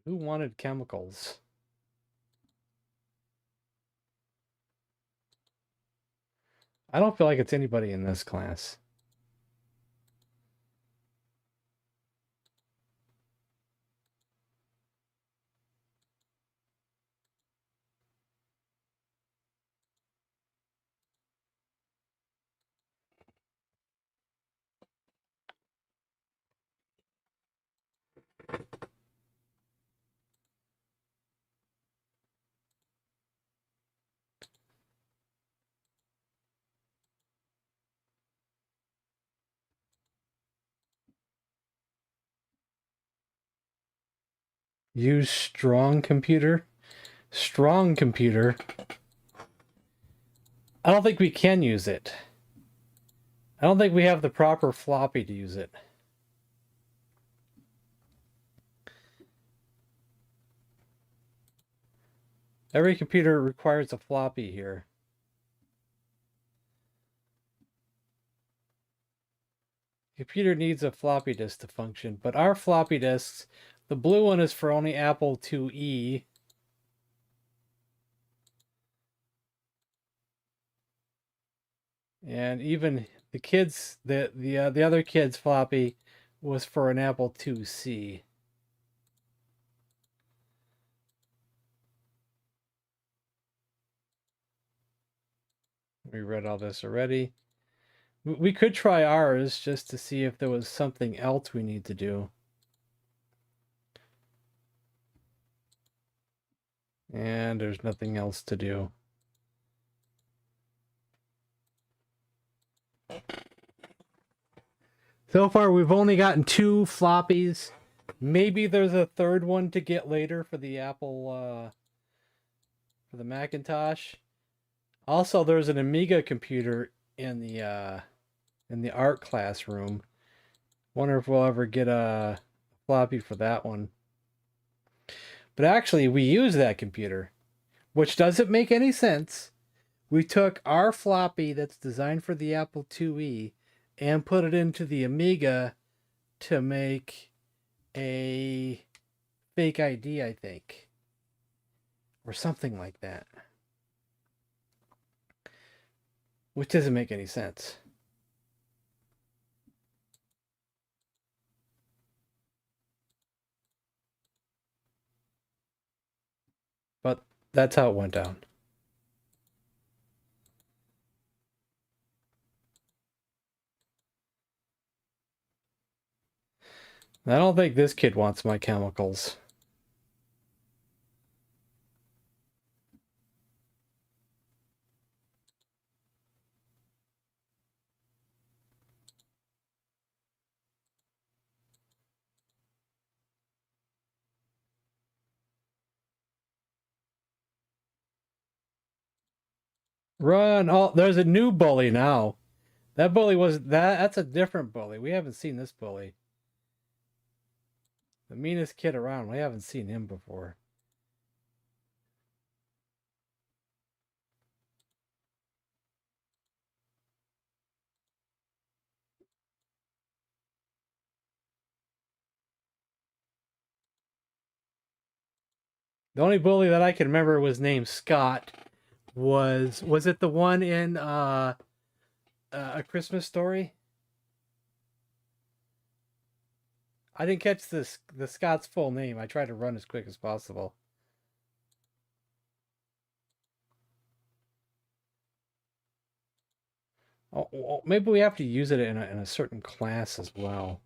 Who wanted chemicals? I don't feel like it's anybody in this class. Use strong computer. Strong computer. I don't think we can use it. I don't think we have the proper floppy to use it. Every computer requires a floppy here. Computer needs a floppy disk to function, but our floppy disks, the blue one is for only Apple IIe. And even the kids, the other kid's floppy was for an Apple IIc. We read all this already. We could try ours just to see if there was something else we need to do. And there's nothing else to do. So far, we've only gotten 2 floppies. Maybe there's a third one to get later for the Apple, for the Macintosh. Also, there's an Amiga computer in the art classroom. Wonder if we'll ever get a floppy for that one. But actually, we use that computer, which doesn't make any sense. We took our floppy that's designed for the Apple IIe and put it into the Amiga to make a fake ID, I think. Or something like that. Which doesn't make any sense. But that's how it went down. I don't think this kid wants my chemicals. Run! Oh, there's a new bully now. That bully was that's a different bully. We haven't seen this bully. The meanest kid around. We haven't seen him before. The only bully that I can remember was named Scott. Was it the one in A Christmas Story? I didn't catch the Scott's full name. I tried to run as quick as possible. Oh, maybe we have to use it in a certain class as well.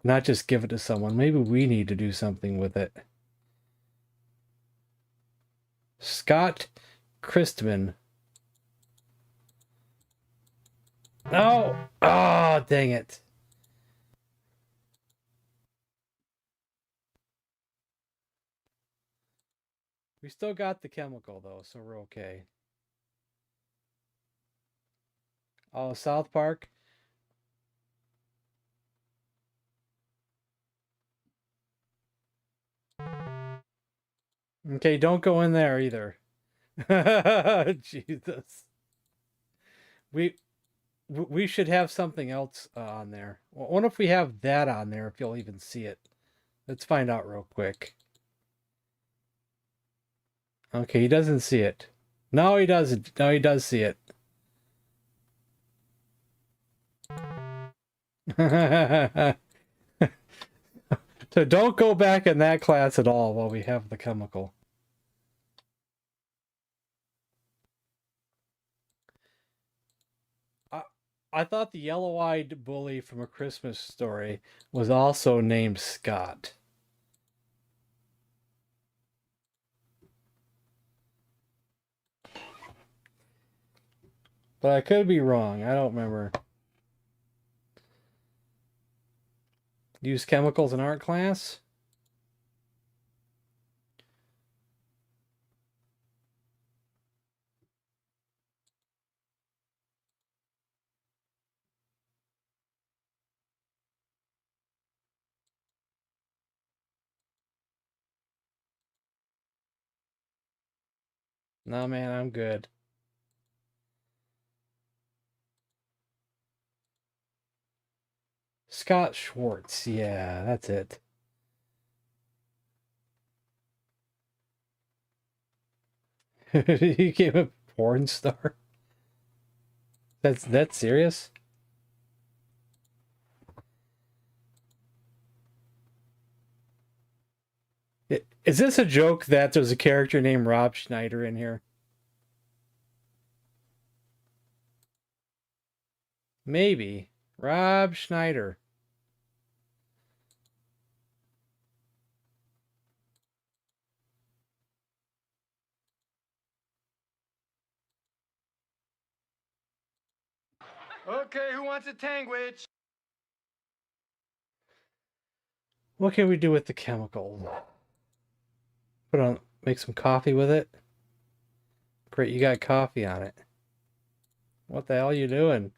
Not just give it to someone. Maybe we need to do something with it. Scott Christman. No! Oh, dang it. We still got the chemical, though, so we're okay. Oh, South Park. Okay, don't go in there either. Jesus. We should have something else on there. Well, what if we have that on there, if you'll even see it? Let's find out real quick. Okay, he doesn't see it. No, he doesn't. No, he does see it. So don't go back in that class at all while we have the chemical. I thought the yellow-eyed bully from A Christmas Story was also named Scott. But I could be wrong. I don't remember. Use chemicals in art class? No, man, I'm good. Scott Schwartz. Yeah, that's it. He became a porn star. That's serious? Is this a joke that there's a character named Rob Schneider in here? Maybe. Rob Schneider.
Okay, who wants a tangwich?
What can we do with the chemicals? Make some coffee with it. Great, you got coffee on it. What the hell are you doing?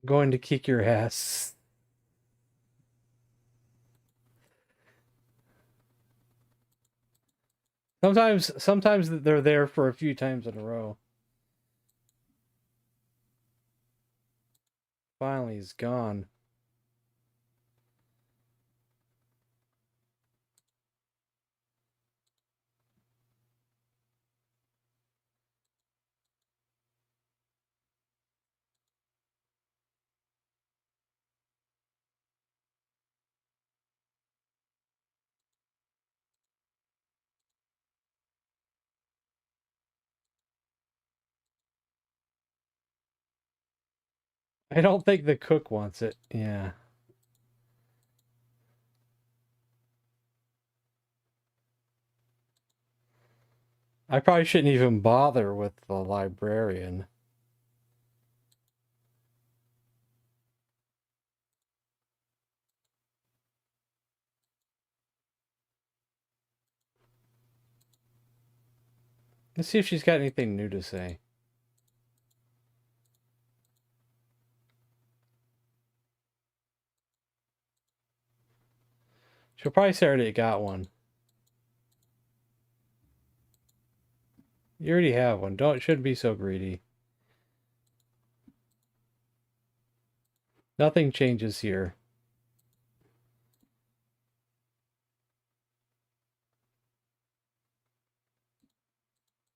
I'm going to kick your ass. Sometimes they're there for a few times in a row. Finally, he's gone. I don't think the cook wants it. Yeah. I probably shouldn't even bother with the librarian. Let's see if she's got anything new to say. She'll probably say already got one. You already have one. Shouldn't be so greedy. Nothing changes here.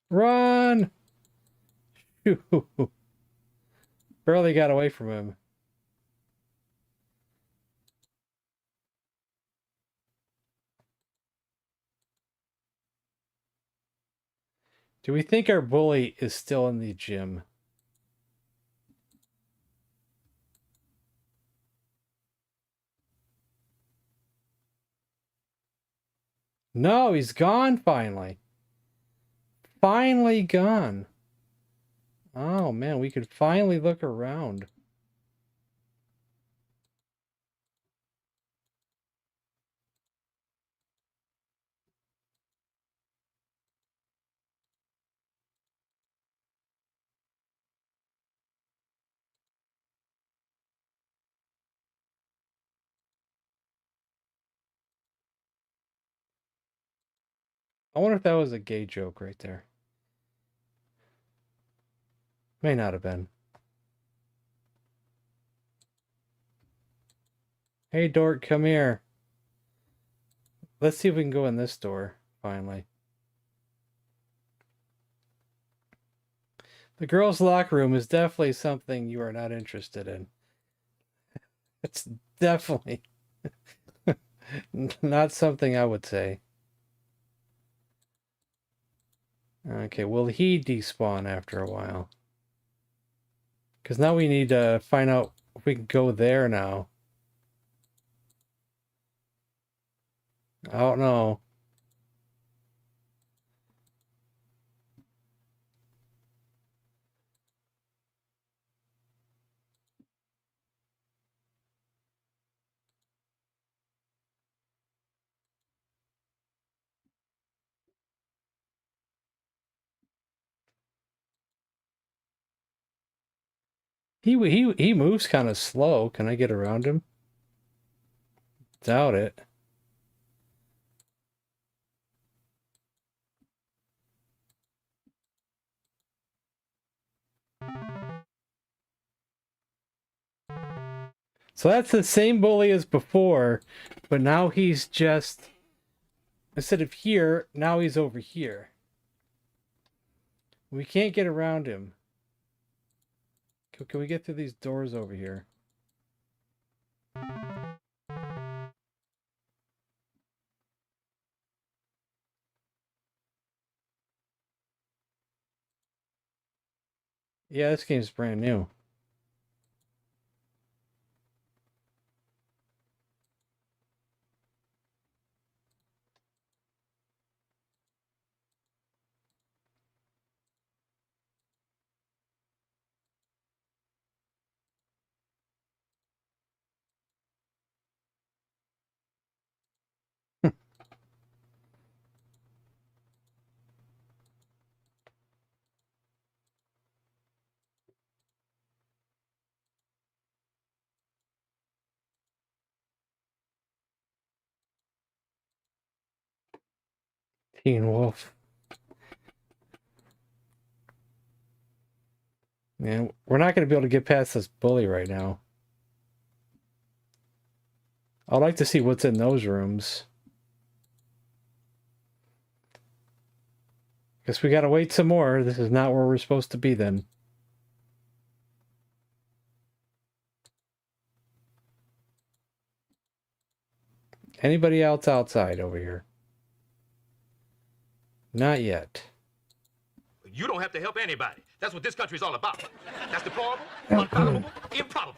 Run! Barely got away from him. Do we think our bully is still in the gym? No, he's gone finally. Finally gone. Oh man, we could finally look around. I wonder if that was a gay joke right there. May not have been. Hey, Dork, come here. Let's see if we can go in this door, finally. The girls' locker room is definitely something you are not interested in. It's definitely not something I would say. Okay, will he despawn after a while? Because now we need to find out if we can go there now. I don't know. He moves kind of slow. Can I get around him? Doubt it. So that's the same bully as before, but now he's just, instead of here, now he's over here. We can't get around him. Can we get through these doors over here? Yeah, this game's brand new. Teen Wolf. Man, we're not going to be able to get past this bully right now. I'd like to see what's in those rooms. Guess we gotta wait some more. This is not where we're supposed to be then. Anybody else outside over here? Not yet.
You don't have to help anybody. That's what this country's all about. That's deplorable, unfathomable, improbable.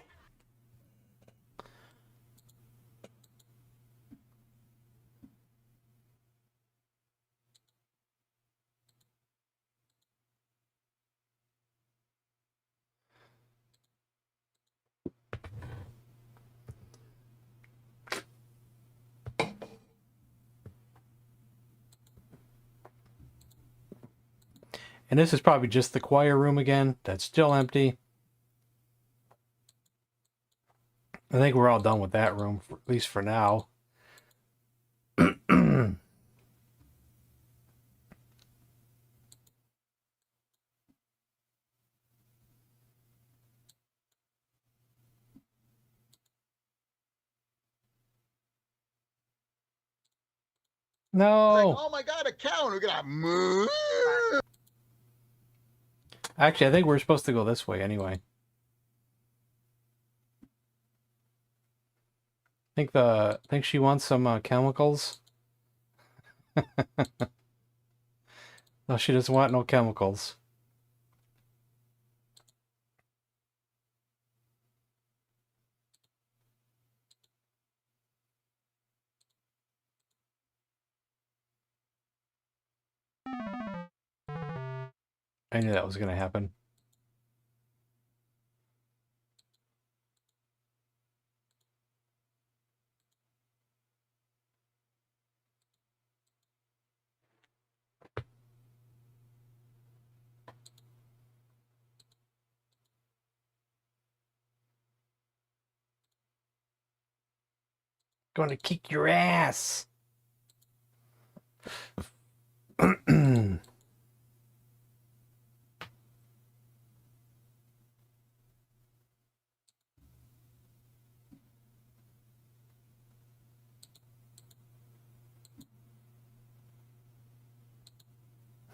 And this is probably just the choir room again. That's still empty. I think we're all done with that room, at least for now. No.
Like, oh my God, a cow! And we're gonna moo.
Actually, I think we're supposed to go this way anyway. Think she wants some chemicals. No, she doesn't want no chemicals. I knew that was going to happen. Going to kick your ass.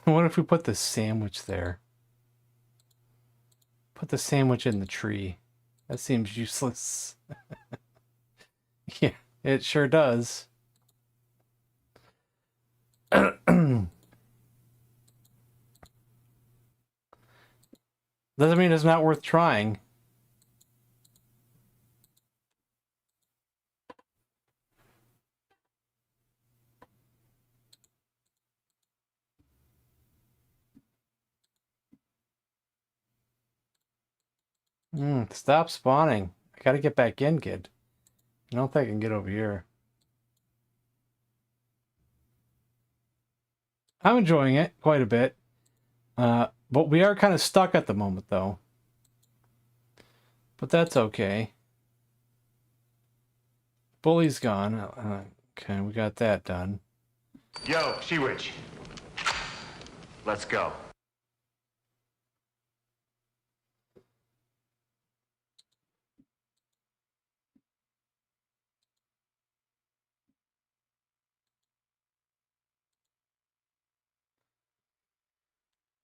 What if we put the sandwich there? Put the sandwich in the tree. That seems useless. Yeah, it sure does. Doesn't mean it's not worth trying. Stop spawning. I gotta get back in, kid. I don't think I can get over here. I'm enjoying it quite a bit. But we are kind of stuck at the moment, though. But that's okay. Bully's gone. Okay, we got that done.
Yo, She-Witch. Let's go.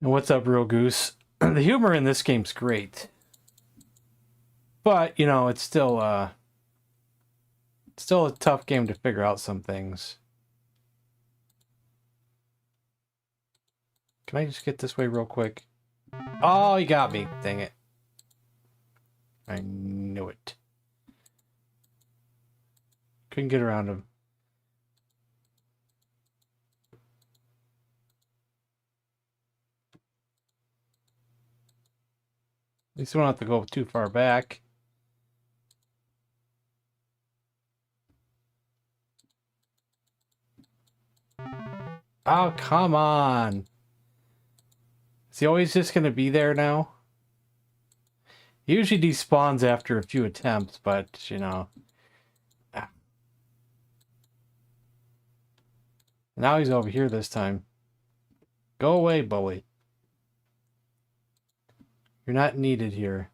And what's up, Real Goose? The humor in this game's great. But, you know, it's still a tough game to figure out some things. Can I just get this way real quick? Oh, he got me. Dang it. I knew it. Couldn't get around him. At least we don't have to go too far back. Oh, come on. Is he always just going to be there now? He usually despawns after a few attempts, but, you know. Now he's over here this time. Go away, bully. You're not needed here.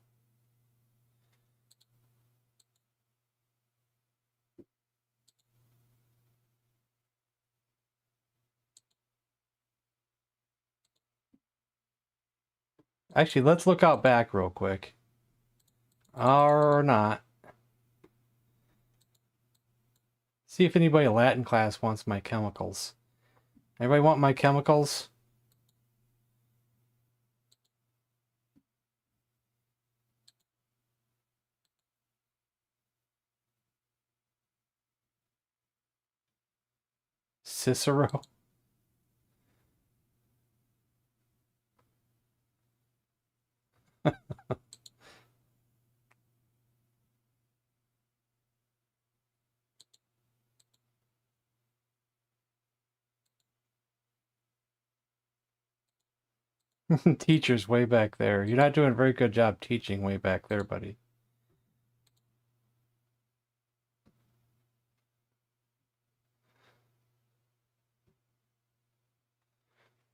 Actually, let's look out back real quick. Or not. See if anybody in Latin class wants my chemicals. Everybody want my chemicals? Cicero? Teacher's way back there. You're not doing a very good job teaching way back there, buddy.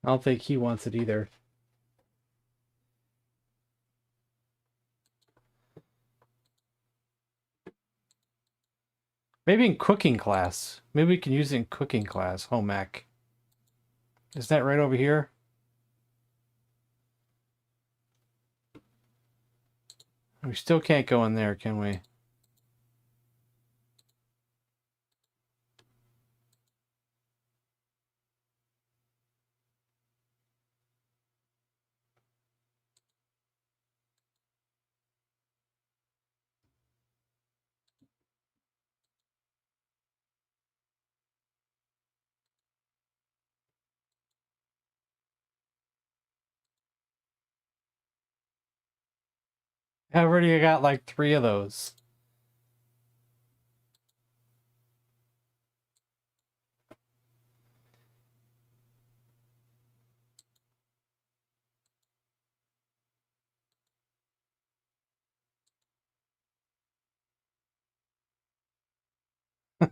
I don't think he wants it either. Maybe in cooking class. Maybe we can use it in cooking class. Home ec. Is that right over here? We still can't go in there, can we? I already got like 3 of those.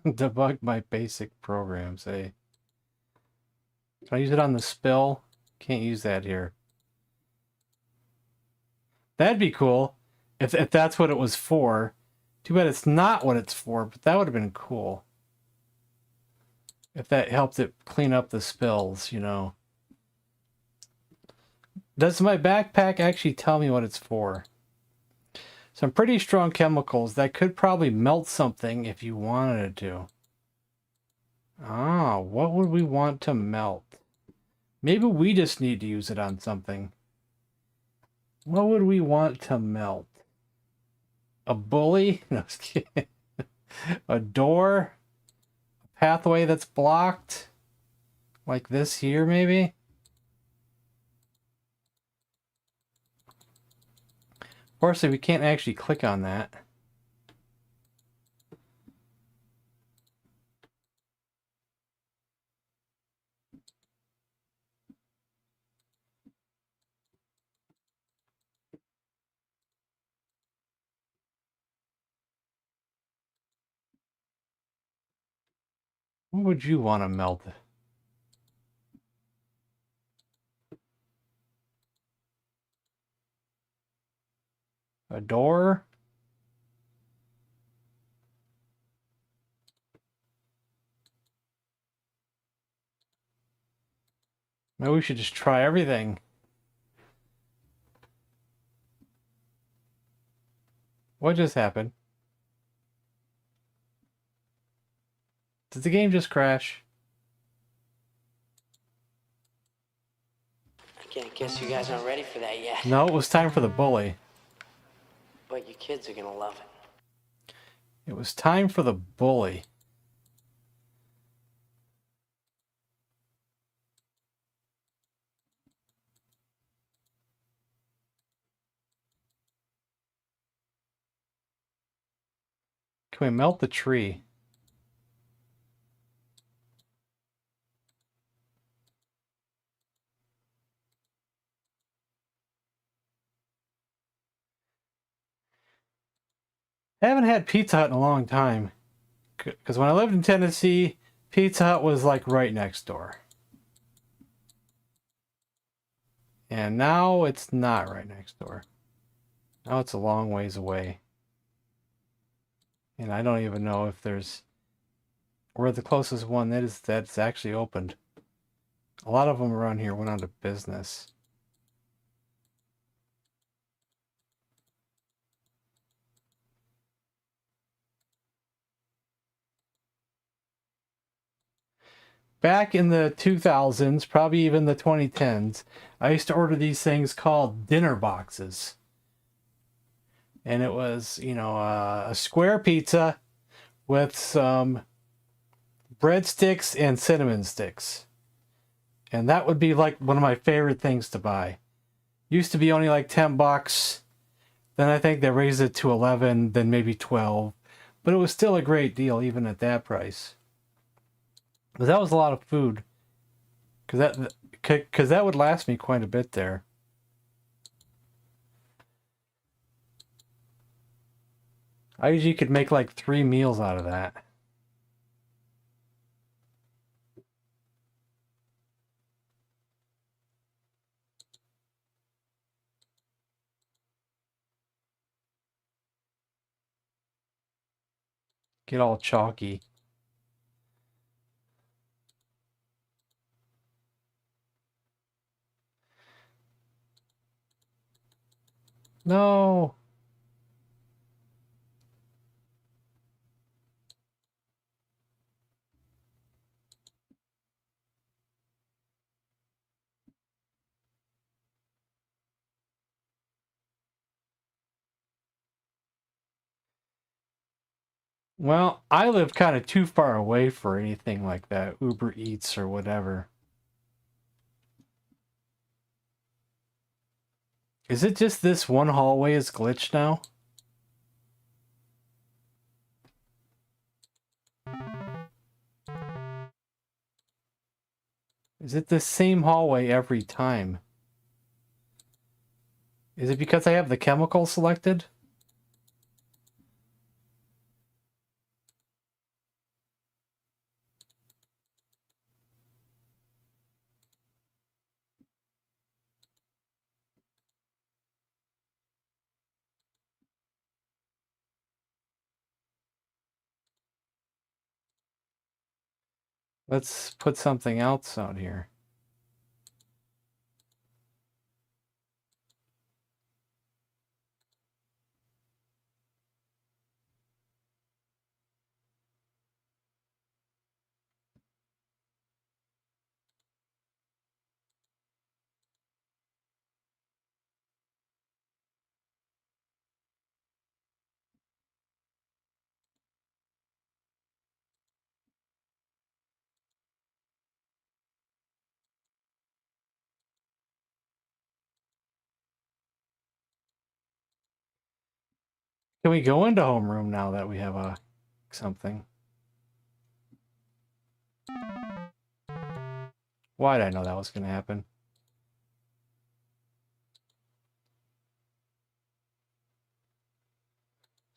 Debug my basic programs, eh? Can I use it on the spill? Can't use that here. That'd be cool if that's what it was for. Too bad it's not what it's for, but that would have been cool. If that helped it clean up the spills, you know. Does my backpack actually tell me what it's for? Some pretty strong chemicals that could probably melt something if you wanted it to. Ah, what would we want to melt? Maybe we just need to use it on something. What would we want to melt? A bully? No, just kidding. A door? A pathway that's blocked? Like this here, maybe? Unfortunately, we can't actually click on that. What would you want to melt? A door? Maybe we should just try everything. What just happened? Did the game just crash?
I guess you guys aren't ready for that yet.
No, it was time for the bully.
But you kids are gonna love it.
It was time for the bully. Can we melt the tree? I haven't had Pizza Hut in a long time. Because when I lived in Tennessee, Pizza Hut was like right next door. And now it's not right next door. Now it's a long ways away. And I don't even know if there's... where the closest one is that's actually opened. A lot of them around here went out of business. Back in the 2000s, probably even the 2010s, I used to order these things called dinner boxes. And it was, you know, a square pizza with some breadsticks and cinnamon sticks. And that would be like one of my favorite things to buy. Used to be only like $10. Then I think they raised it to 11, then maybe 12. But it was still a great deal even at that price. But that was a lot of food. Because that would last me quite a bit there. I usually could make like 3 meals out of that. Get all chalky. No. Well, I live kind of too far away for anything like that. Uber Eats or whatever. Is it just this one hallway is glitched now? Is it the same hallway every time? Is it because I have the chemical selected? Let's put something else out here. Can we go into homeroom now that we have a something? Why did I know that was going to happen?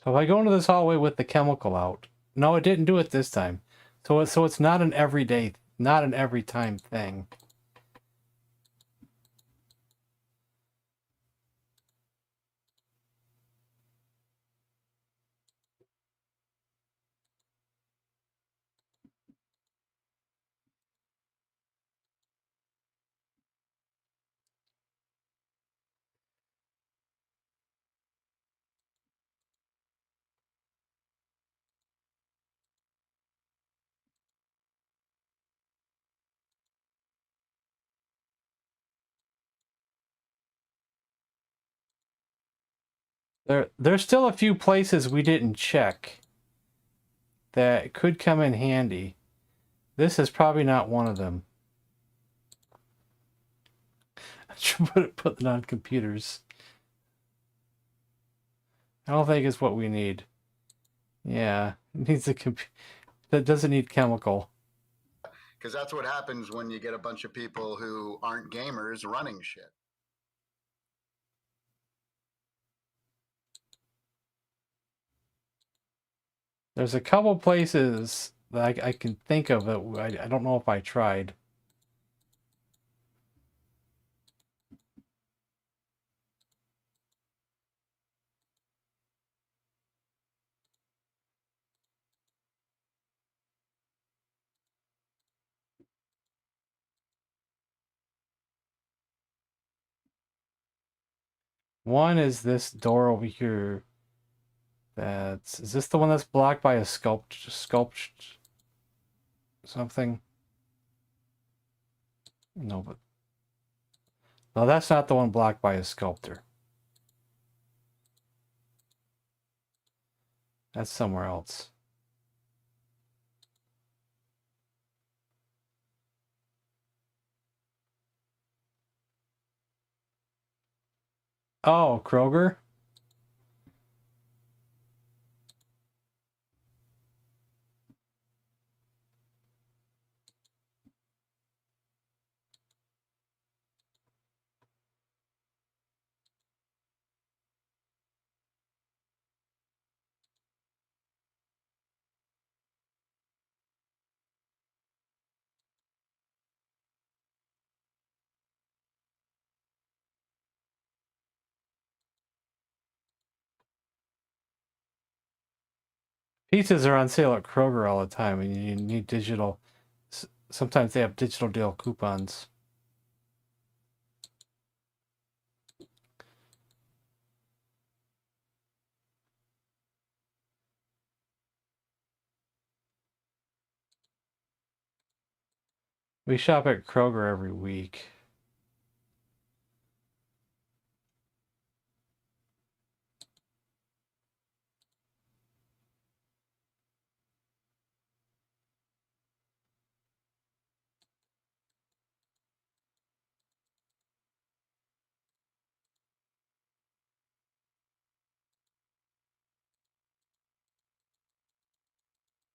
So if I go into this hallway with the chemical out, no, it didn't do it this time. So it's not an everyday, not an every time thing. There's still a few places we didn't check that could come in handy. This is probably not one of them. I should put it on computers. I don't think it's what we need. Yeah, it needs a that doesn't need chemical.
Because that's what happens when you get a bunch of people who aren't gamers running shit.
There's a couple places that I can think of that I don't know if I tried. One is this door over here. Is this the one that's blocked by a sculpt something? No, but no, that's not the one blocked by a sculptor. That's somewhere else. Oh, Kroger? Pizzas are on sale at Kroger all the time, and you need digital. Sometimes they have digital deal coupons. We shop at Kroger every week.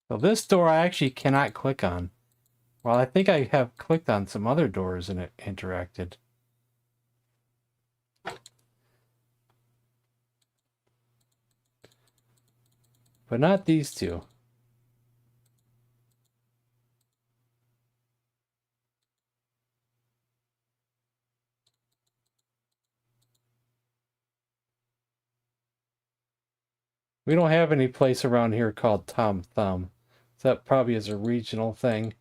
So this door I actually cannot click on. Well, I think I have clicked on some other doors and it interacted. But not these two. We don't have any place around here called Tom Thumb. So that probably is a regional thing.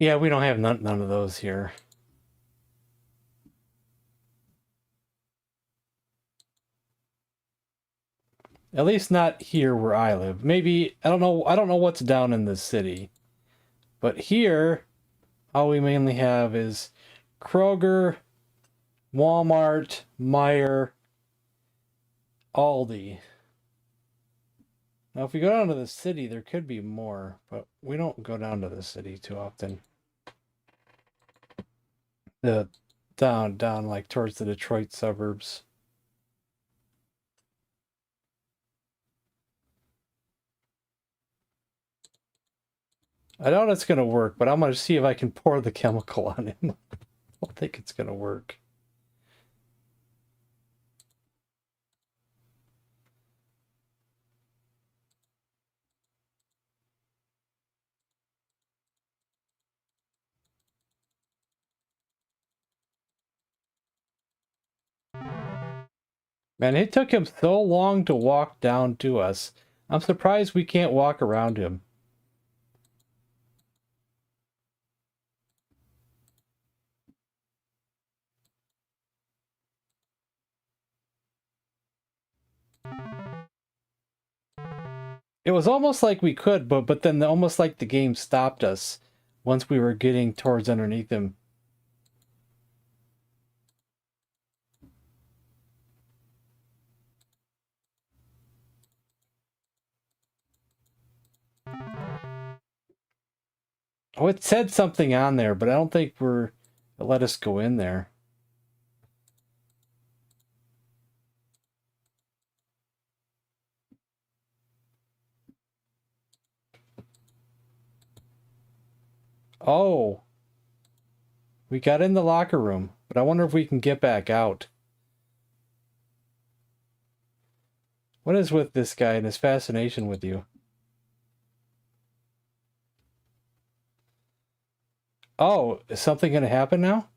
Yeah, we don't have none of those here. At least not here where I live. Maybe I don't know what's down in the city. But here all we mainly have is Kroger, Walmart, Meijer, Aldi. Now if we go down to the city there could be more, but we don't go down to the city too often. Down like towards the Detroit suburbs. I doubt it's gonna work, but I'm gonna see if I can pour the chemical on him. I don't think it's gonna work. Man, it took him so long to walk down to us. I'm surprised we can't walk around him. It was almost like we could, but then almost like the game stopped us once we were getting towards underneath him. Oh, it said something on there, but I don't think it let us go in there. Oh. We got in the locker room, but I wonder if we can get back out. What is with this guy and his fascination with you? Oh, is something going to happen now?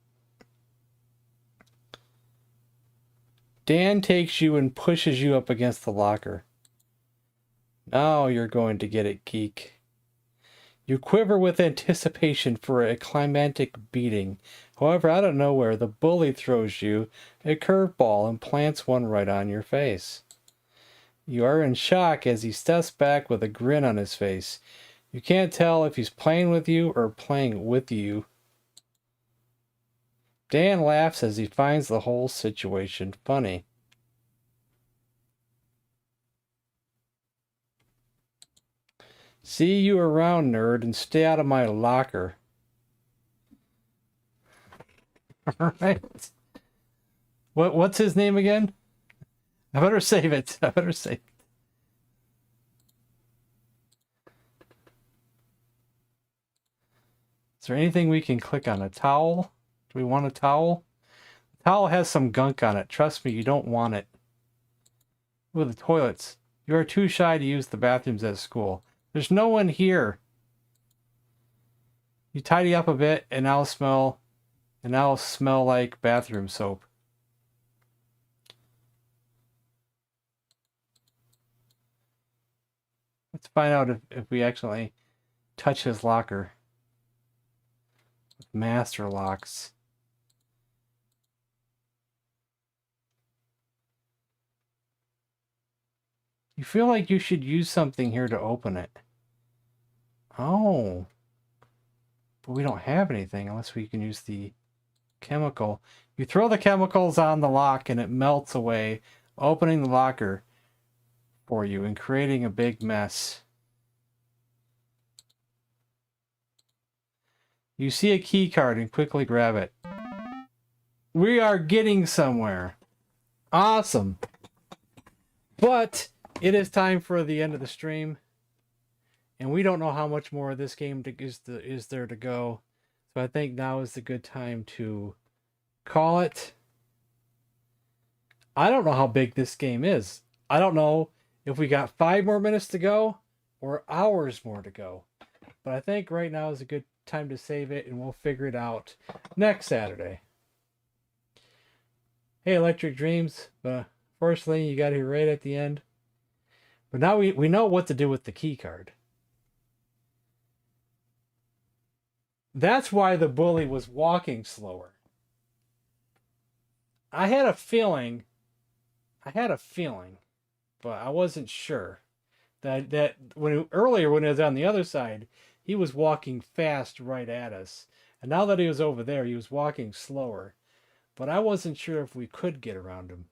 Dan takes you and pushes you up against the locker. Now you're going to get it, geek. You quiver with anticipation for a climactic beating. However, out of nowhere, the bully throws you a curveball and plants one right on your face. You are in shock as he steps back with a grin on his face. You can't tell if he's playing with you or playing with you. Dan laughs as he finds the whole situation funny. See you around, nerd, and stay out of my locker. Alright. What's his name again? I better save it. I better save it. Is there anything we can click on? A towel? Do we want a towel? The towel has some gunk on it. Trust me, you don't want it. Ooh, the toilets. You are too shy to use the bathrooms at school. There's no one here. You tidy up a bit and now smell like bathroom soap. Let's find out if we actually touch his locker. With master locks. You feel like you should use something here to open it. Oh. But we don't have anything unless we can use the chemical. You throw the chemicals on the lock and it melts away, opening the locker for you and creating a big mess. You see a key card and quickly grab it. We are getting somewhere. Awesome. But it is time for the end of the stream. And we don't know how much more of this game is there to go. So I think now is the good time to call it. I don't know how big this game is. I don't know if we got 5 more minutes to go or hours more to go. But I think right now is a good time to save it and we'll figure it out next Saturday. Hey, Electric Dreams. Firstly, you got here right at the end. But now we know what to do with the key card. That's why the bully was walking slower. I had a feeling, but I wasn't sure that earlier when he was on the other side, he was walking fast right at us. And now that he was over there, he was walking slower. But I wasn't sure if we could get around him.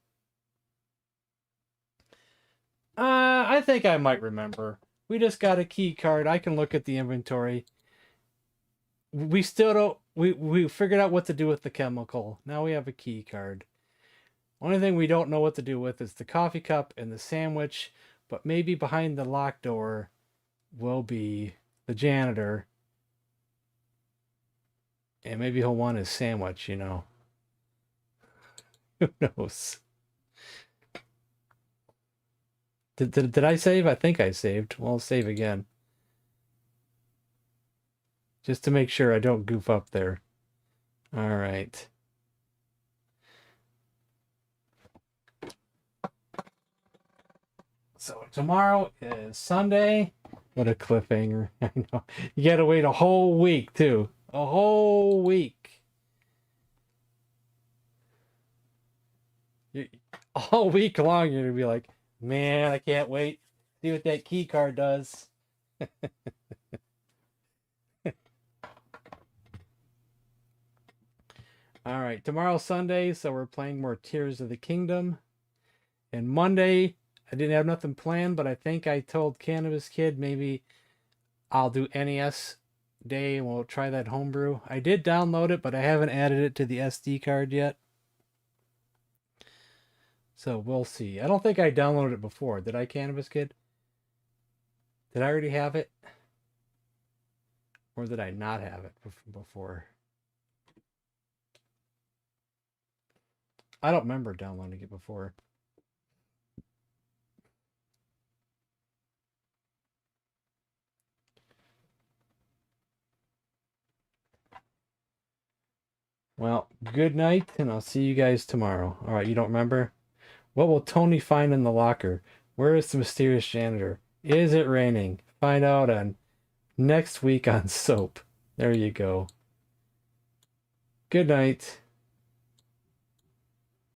I think I might remember. We just got a key card. I can look at the inventory. We still don't. We figured out what to do with the chemical. Now we have a key card. Only thing we don't know what to do with is the coffee cup and the sandwich. But maybe behind the locked door will be the janitor. And maybe he'll want his sandwich, you know. Who knows? Did I save? I think I saved. Well, I'll save again. Just to make sure I don't goof up there. All right. So tomorrow is Sunday. What a cliffhanger. I know. You gotta wait a whole week, too. A whole week. All week long, you're gonna be like, man, I can't wait. See what that key card does. All right, tomorrow's Sunday, so we're playing more Tears of the Kingdom. And Monday, I didn't have nothing planned, but I think I told Cannabis Kid maybe I'll do NES Day and we'll try that homebrew. I did download it, but I haven't added it to the SD card yet. So we'll see. I don't think I downloaded it before. Did I, Cannabis Kid? Did I already have it? Or did I not have it before? I don't remember downloading it before. Well, good night, and I'll see you guys tomorrow. All right, you don't remember? What will Tony find in the locker? Where is the mysterious janitor? Is it raining? Find out on next week on Soap. There you go. Good night.